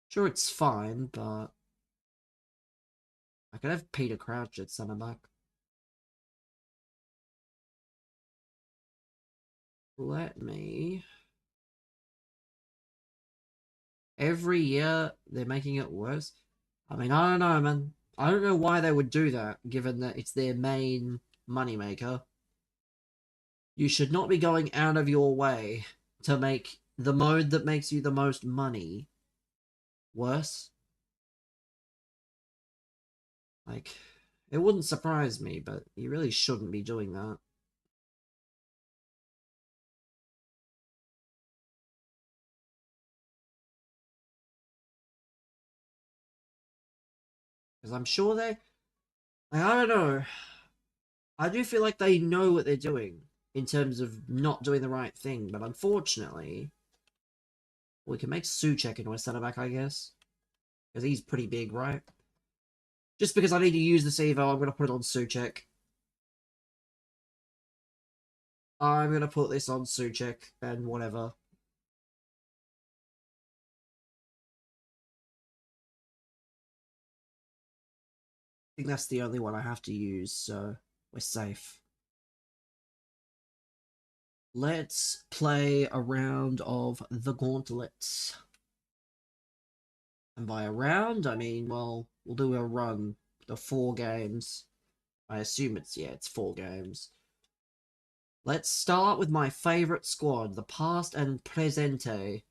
Sure, it's fine, but I could have Peter Crouch at centre back. Let me. Every year they're making it worse. I mean, I don't know, man. I don't know why they would do that, given that it's their main moneymaker. You should not be going out of your way to make the mode that makes you the most money worse. Like, it wouldn't surprise me, but you really shouldn't be doing that. Because I'm sure they. Like, I don't know. I do feel like they know what they're doing in terms of not doing the right thing, but unfortunately, we can make Souček into a centre back, I guess. Because he's pretty big, right? Just because I need to use this Evo, I'm going to put it on Suchek. I'm going to put this on Suchek and whatever. I think that's the only one I have to use, so we're safe. Let's play a round of the Gauntlet. And by a round, I mean, well, we'll do a run of 4 games. I assume it's 4 games. Let's start with my favorite squad, the Past and Presente.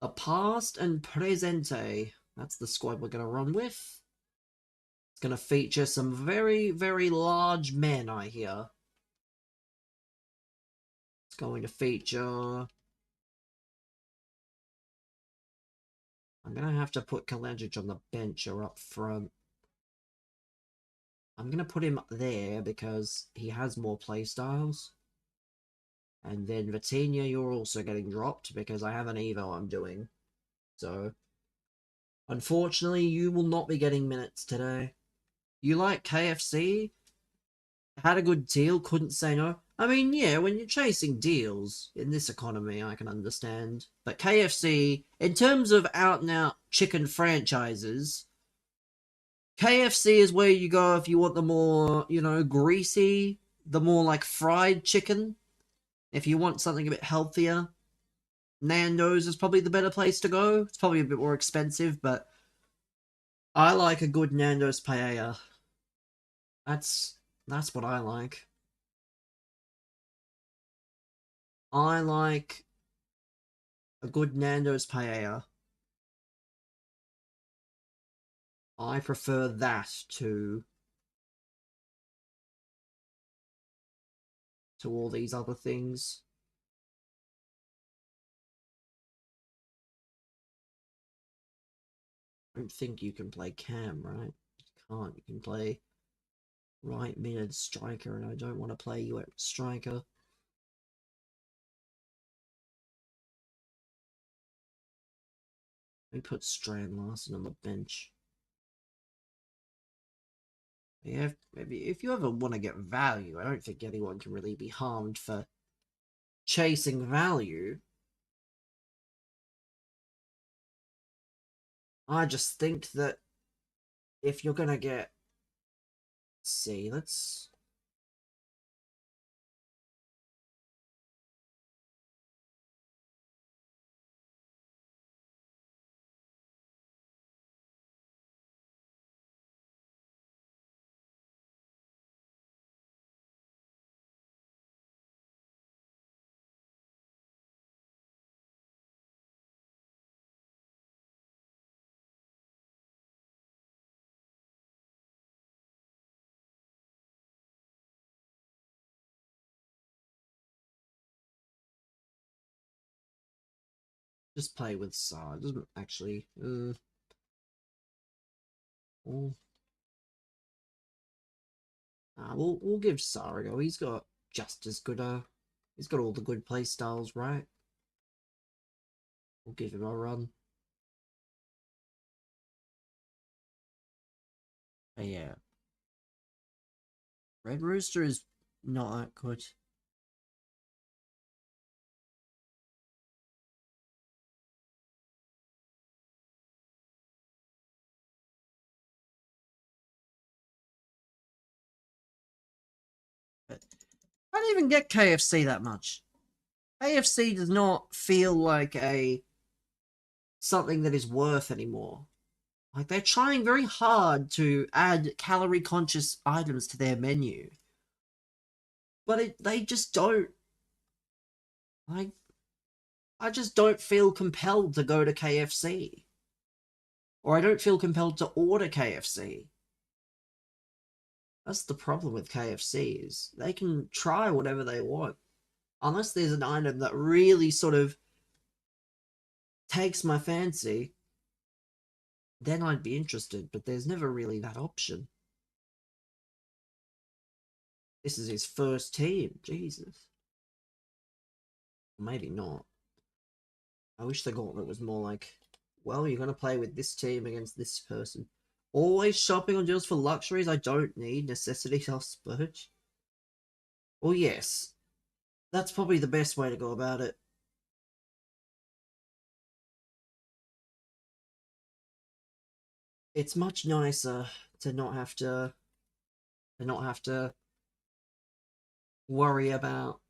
The Past and Presente. That's the squad we're going to run with. It's going to feature some very, very large men, I hear. It's going to feature... I'm going to have to put Kalajic on the bench or up front. I'm going to put him there because he has more playstyles. And then Vitinha, you're also getting dropped because I have an Evo I'm doing. So, unfortunately, you will not be getting minutes today. You like KFC? Had a good deal, couldn't say no. I mean, yeah, when you're chasing deals in this economy, I can understand. But KFC, in terms of out-and-out chicken franchises, KFC is where you go if you want the more, you know, greasy, the more, like, fried chicken. If you want something a bit healthier, Nando's is probably the better place to go. It's probably a bit more expensive, but I like a good Nando's paella. That's what I like. I like a good Nando's paella. I prefer that to all these other things. I don't think you can play Cam, right? You can't. You can play right mid striker, and I don't want to play you at striker. Let me put Strand Larson on the bench. Yeah, maybe if you ever want to get value, I don't think anyone can really be harmed for chasing value. I just think that if you're gonna get... Let's see, let's... Just play with Saar. It doesn't actually... we'll give Saar a go. He's got just as good a... He's got all the good play styles, right? We'll give him a run. But yeah. Red Rooster is not that good. But I don't even get KFC that much. KFC does not feel like something that is worth anymore. Like, they're trying very hard to add calorie-conscious items to their menu. But they just don't... Like, I just don't feel compelled to go to KFC. Or I don't feel compelled to order KFC. That's the problem with KFC, is they can try whatever they want. Unless there's an item that really sort of takes my fancy, then I'd be interested, but there's never really that option. This is his first team, Jesus. Maybe not. I wish the gauntlet was more like Well, you're gonna play with this team against this person. Always shopping on deals for luxuries I don't need. Necessities I'll splurge. Well, yes. That's probably the best way to go about it. It's much nicer to not have to worry about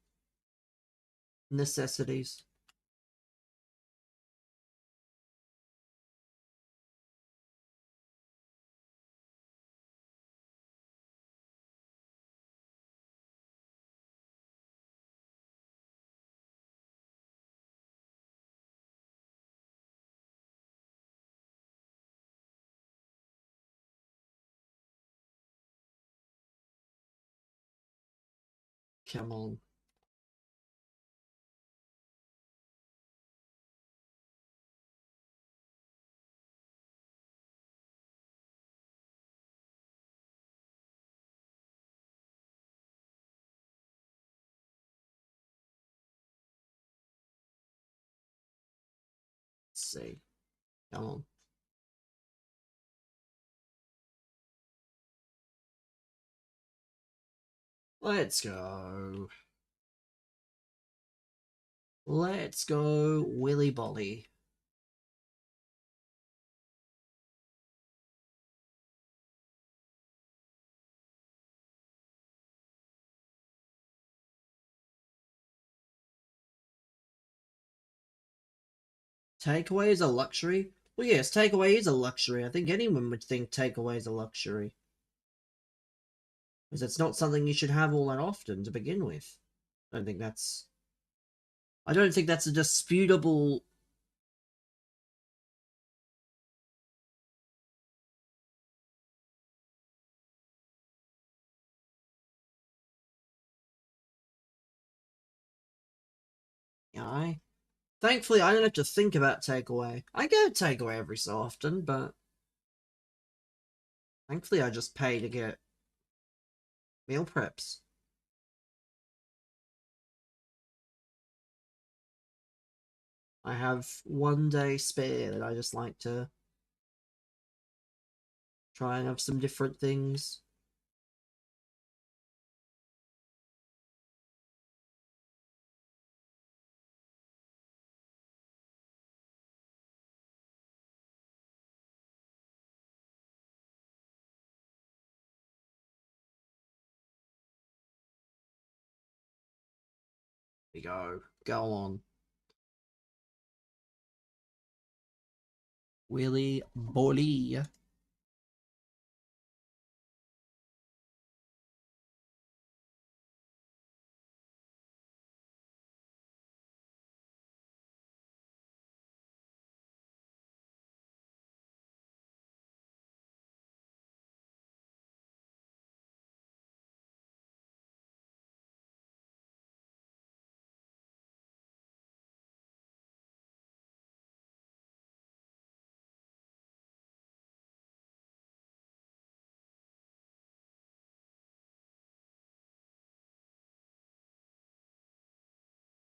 necessities. Come on. Let's see. Come on. Let's go. Let's go, Willy Bolly. Takeaway is a luxury? Well, yes, takeaway is a luxury. I think anyone would think takeaway is a luxury. Because it's not something you should have all that often to begin with. I don't think that's a disputable. Thankfully, I don't have to think about takeaway. I get takeaway every so often, but thankfully I just pay to get meal preps. I have 1 day spare that I just like to try and have some different things. We go. Go on. Willy Bolly.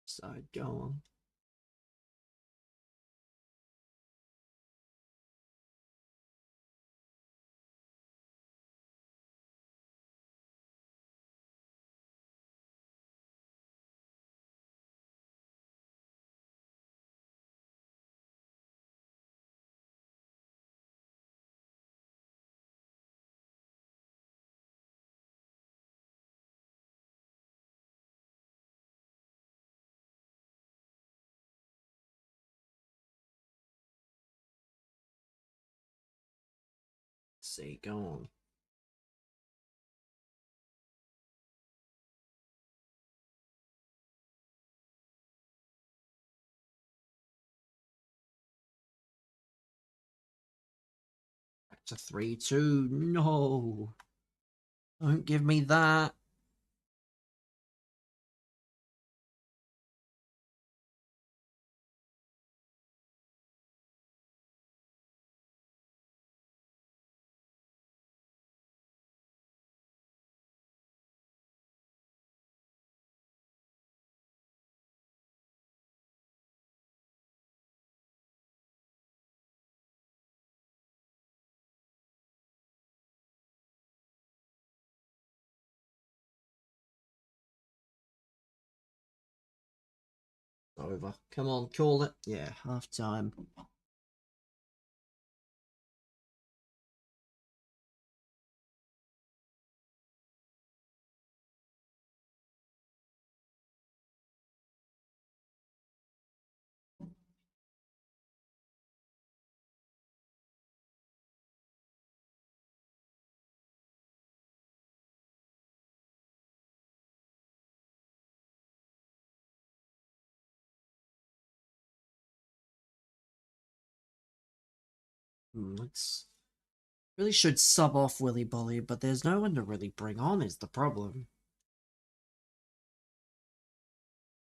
So go on. See, go on. Back to 3-2. No. Don't give me that. over. Come on, call it. Yeah, half time. Let's really should sub off Willy Bolly, but there's no one to really bring on is the problem.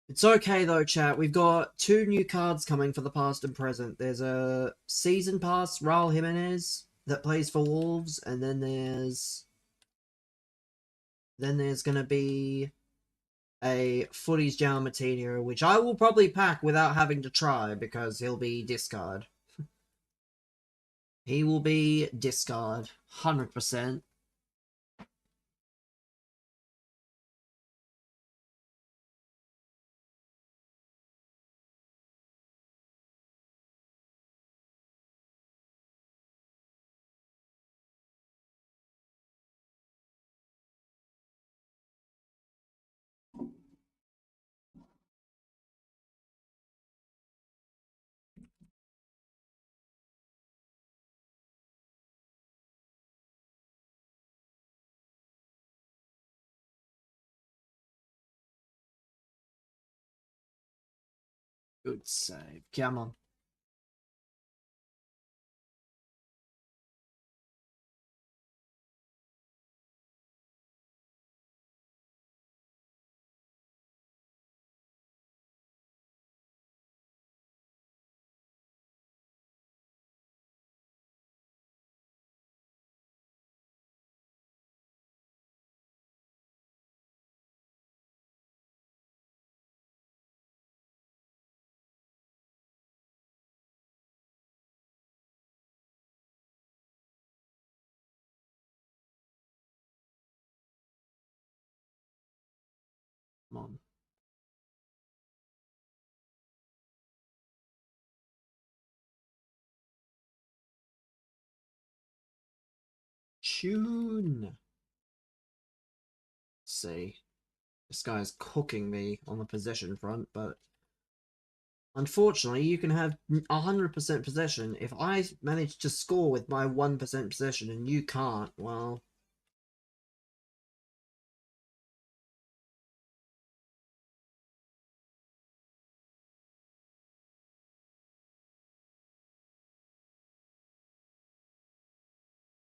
It's okay though, chat. We've got 2 new cards coming for the past and present. There's a season pass, Raul Jimenez, that plays for Wolves, and then there's gonna be a Footies Jao Matinho, which I will probably pack without having to try because he'll be discard. He will be discard, 100%. Good save. Come on. Come on. Tune. See. This guy's cooking me on the possession front, but unfortunately, you can have 100% possession. If I manage to score with my 1% possession and you can't, well...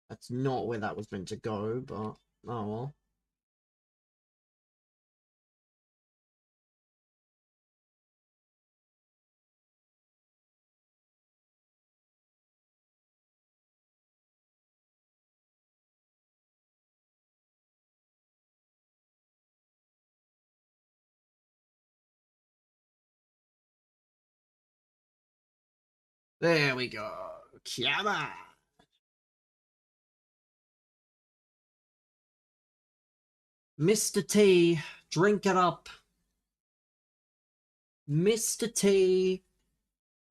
That's not where that was meant to go, but... Oh well. There we go. Come on. Mr. T, drink it up. Mr. T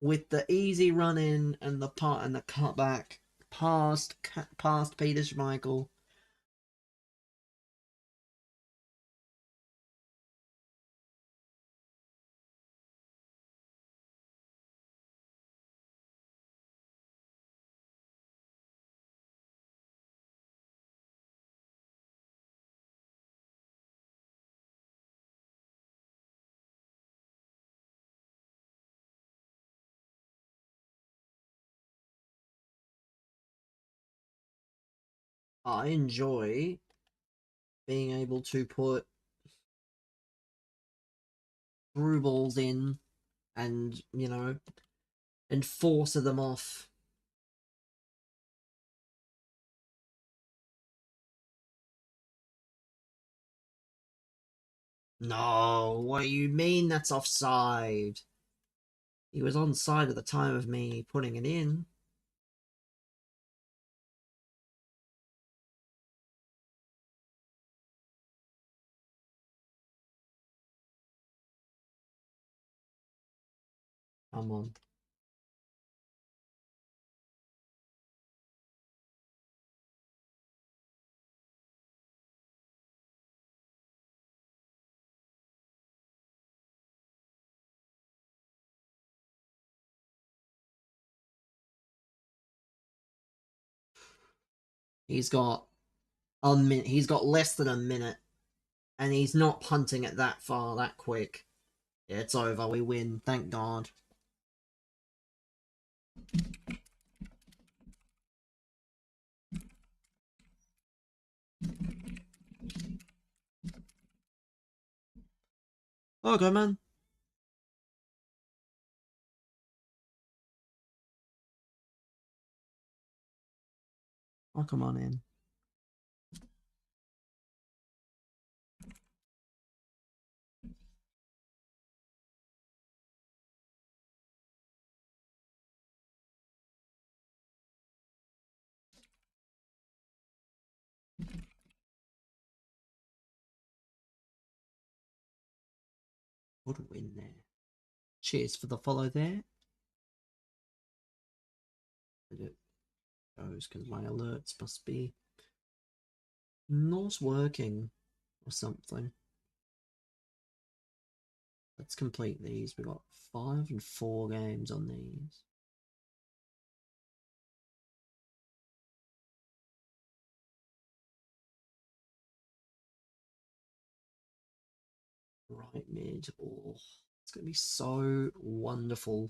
with the easy run in and the cutback past Peter Schmeichel. I enjoy being able to put through balls in and, you know, and force them off. No, what do you mean that's offside? He was onside at the time of me putting it in. Come on. He's got a minute. He's got less than a minute, and he's not punting it that far, that quick. Yeah, it's over. We win. Thank God. Okay, man. Oh, come on in. What a win there. Cheers for the follow there. It goes because my alerts must be not working or something. Let's complete these. We've got 5 and 4 games on these. Right mid. Oh, it's going to be so wonderful.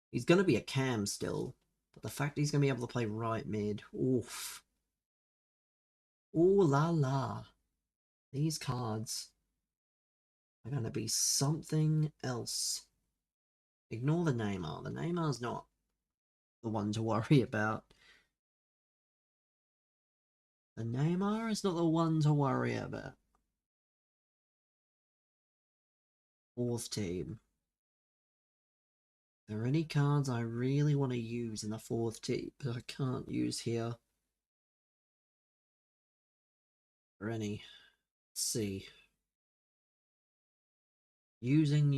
He's going to be a cam still, but the fact he's going to be able to play right mid. Oof. Ooh la la. These cards are going to be something else. Ignore the Neymar. The Neymar's not the one to worry about. The Neymar is not the one to worry about. Fourth team. Are there any cards I really want to use in the fourth team that I can't use here? Or any? Let's see. Using.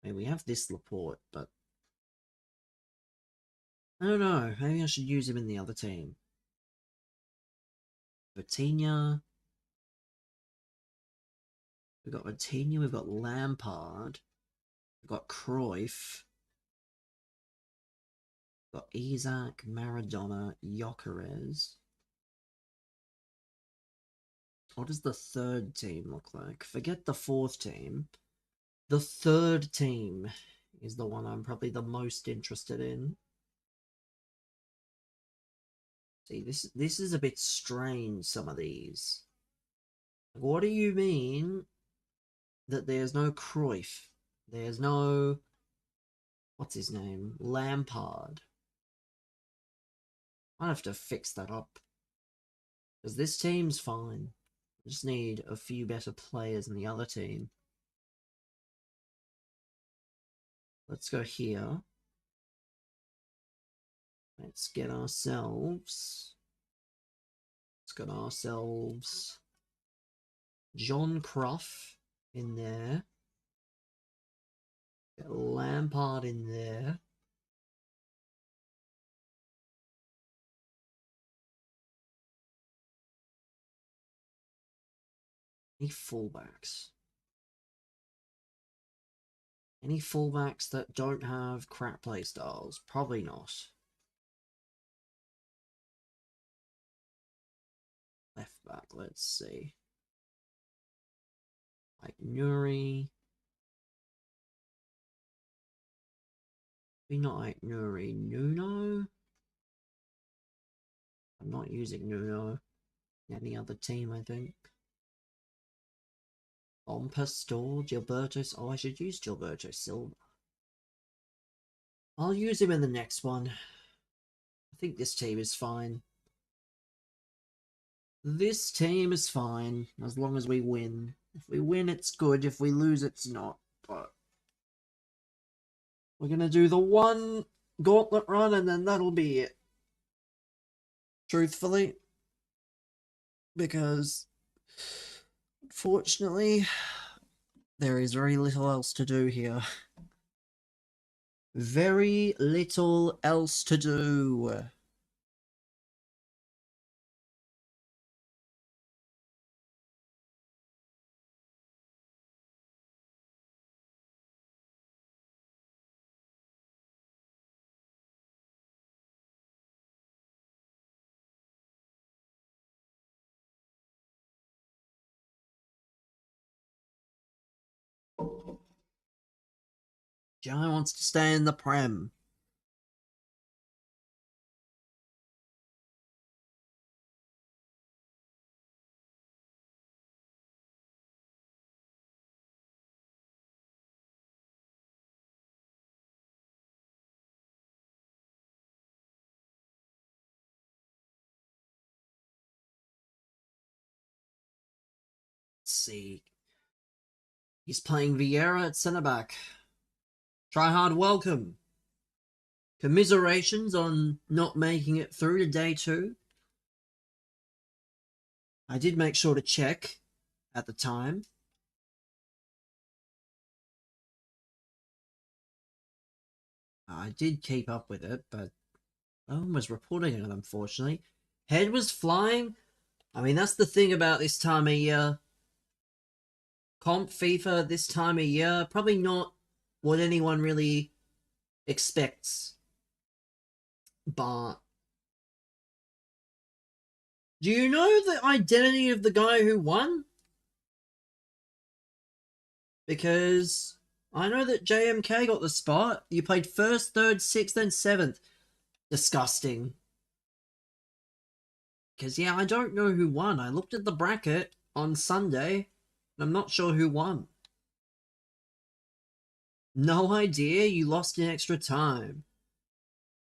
Maybe we have this Laporte, but I don't know. Maybe I should use him in the other team. Vitinha. We've got Vitinha, we've got Lampard. We've got Cruyff. We've got Isaac, Maradona, Gyökeres. What does the third team look like? Forget the fourth team. The third team is the one I'm probably the most interested in. See, this is a bit strange, some of these. What do you mean that there's no Cruyff? There's no... What's his name? Lampard. I have to fix that up. Because this team's fine. I just need a few better players in the other team. Let's go here. Let's get ourselves... John Croft in there. Get Lampard in there. Any fullbacks? Any fullbacks that don't have crap play styles? Probably not. Left back, let's see. Like Nuri. Maybe not like Nuri. Nuno? I'm not using Nuno. Any other team, I think. Pastor, Gilberto. Oh, I should use Gilberto Silva. I'll use him in the next one. I think this team is fine. This team is fine, as long as we win. If we win, it's good. If we lose, it's not. But we're going to do the one gauntlet run, and then that'll be it. Truthfully. Because, unfortunately, there is very little else to do here. Very little else to do. Jai wants to stay in the Prem. Let's see. He's playing Vieira at centre back. Try hard, welcome. Commiserations on not making it through to day 2. I did make sure to check at the time. I did keep up with it, but no one was reporting it, unfortunately. Head was flying. I mean, that's the thing about this time of year. Comp FIFA this time of year, probably not what anyone really expects. But do you know the identity of the guy who won? Because I know that JMK got the spot. You played 1st, 3rd, 6th, and 7th. Disgusting. Because, yeah, I don't know who won. I looked at the bracket on Sunday, and I'm not sure who won. No idea. You lost in extra time.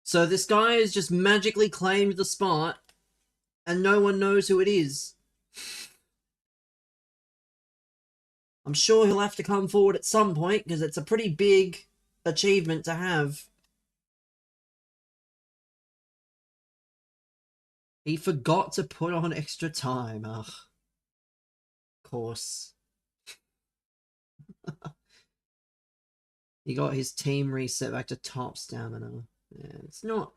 So this guy has just magically claimed the spot, and no one knows who it is. I'm sure he'll have to come forward at some point, because it's a pretty big achievement to have. He forgot to put on extra time. Ugh. Of course. He got his team reset back to top stamina. Yeah, it's not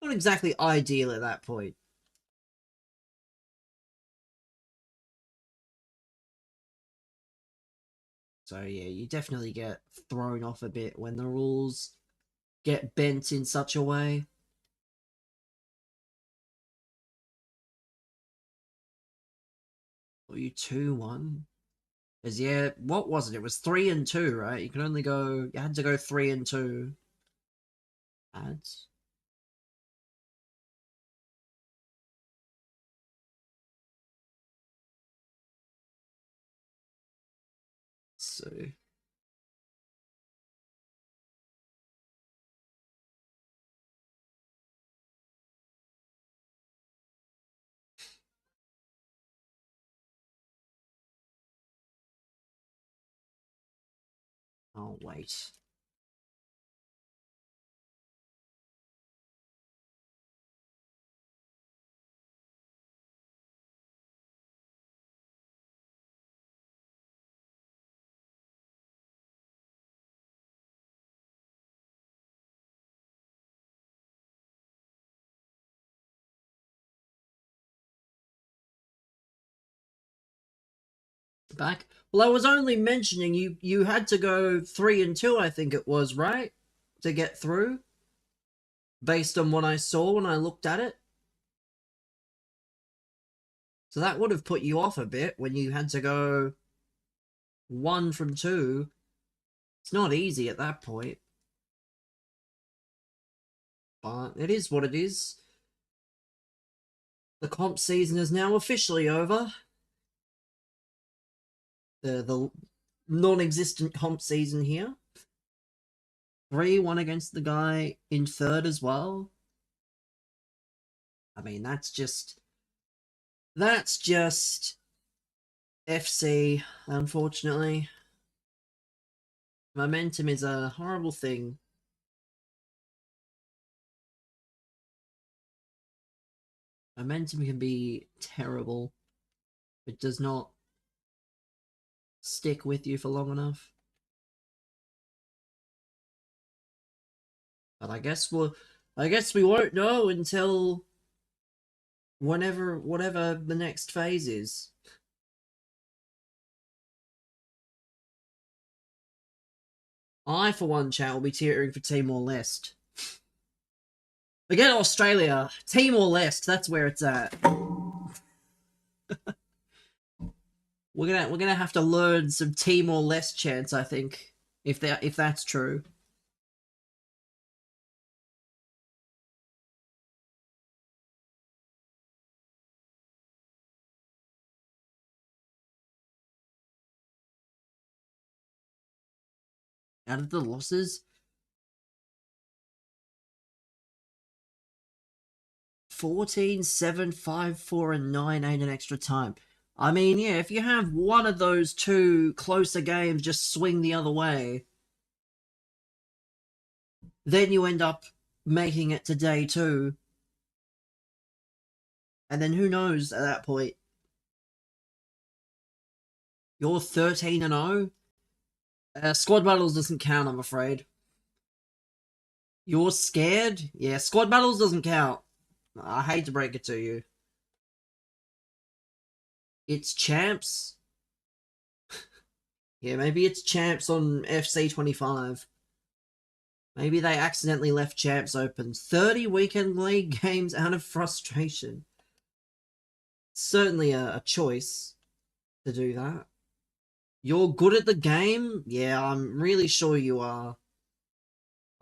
exactly ideal at that point. So yeah, you definitely get thrown off a bit when the rules get bent in such a way. Or you 2-1. Because yeah, what was it? It was 3 and 2, right? You had to go 3 and 2. Ads. So oh wait. Back. Well, I was only mentioning you had to go 3 and 2, I think it was, right? To get through. Based on what I saw when I looked at it. So that would have put you off a bit when you had to go 1 from 2. It's not easy at that point. But it is what it is. The comp season is now officially over. The non-existent comp season here. 3-1 against the guy in 3rd as well. I mean, that's just FC, unfortunately. Momentum is a horrible thing. Momentum can be terrible. It does not stick with you for long enough. But I guess we won't know until whatever the next phase is. I, for one, chat, will be cheering for Timor-Leste. Forget Australia. Timor-Leste, that's where it's at. We're gonna have to learn some Timor-Leste chants, I think, if that's true. Out of the losses, 14, 7, 5, 4, and 9 ain't an extra time. I mean, yeah, if you have one of those two closer games just swing the other way, then you end up making it to day 2. And then who knows at that point? You're 13-0? Squad battles doesn't count, I'm afraid. You're scared? Yeah, squad battles doesn't count. I hate to break it to you. It's champs? Yeah, maybe it's champs on FC25. Maybe they accidentally left champs open. 30 weekend league games out of frustration. Certainly a choice to do that. You're good at the game? Yeah, I'm really sure you are.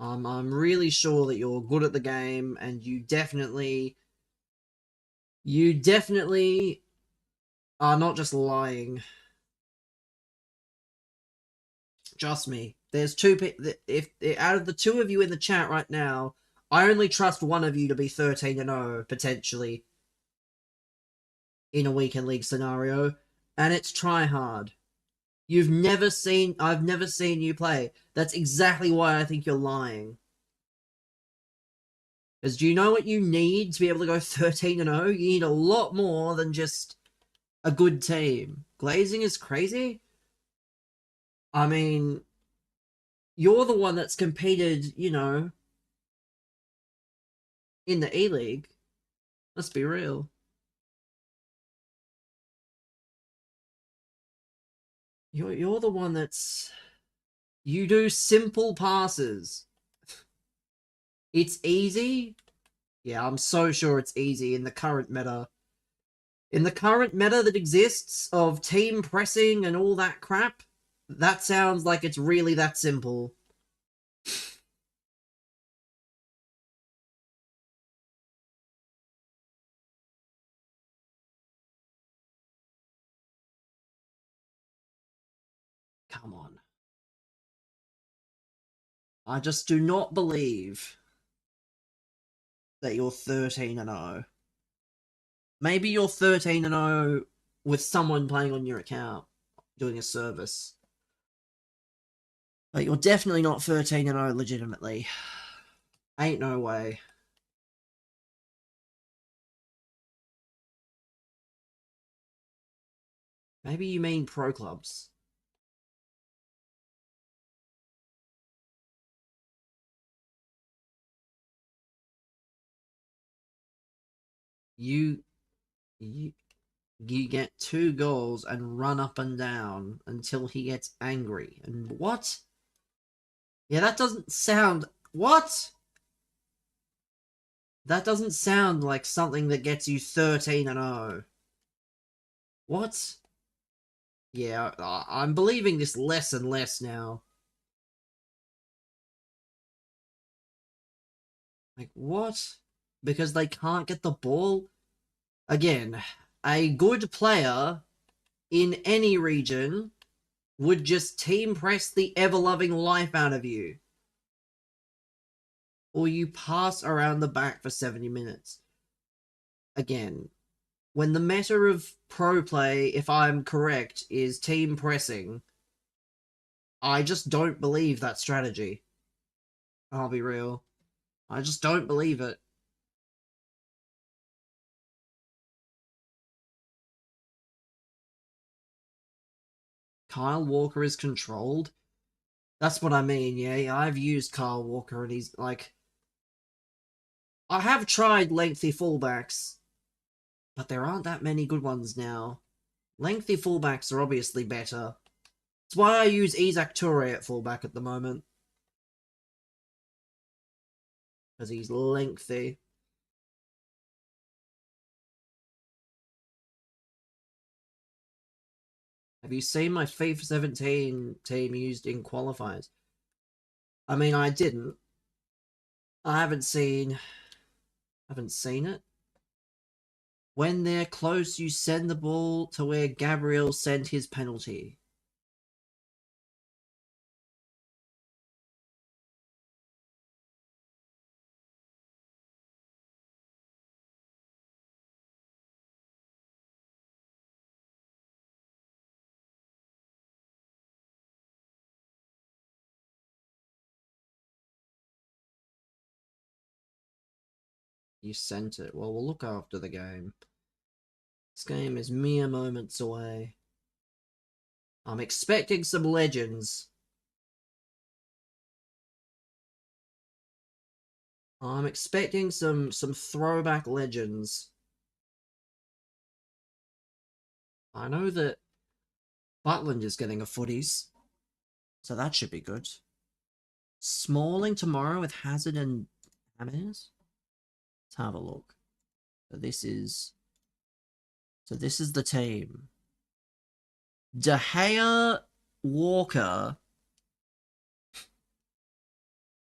I'm really sure that you're good at the game, and you definitely are not just lying. Trust me. There's two people. If out of the two of you in the chat right now, I only trust one of you to be 13-0 potentially in a weekend league scenario, and it's try hard. I've never seen you play. That's exactly why I think you're lying. Because do you know what you need to be able to go 13-0? You need a lot more than just a good team. Glazing is crazy. I mean, you're the one that's competed, you know, in the E-League. Let's be real. You're the one that's... You do simple passes. It's easy? Yeah, I'm so sure it's easy in the current meta. In the current meta that exists of team pressing and all that crap, that sounds like it's really that simple. Come on. I just do not believe that you're 13-0. Maybe you're 13-0 with someone playing on your account, doing a service. But you're definitely not 13-0 legitimately. Ain't no way. Maybe you mean pro clubs. You get 2 goals and run up and down until he gets angry. And what? Yeah, that doesn't sound... What? That doesn't sound like something that gets you 13-0. What? Yeah, I'm believing this less and less now. Like, what? Because they can't get the ball? Again, a good player in any region would just team press the ever-loving life out of you. Or you pass around the back for 70 minutes. Again, when the meta of pro play, if I'm correct, is team pressing, I just don't believe that strategy. I'll be real. I just don't believe it. Kyle Walker is controlled? That's what I mean, yeah. I've used Kyle Walker and he's like... I have tried lengthy fullbacks, but there aren't that many good ones now. Lengthy fullbacks are obviously better. That's why I use Isaac Toure at fullback at the moment. Because he's lengthy. Have you seen my FIFA 17 team used in qualifiers? I mean, I didn't. I haven't seen it. When they're close, you send the ball to where Gabriel sent his penalty. You sent it. Well, we'll look after the game. This game is mere moments away. I'm expecting some legends. I'm expecting some throwback legends. I know that Butland is getting a footies, so that should be good. Smalling tomorrow with Hazard and James. Let's have a look. So this is the team. De Gea, Walker,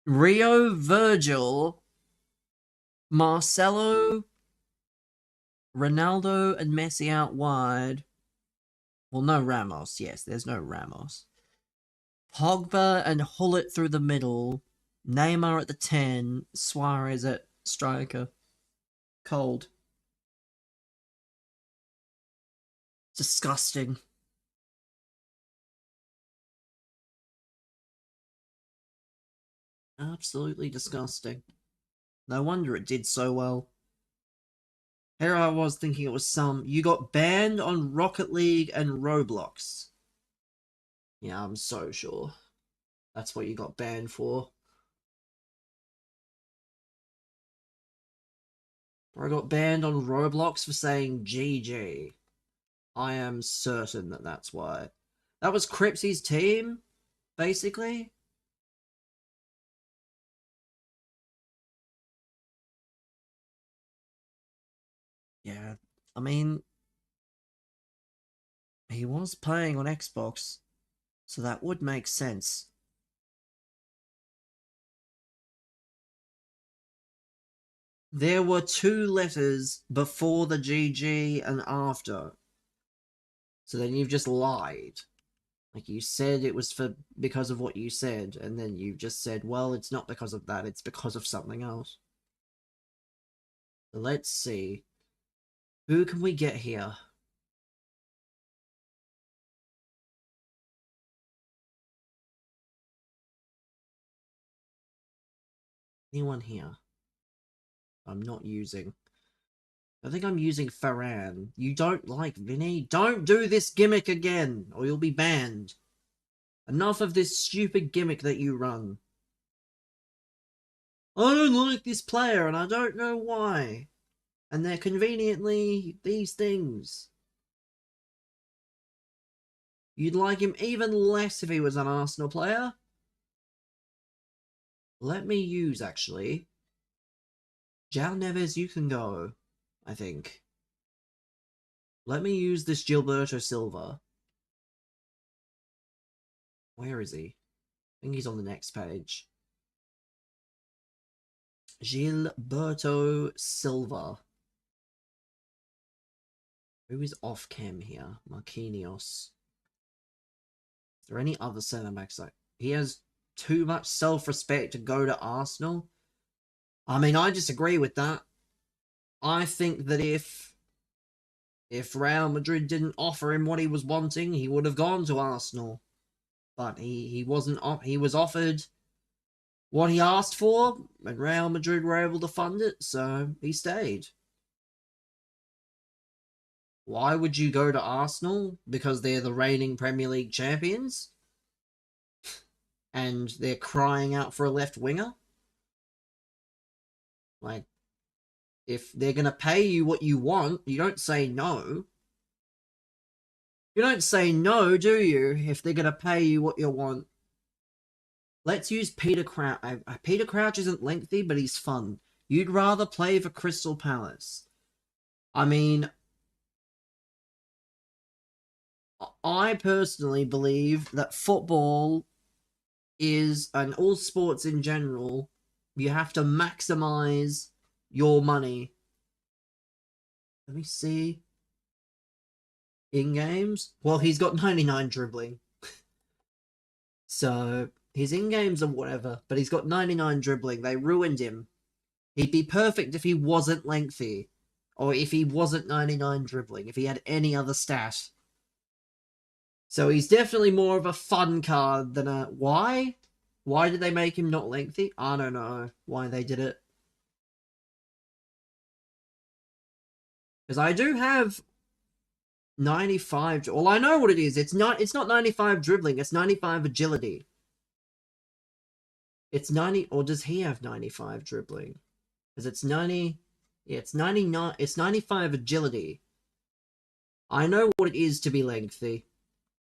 Rio, Virgil, Marcelo, Ronaldo, and Messi out wide. Well, no Ramos. Yes, there's no Ramos. Pogba and Hullet through the middle. Neymar at the 10. Suarez at striker. Cold. Disgusting. Absolutely disgusting. No wonder it did so well. Here I was thinking it was you got banned on Rocket League and Roblox. Yeah, I'm so sure. That's what you got banned for. I got banned on Roblox for saying GG. I am certain that that's why. That was Cripsy's team, basically. Yeah, I mean, he was playing on Xbox, so that would make sense. There were 2 letters before the GG and after. So then you've just lied. Like, you said it was because of what you said, and then you just said, well, it's not because of that, it's because of something else. So let's see. Who can we get here? Anyone here? I'm not using. I think I'm using Ferran. You don't like Vinny? Don't do this gimmick again, or you'll be banned. Enough of this stupid gimmick that you run. I don't like this player, and I don't know why. And they're conveniently these things. You'd like him even less if he was an Arsenal player. Let me use, actually. João Neves, you can go, I think. Let me use this Gilberto Silva. Where is he? I think he's on the next page. Gilberto Silva. Who is off cam here? Marquinhos. Is there any other centre backs? Like, he has too much self-respect to go to Arsenal. I mean, I disagree with that. I think that if Real Madrid didn't offer him what he was wanting, he would have gone to Arsenal. But he wasn't. He was offered what he asked for, and Real Madrid were able to fund it, so he stayed. Why would you go to Arsenal? Because they're the reigning Premier League champions? And they're crying out for a left winger? Like, If they're gonna pay you what you want, you don't say no. You don't say no, do you? If they're gonna pay you what you want. Let's use Peter Crouch. Peter Crouch isn't lengthy, but he's fun. You'd rather play for Crystal Palace. I mean, I personally believe that football is, and all sports in general, you have to maximize your money. Let me see. In games? Well, he's got 99 dribbling. So, his in games are whatever, but he's got 99 dribbling. They ruined him. He'd be perfect if he wasn't lengthy. Or if he wasn't 99 dribbling. If he had any other stat. So he's definitely more of a fun card than a... Why? Why did they make him not lengthy? I don't know why they did it. Because I do have 95... Well, I know what it is. It's not 95 dribbling. It's 95 agility. It's 90... Or does he have 95 dribbling? Because it's 90... Yeah, it's 99... It's 95 agility. I know what it is to be lengthy.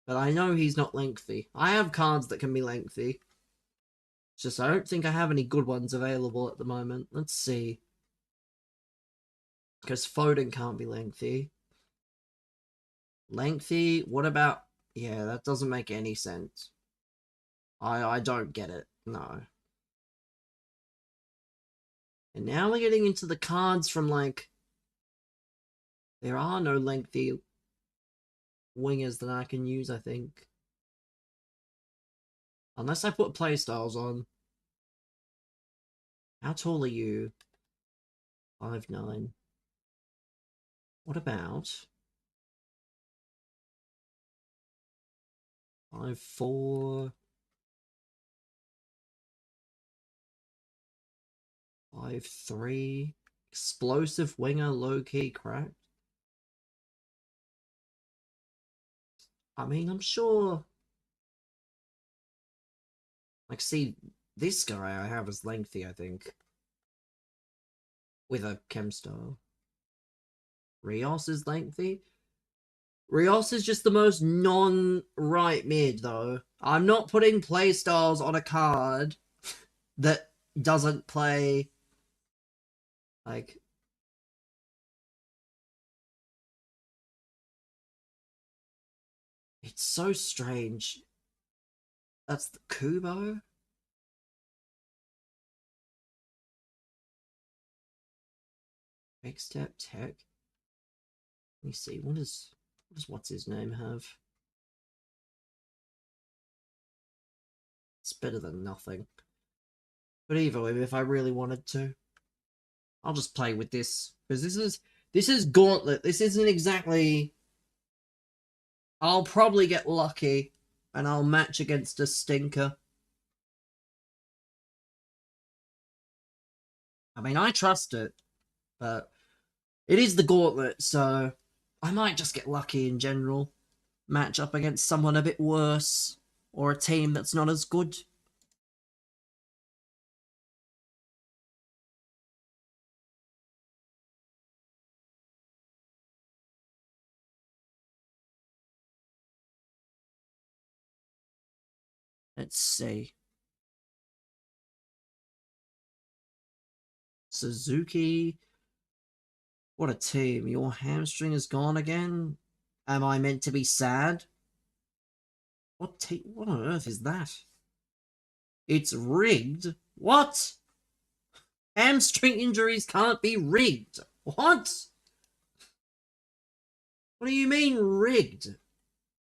But I know he's not lengthy. I have cards that can be lengthy. It's just I don't think I have any good ones available at the moment. Let's see. Because Foden can't be lengthy. Lengthy? What about... Yeah, that doesn't make any sense. I don't get it. No. And now we're getting into the cards from, like... There are no lengthy wingers that I can use, I think. Unless I put playstyles on. How tall are you? 5'9". What about 5'4", 5'3"? Explosive winger, low-key cracked. I mean, I'm sure... Like, see, this guy I have is lengthy, I think. With a chem style. Rios is lengthy. Rios is just the most non-right mid, though. I'm not putting playstyles on a card that doesn't play... Like... It's so strange. That's the Kubo? Quick Step Tech? Let me see, what does what's his name have? It's better than nothing. But either way, if I really wanted to, I'll just play with this. Because this is Gauntlet. This isn't exactly... I'll probably get lucky and I'll match against a stinker. I mean, I trust it, but it is the Gauntlet, so I might just get lucky in general. Match up against someone a bit worse, or a team that's not as good. Let's see. Suzuki. What a team. Your hamstring is gone again? Am I meant to be sad? What on earth is that? It's rigged? What? Hamstring injuries can't be rigged. What? What do you mean rigged?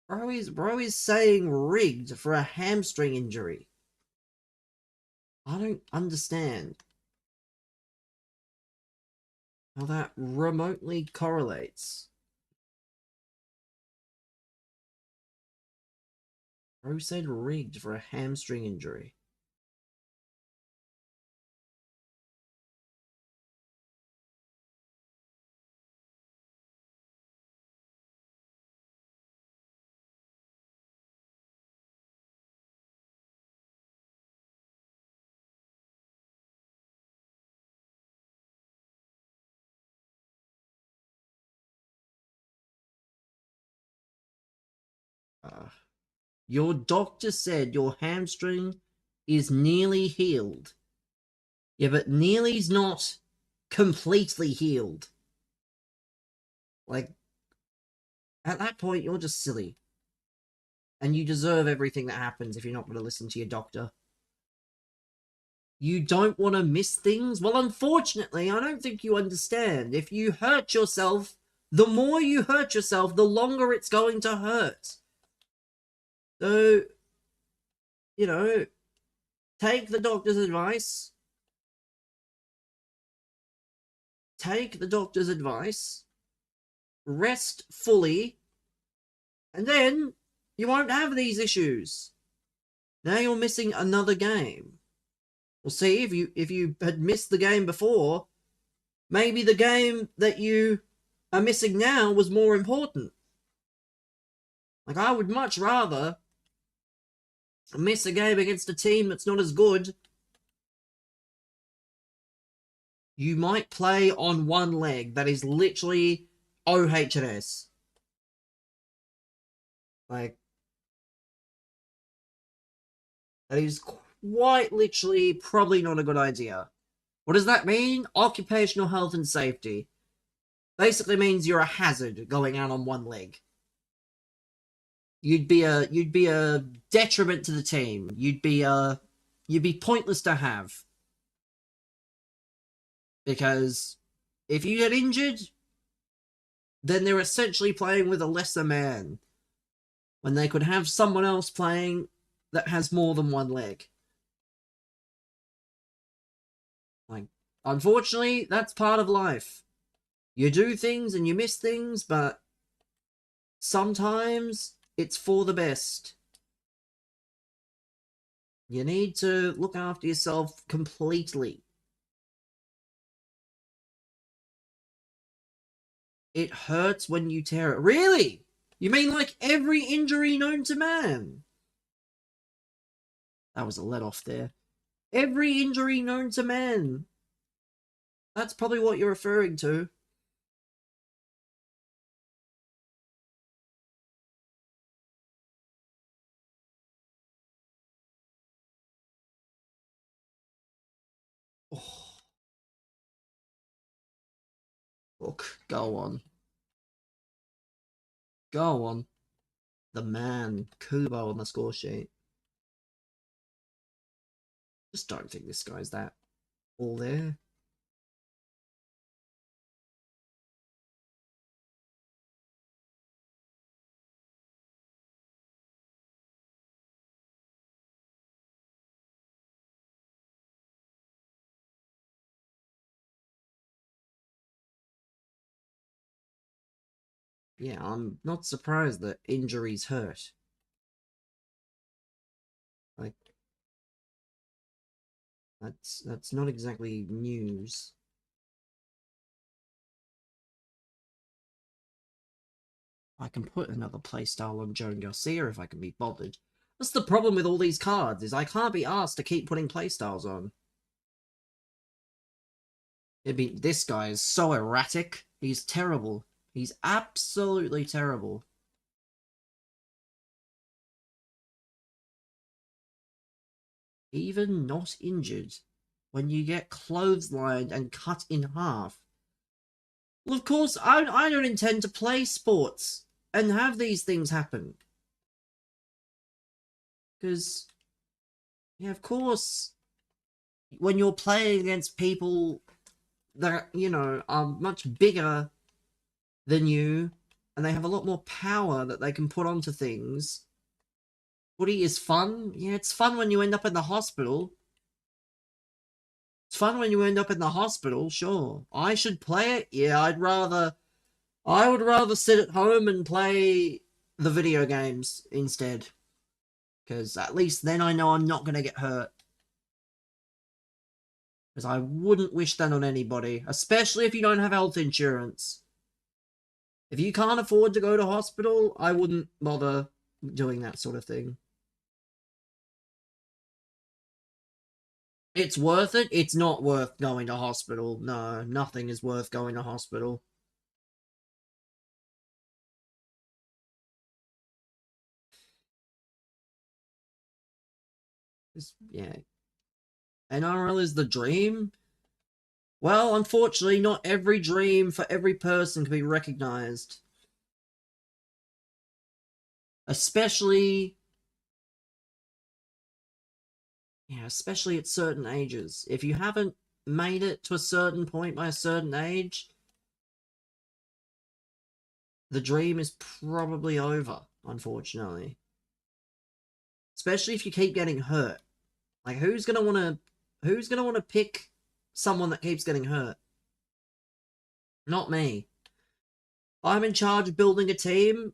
Bro is saying rigged for a hamstring injury. I don't understand how that remotely correlates. Bro said rigged for a hamstring injury. Your doctor said your hamstring is nearly healed. Yeah, but nearly's not completely healed. Like, at that point, you're just silly. And you deserve everything that happens if you're not going to listen to your doctor. You don't want to miss things? Well, unfortunately, I don't think you understand. If you hurt yourself, the more you hurt yourself, the longer it's going to hurt. So, you know, take the doctor's advice. Take the doctor's advice. Rest fully. And then you won't have these issues. Now you're missing another game. Well, see, if you had missed the game before, maybe the game that you are missing now was more important. Like, I would much rather miss a game against a team that's not as good. You might play on one leg that is literally OHS. Like, that is quite literally probably not a good idea. What does that mean? Occupational health and safety. Basically means you're a hazard going out on one leg. You'd be a detriment to the team. You'd be pointless to have. Because if you get injured, then they're essentially playing with a lesser man. When they could have someone else playing that has more than one leg. Like, unfortunately, that's part of life. You do things and you miss things, but sometimes it's for the best. You need to look after yourself completely. It hurts when you tear it. Really? You mean like every injury known to man? That was a let off there. Every injury known to man. That's probably what you're referring to. Oh. Look, go on. Go on. The man, Kubo on the score sheet. Just don't think this guy's that all there. Yeah, I'm not surprised that injuries hurt. Like, that's not exactly news. I can put another playstyle on Joan Garcia if I can be bothered. That's the problem with all these cards, is I can't be asked to keep putting playstyles on. This guy is so erratic. He's terrible. He's absolutely terrible. Even not injured, when you get clotheslined and cut in half. Well, of course, I don't intend to play sports and have these things happen. Because, yeah, of course, when you're playing against people that, you know, are much bigger than you, and they have a lot more power that they can put onto things, footy is fun. Yeah, it's fun when you end up in the hospital. It's fun when you end up in the hospital, sure. I should play it? Yeah, I would rather sit at home and play the video games instead. Because at least then I know I'm not going to get hurt. Because I wouldn't wish that on anybody. Especially if you don't have health insurance. If you can't afford to go to hospital, I wouldn't bother doing that sort of thing. It's worth it? It's not worth going to hospital. No, nothing is worth going to hospital. Yeah. NRL is the dream? Well, unfortunately, not every dream for every person can be recognized. Especially at certain ages. If you haven't made it to a certain point by a certain age, the dream is probably over, unfortunately. Especially if you keep getting hurt. Like, who's gonna wanna pick someone that keeps getting hurt? Not me. I'm in charge of building a team.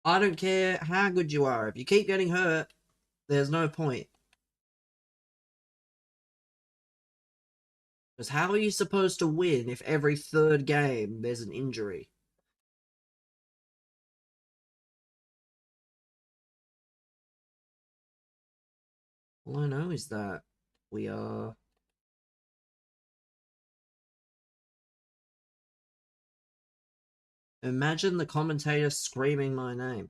I don't care how good you are. If you keep getting hurt, there's no point. Because how are you supposed to win if every third game there's an injury? All I know is that we are... Imagine the commentator screaming my name.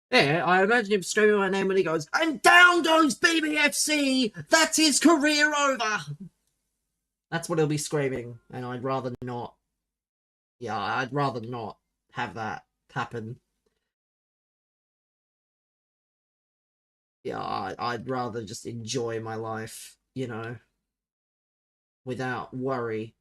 Yeah, I imagine him screaming my name when he goes, "And down goes BBFC! That's his career over!" That's what he'll be screaming, and I'd rather not. Yeah, I'd rather not have that happen. Yeah, I'd rather just enjoy my life, without worry.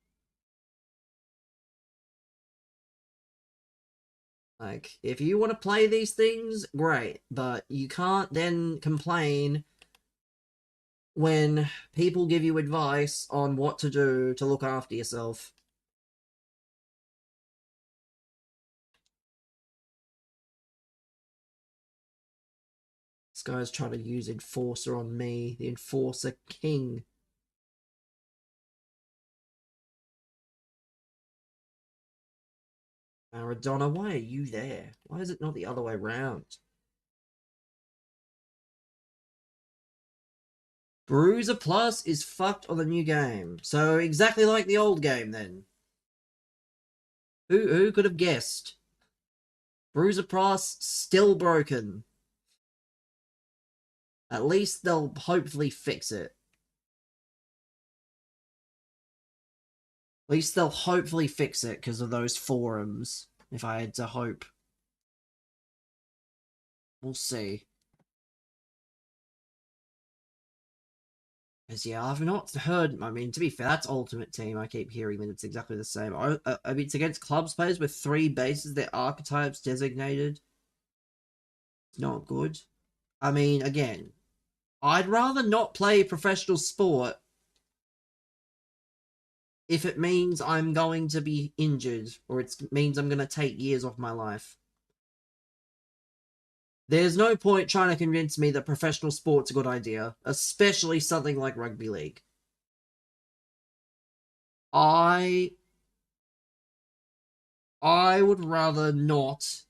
Like, if you want to play these things, great, but you can't then complain when people give you advice on what to do to look after yourself. This guy's trying to use Enforcer on me, the Enforcer King. Maradona, why are you there? Why is it not the other way around? Bruiser Plus is fucked on the new game. So exactly like the old game then. Who could have guessed? Bruiser Plus still broken. At least they'll hopefully fix it. At least they'll hopefully fix it because of those forums, if I had to hope. We'll see. Because, yeah, I've not heard... I mean, to be fair, that's Ultimate Team. I keep hearing that it's exactly the same. I mean, it's against clubs players with 3 bases, their archetypes designated. It's not good. I mean, again, I'd rather not play professional sport if it means I'm going to be injured, or it means I'm going to take years off my life. There's no point trying to convince me that professional sport's a good idea, especially something like rugby league. I would rather not.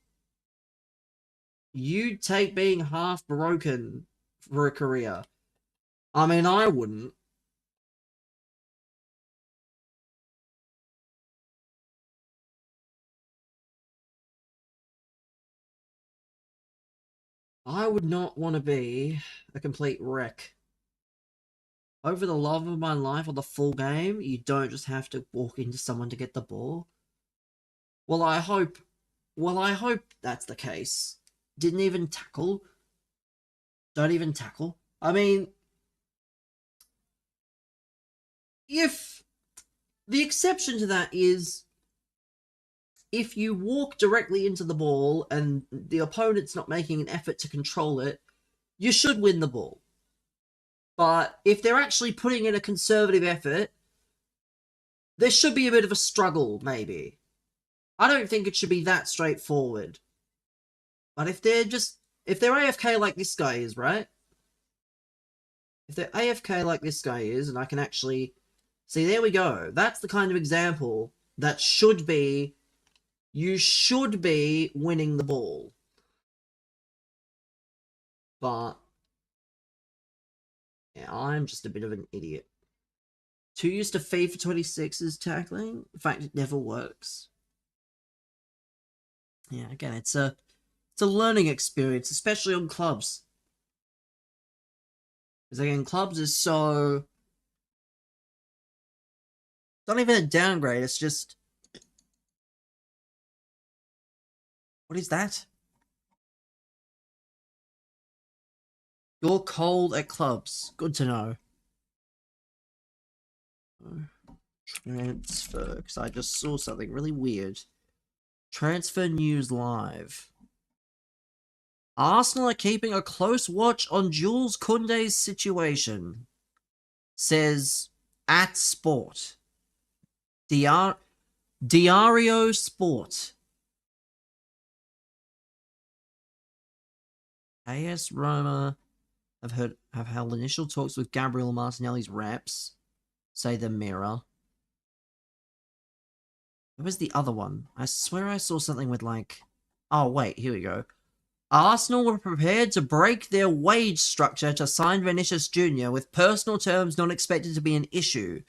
You take being half broken for a career. I mean, I wouldn't. I would not want to be a complete wreck. Over the love of my life or the full game, you don't just have to walk into someone to get the ball. Well, I hope that's the case. Didn't even tackle. Don't even tackle. I mean, if the exception to that is if you walk directly into the ball and the opponent's not making an effort to control it, you should win the ball. But if they're actually putting in a conservative effort, there should be a bit of a struggle, maybe. I don't think it should be that straightforward. But if they're AFK like this guy is, right? If they're AFK like this guy is, and I can actually... See, there we go. That's the kind of example that should be... You should be winning the ball. But... yeah, I'm just a bit of an idiot. Too used to FIFA 26's tackling? In fact, it never works. Yeah, again, it's a learning experience, especially on clubs. Because again, clubs is so... It's not even a downgrade, it's just... What is that? You're cold at clubs. Good to know. Transfer, because I just saw something really weird. Transfer news live. Arsenal are keeping a close watch on Jules Koundé's situation. Says at Sport. Diario Sport. AS Roma have held initial talks with Gabriel Martinelli's reps. Say the Mirror. What was the other one? I swear I saw something with like... Oh, wait, here we go. Arsenal were prepared to break their wage structure to sign Vinicius Jr. with personal terms not expected to be an issue.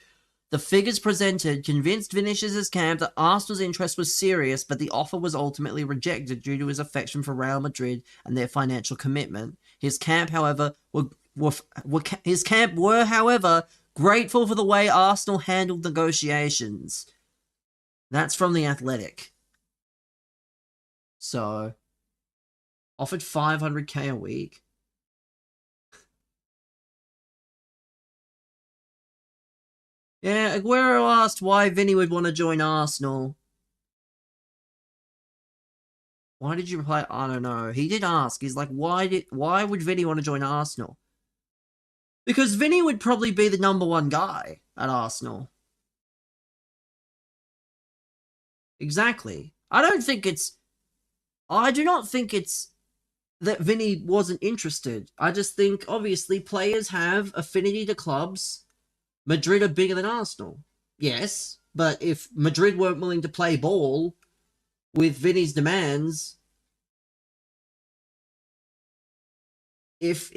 The figures presented convinced Vinicius' camp that Arsenal's interest was serious, but the offer was ultimately rejected due to his affection for Real Madrid and their financial commitment. His camp, however, were grateful for the way Arsenal handled negotiations. That's from The Athletic. So, offered $500k a week. Yeah, Aguero asked why Vinny would want to join Arsenal. Why did you reply? I don't know. He did ask. He's like, why would Vinny want to join Arsenal? Because Vinny would probably be the #1 guy at Arsenal. Exactly. I do not think it's that Vinny wasn't interested. I just think, obviously, players have affinity to clubs. Madrid are bigger than Arsenal. Yes, but if Madrid weren't willing to play ball with Vinny's demands, if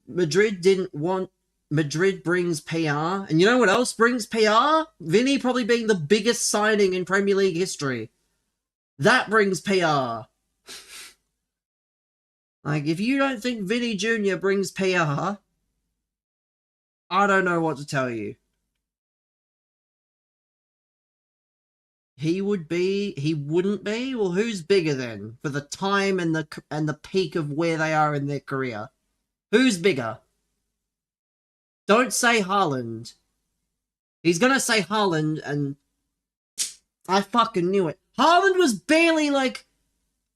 Madrid didn't want... Madrid brings PR, and you know what else brings PR? Vinny probably being the biggest signing in Premier League history. That brings PR. Like, if you don't think Vinny Jr. brings PR, I don't know what to tell you. He wouldn't be? Well, who's bigger then? For the time and the peak of where they are in their career. Who's bigger? Don't say Haaland. He's gonna say Haaland, and I fucking knew it. Haaland was barely like...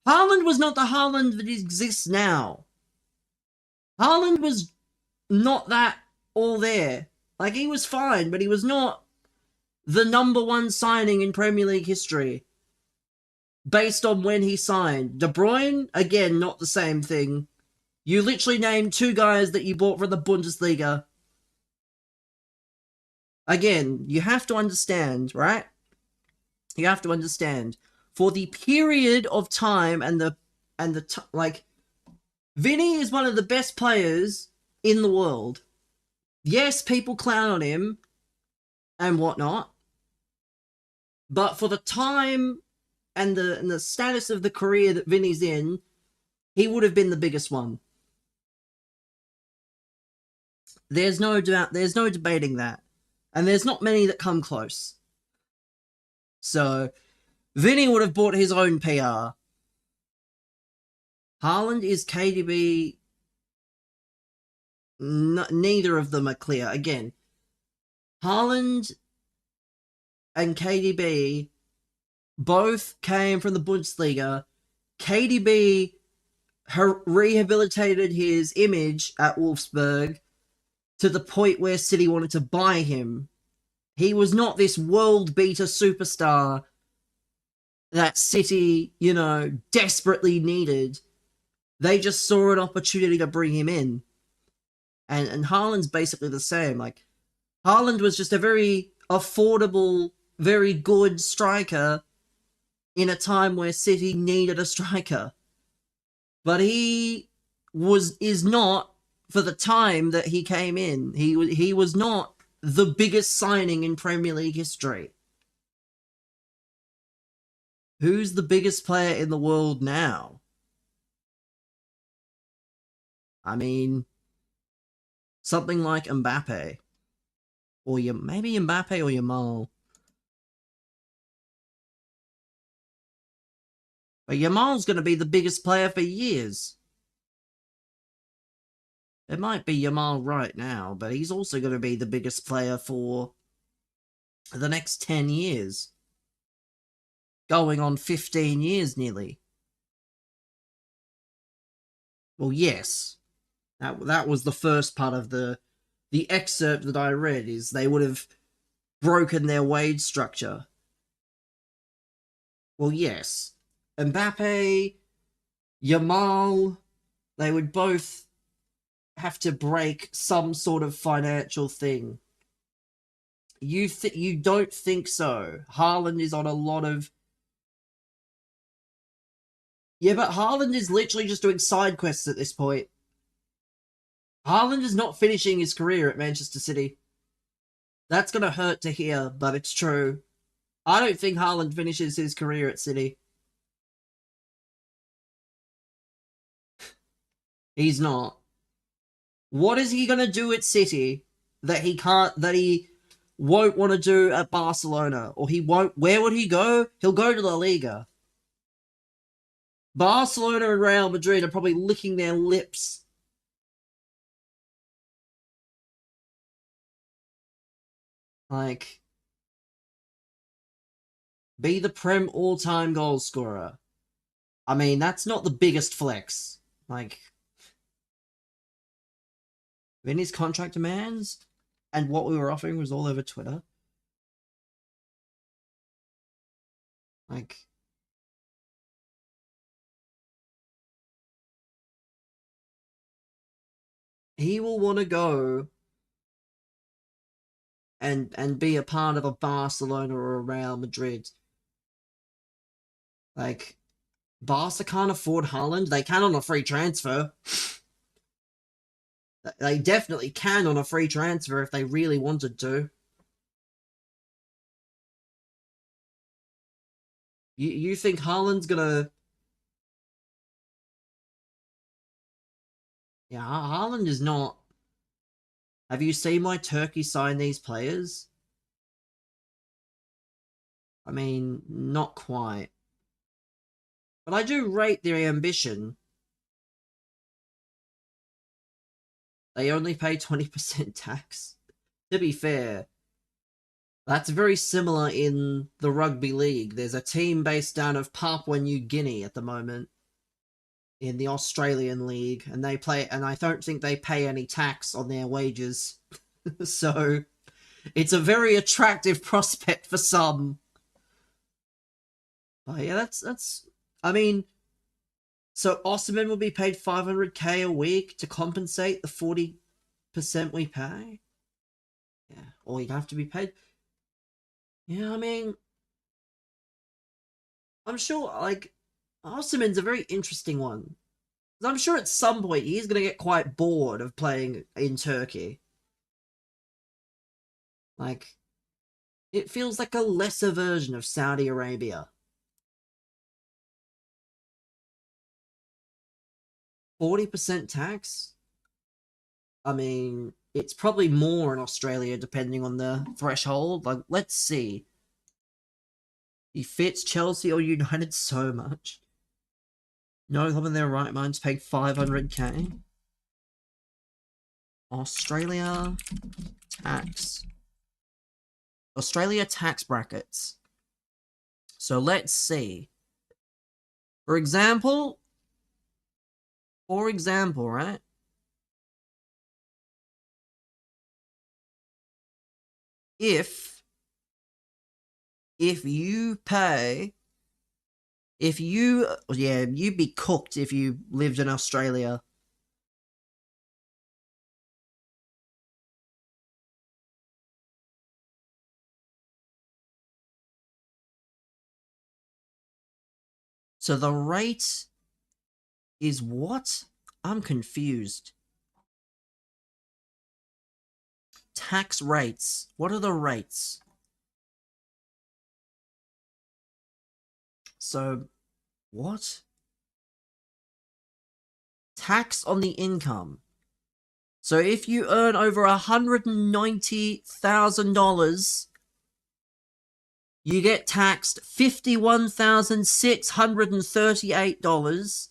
Haaland was not the Haaland that exists now. Haaland was not that all there. Like, he was fine, but he was not the #1 signing in Premier League history. Based on when he signed. De Bruyne, again, not the same thing. You literally named 2 guys that you bought from the Bundesliga. Again, you have to understand, right? You have to understand. For the period of time like, Vinny is one of the best players in the world. Yes, people clown on him and whatnot, but for the time and the status of the career that Vinny's in, he would have been the biggest one. There's no doubt. There's no debating that, and there's not many that come close. So, Vinny would have bought his own PR. Haaland is KDB. Neither of them are clear. Again, Haaland and KDB both came from the Bundesliga. KDB rehabilitated his image at Wolfsburg to the point where City wanted to buy him. He was not this world-beater superstar that City, desperately needed. They just saw an opportunity to bring him in. And Haaland's basically the same. Like, Haaland was just a very affordable, very good striker in a time where City needed a striker. But he is not, for the time that he came in, he was not the biggest signing in Premier League history. Who's the biggest player in the world now? I mean, something like Mbappe. Or maybe Mbappe or Yamal. But Yamal's going to be the biggest player for years. It might be Yamal right now, but he's also going to be the biggest player for the next 10 years. Going on 15 years nearly. Well, yes. That was the first part of the excerpt that I read, is they would have broken their wage structure. Well, yes. Mbappe, Yamal, they would both have to break some sort of financial thing. You don't think so? Haaland is on a lot of... Yeah, but Haaland is literally just doing side quests at this point. Haaland is not finishing his career at Manchester City. That's going to hurt to hear, but it's true. I don't think Haaland finishes his career at City. He's not. What is he going to do at City that he won't want to do at Barcelona? Or he won't... Where would he go? He'll go to La Liga. Barcelona and Real Madrid are probably licking their lips. Like, be the Prem all-time goal scorer. I mean, that's not the biggest flex. Like, when his contract demands and what we were offering was all over Twitter. Like, he will want to go and be a part of a Barcelona or a Real Madrid. Like, Barca can't afford Haaland. They can on a free transfer. They definitely can on a free transfer if they really wanted to. You think Haaland's gonna... Yeah, Haaland is not... Have you seen why Turkey signed these players? I mean, not quite. But I do rate their ambition. They only pay 20% tax. To be fair, that's very similar in the rugby league. There's a team based out of Papua New Guinea at the moment in the Australian league, and I don't think they pay any tax on their wages. So it's a very attractive prospect for some. But yeah, that's I mean, so Osimhen will be paid 500k a week to compensate the 40% we pay? Yeah, or he'd have to be paid. Yeah, I mean, I'm sure, like, Osimhen's a very interesting one. I'm sure at some point he's going to get quite bored of playing in Turkey. Like, it feels like a lesser version of Saudi Arabia. 40% tax? I mean, it's probably more in Australia depending on the threshold. Like, let's see. He fits Chelsea or United so much. No club in their right minds paying 500k. Australia tax. Australia tax brackets. So let's see. For example, right? If you'd be cooked if you lived in Australia. So the rate is what? I'm confused. Tax rates. What are the rates? So, what? Tax on the income. So if you earn over $190,000, you get taxed $51,638,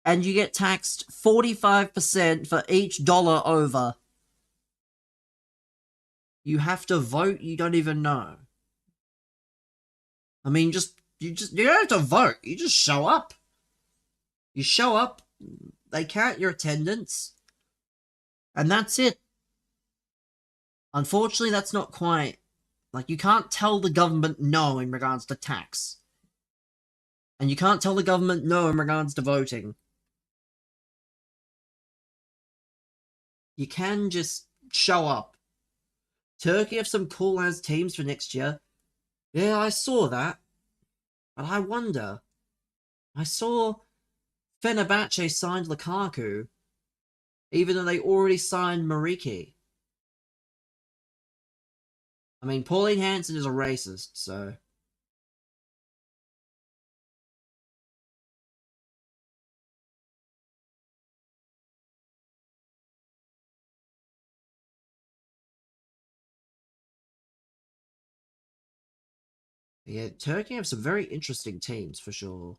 and you get taxed 45% for each dollar over. You have to vote, you don't even know. I mean, you don't have to vote, you just show up. You show up, they count your attendance, and that's it. Unfortunately, that's not quite... Like, you can't tell the government no in regards to tax. And you can't tell the government no in regards to voting. You can just show up. Turkey have some cool-ass teams for next year. Yeah, I saw that. But I wonder... I saw Fenerbahce signed Lukaku, even though they already signed Mariki. I mean, Pauline Hanson is a racist, so... Yeah, Turkey have some very interesting teams, for sure.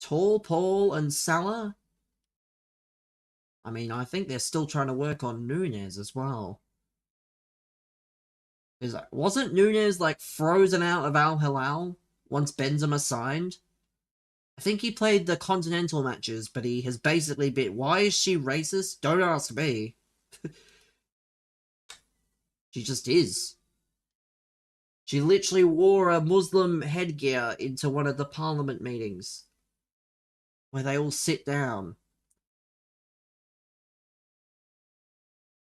Tall Paul and Salah? I mean, I think they're still trying to work on Nunez as well. Wasn't Nunez, like, frozen out of Al Hilal once Benzema signed? I think he played the continental matches, but he has basically been... Why is she racist? Don't ask me. She just is. She literally wore a Muslim headgear into one of the parliament meetings, where they all sit down.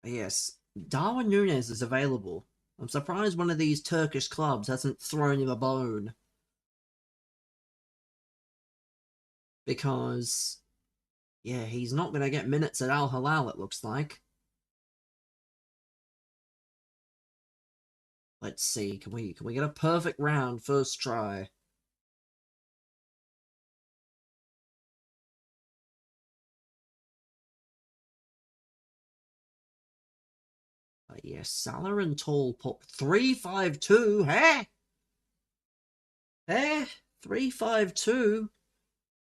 But yes, Darwin Nunez is available. I'm surprised one of these Turkish clubs hasn't thrown him a bone. Because, yeah, he's not going to get minutes at Al Hilal, it looks like. Let's see, can we get a perfect round first try? Yes, Salah and Tall Pop 3-5-2, huh? Eh? 3-5-2?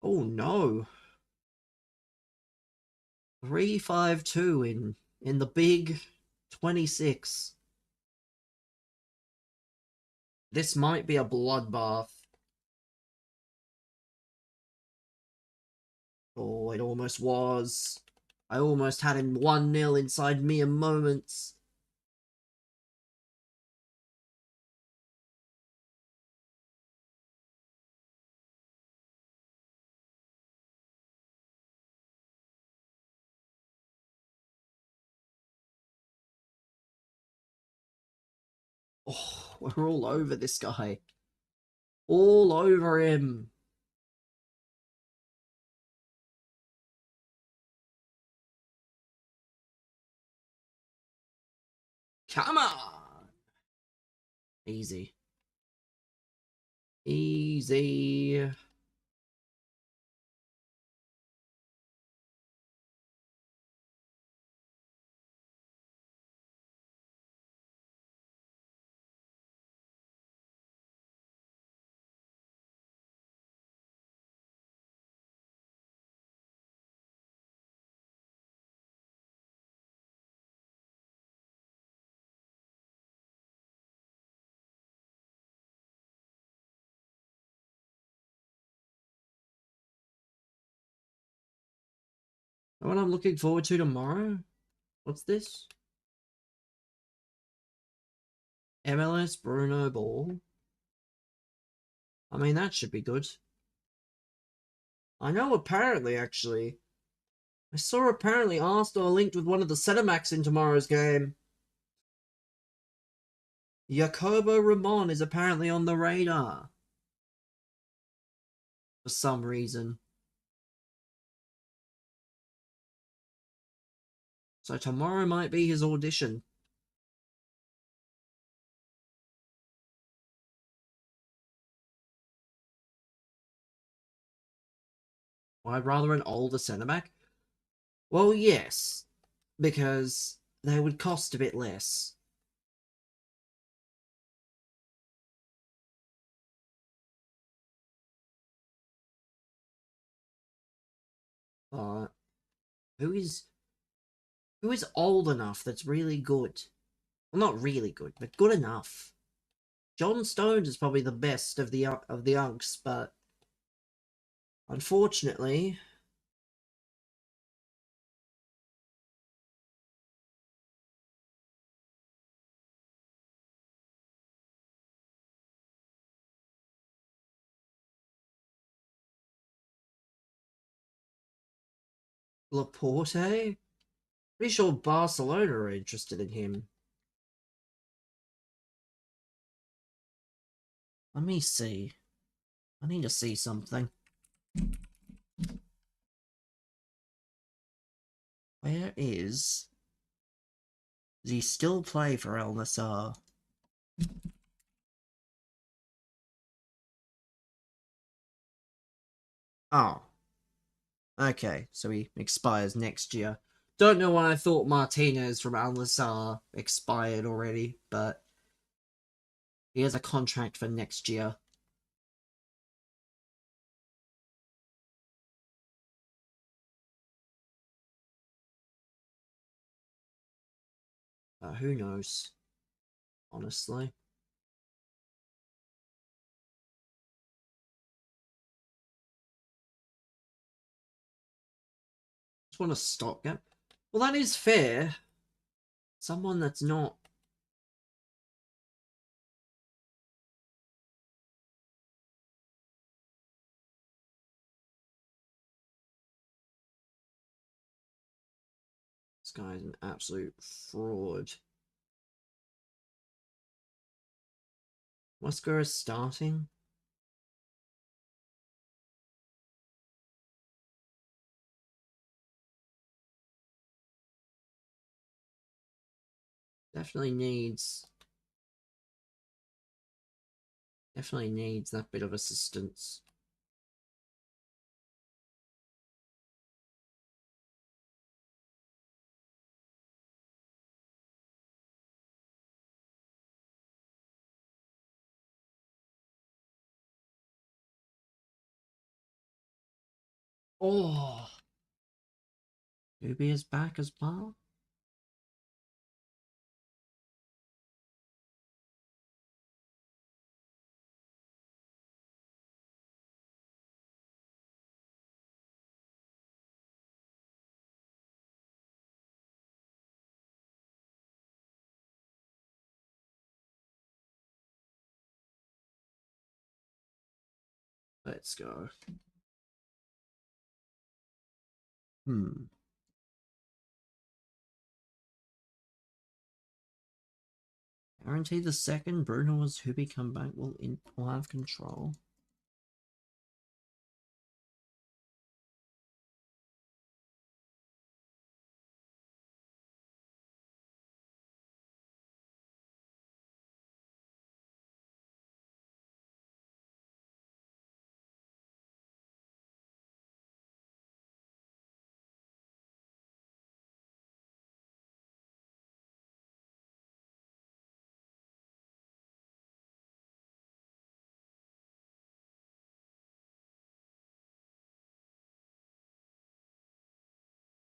Oh no. 3-5-2 in the big 26. This might be a bloodbath. Oh, it almost was. I almost had him 1-0 inside mere moments. Oh, we're all over this guy. All over him. Come on. Easy. Easy. Know what I'm looking forward to tomorrow? What's this? MLS Bruno Ball. I mean, that should be good. I know apparently, actually. I saw apparently Arsenal linked with one of the centre-backs in tomorrow's game. Jacobo Ramon is apparently on the radar. For some reason. So tomorrow might be his audition. I'd rather an older centre back. Well, yes, because they would cost a bit less. But who is old enough that's really good? Well, not really good, but good enough. John Stones is probably the best of the unks, but unfortunately, Laporte. Pretty sure Barcelona are interested in him. Let me see. I need to see something. Where is... Does he still play for El Nassr? Oh. Okay, so he expires next year. Don't know why I thought Martinez from Al Nassr expired already, but he has a contract for next year. Who knows? Honestly. Just want a stopgap. Well, that is fair. Someone that's not... This guy's an absolute fraud. Wesker is starting. Definitely needs that bit of assistance. Oh, Ubi is back as well. Let's go. Guarantee the second Bruno or Zubi come back will have control.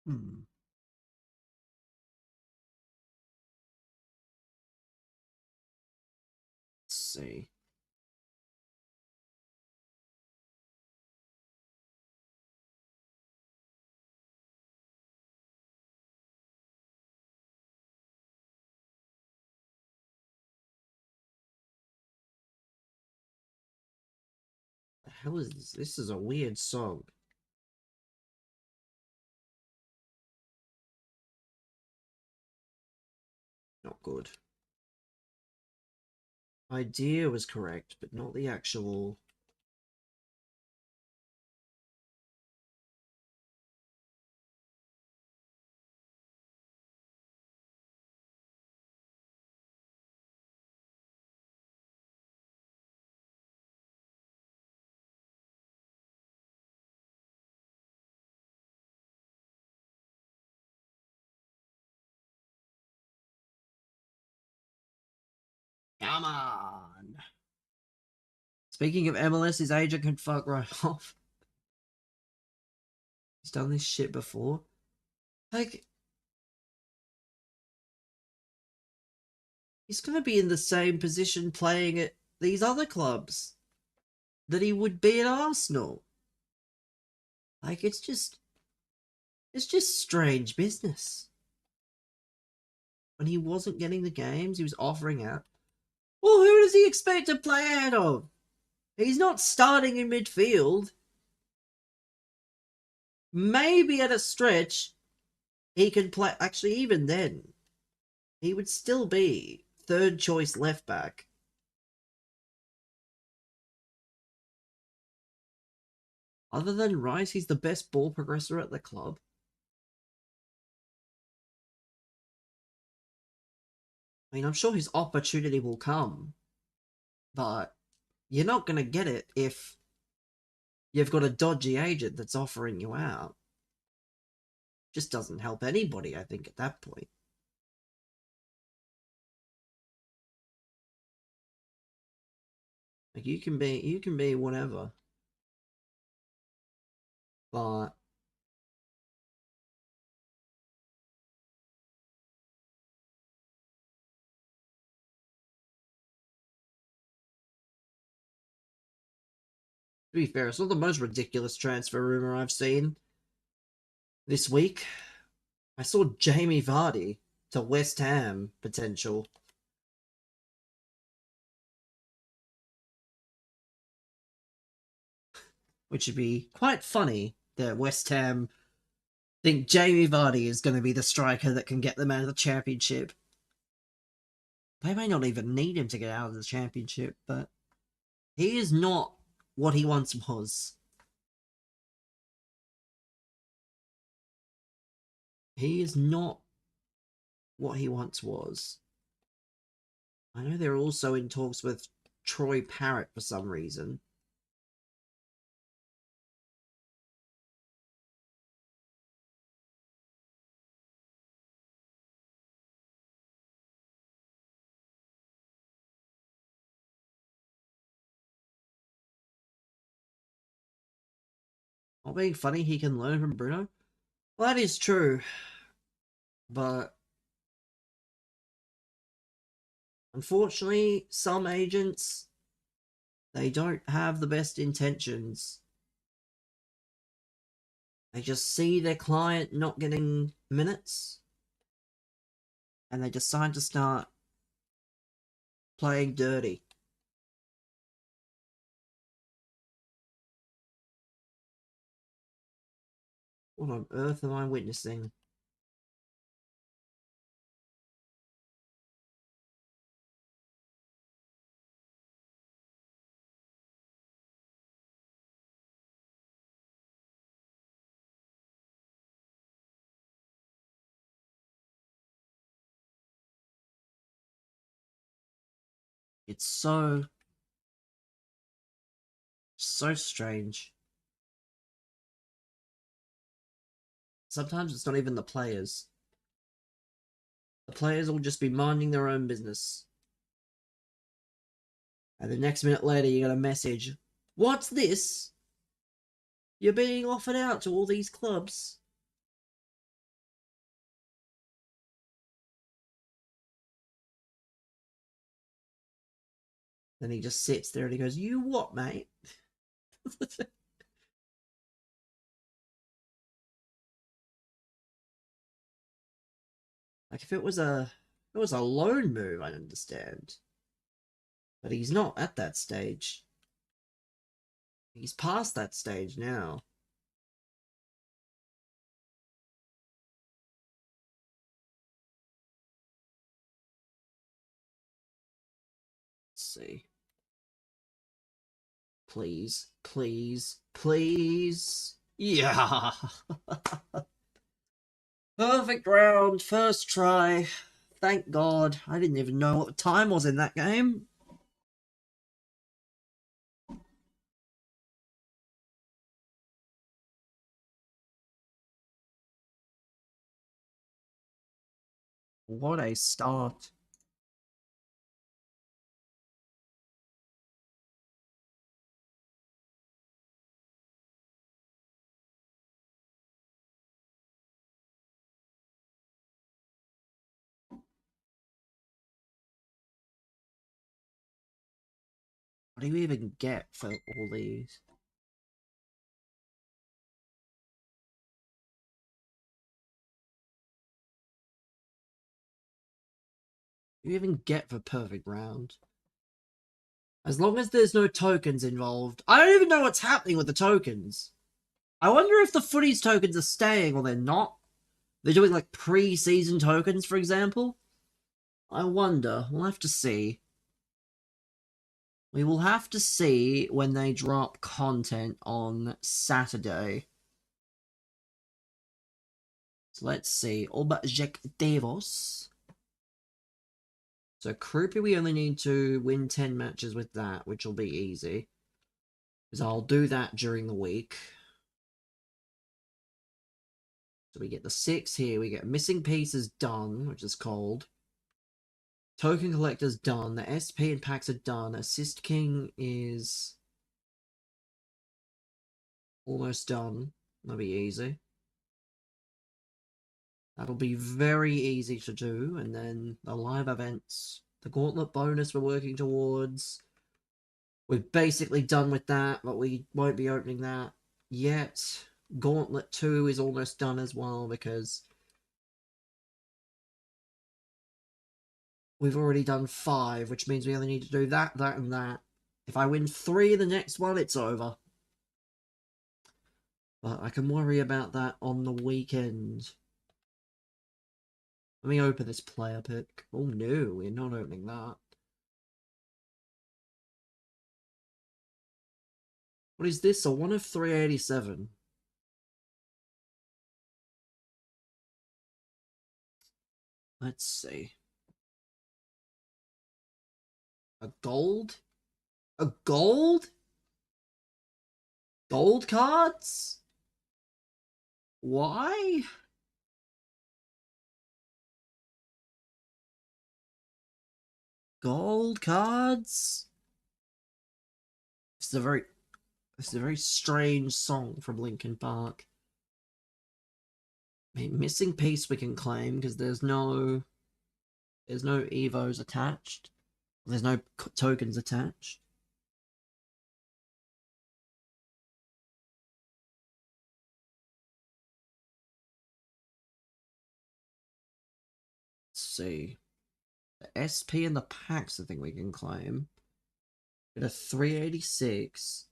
Let's see. The hell is this? This is a weird song. Not good. Idea was correct, but not the actual... Come on. Speaking of MLS, his agent can fuck right off. He's done this shit before. Like, he's gonna be in the same position playing at these other clubs that he would be at Arsenal. Like, it's just strange business. When he wasn't getting the games, he was offering out. Well, who does he expect to play out of? He's not starting in midfield. Maybe at a stretch, he can play. Actually, even then, he would still be third choice left back. Other than Rice, he's the best ball progressor at the club. I mean, I'm sure his opportunity will come, but you're not going to get it if you've got a dodgy agent that's offering you out. Just doesn't help anybody, I think, at that point. Like, you can be whatever. But to be fair, it's not the most ridiculous transfer rumor I've seen this week. I saw Jamie Vardy to West Ham potential. Which would be quite funny that West Ham think Jamie Vardy is going to be the striker that can get them out of the championship. They may not even need him to get out of the championship, but he is not what he once was. He is not what he once was. I know they're also in talks with Troy Parrott for some reason. Not being funny, he can learn from Bruno. Well, that is true. But unfortunately, some agents, they don't have the best intentions. They just see their client not getting minutes, and they decide to start playing dirty. What on earth am I witnessing? It's so strange. Sometimes it's not even the players. The players will just be minding their own business. And the next minute later, you get a message. What's this? You're being offered out to all these clubs. Then he just sits there and he goes, "You what, mate?" Like, if it was a loan move, I'd understand. But he's not at that stage. He's past that stage now. Let's see. Please, please, please. Yeah. Perfect round, first try. Thank God. I didn't even know what the time was in that game. What a start. What do you even get for all these? What do you even get for perfect round? As long as there's no tokens involved. I don't even know what's happening with the tokens. I wonder if the footies tokens are staying or they're not. They're doing like pre-season tokens, for example. I wonder. We'll have to see. We will have to see when they drop content on Saturday. So let's see. Objectivos. So Krupa, we only need to win 10 matches with that, which will be easy. Because I'll do that during the week. So we get the 6 here. We get Missing Pieces done, which is cold. Token Collector's done. The SP and packs are done. Assist King is almost done. That'll be easy. That'll be very easy to do. And then the live events. The Gauntlet bonus we're working towards. We're basically done with that, but we won't be opening that yet. Gauntlet 2 is almost done as well, because we've already done 5, which means we only need to do that, that, and that. If I win 3 the next one, it's over. But I can worry about that on the weekend. Let me open this player pick. Oh no, we're not opening that. What is this? A 1 of 387. Let's see. A gold? A gold? Gold cards? Why? Gold cards? This is a very strange song from Linkin Park. I mean, Missing Piece we can claim because there's no Evos attached. There's no tokens attached. Let's see. The SP and the packs I think we can claim. Get a 386,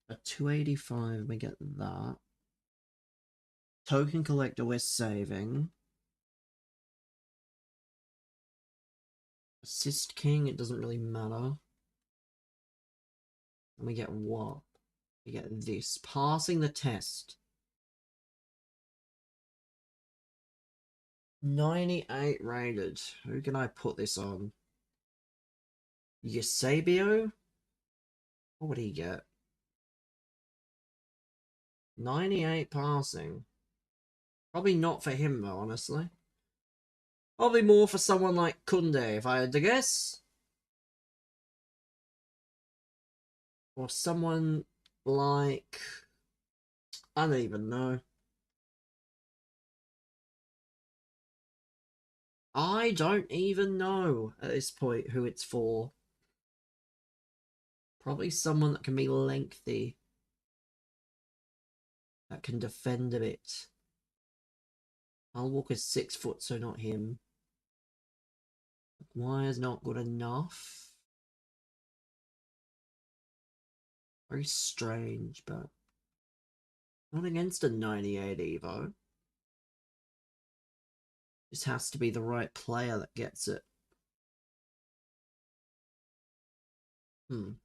a 285, we get that. Token Collector we're saving. Assist King, it doesn't really matter. And we get what? We get this. Passing the test. 98 rated. Who can I put this on? Eusebio? What would he get? 98 passing. Probably not for him though, honestly. Probably more for someone like Kunde, if I had to guess. Or someone like... I don't even know. I don't even know at this point who it's for. Probably someone that can be lengthy. That can defend a bit. I'll walk is 6 foot, so not him. Wire's not good enough. Very strange, but not against a 98 Evo. Just has to be the right player that gets it. Could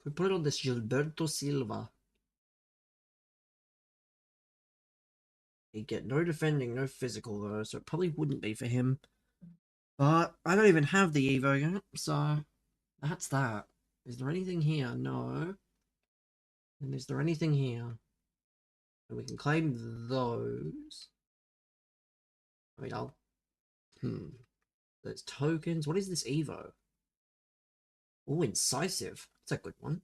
we put it on this Gilberto Silva? He'd get no defending, no physical though, so it probably wouldn't be for him. But I don't even have the Evo yet, so that's that. Is there anything here? No. And is there anything here? And we can claim those. I mean, I'll... There's tokens. What is this Evo? Oh, Incisive. That's a good one.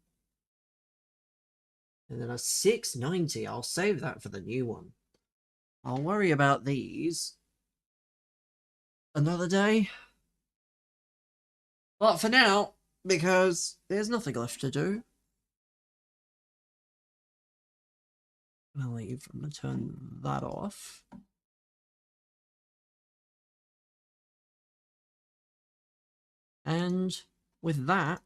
And then a 690. I'll save that for the new one. I'll worry about these another day. But for now, because there's nothing left to do. I'm gonna leave. I'm gonna turn that off. And with that,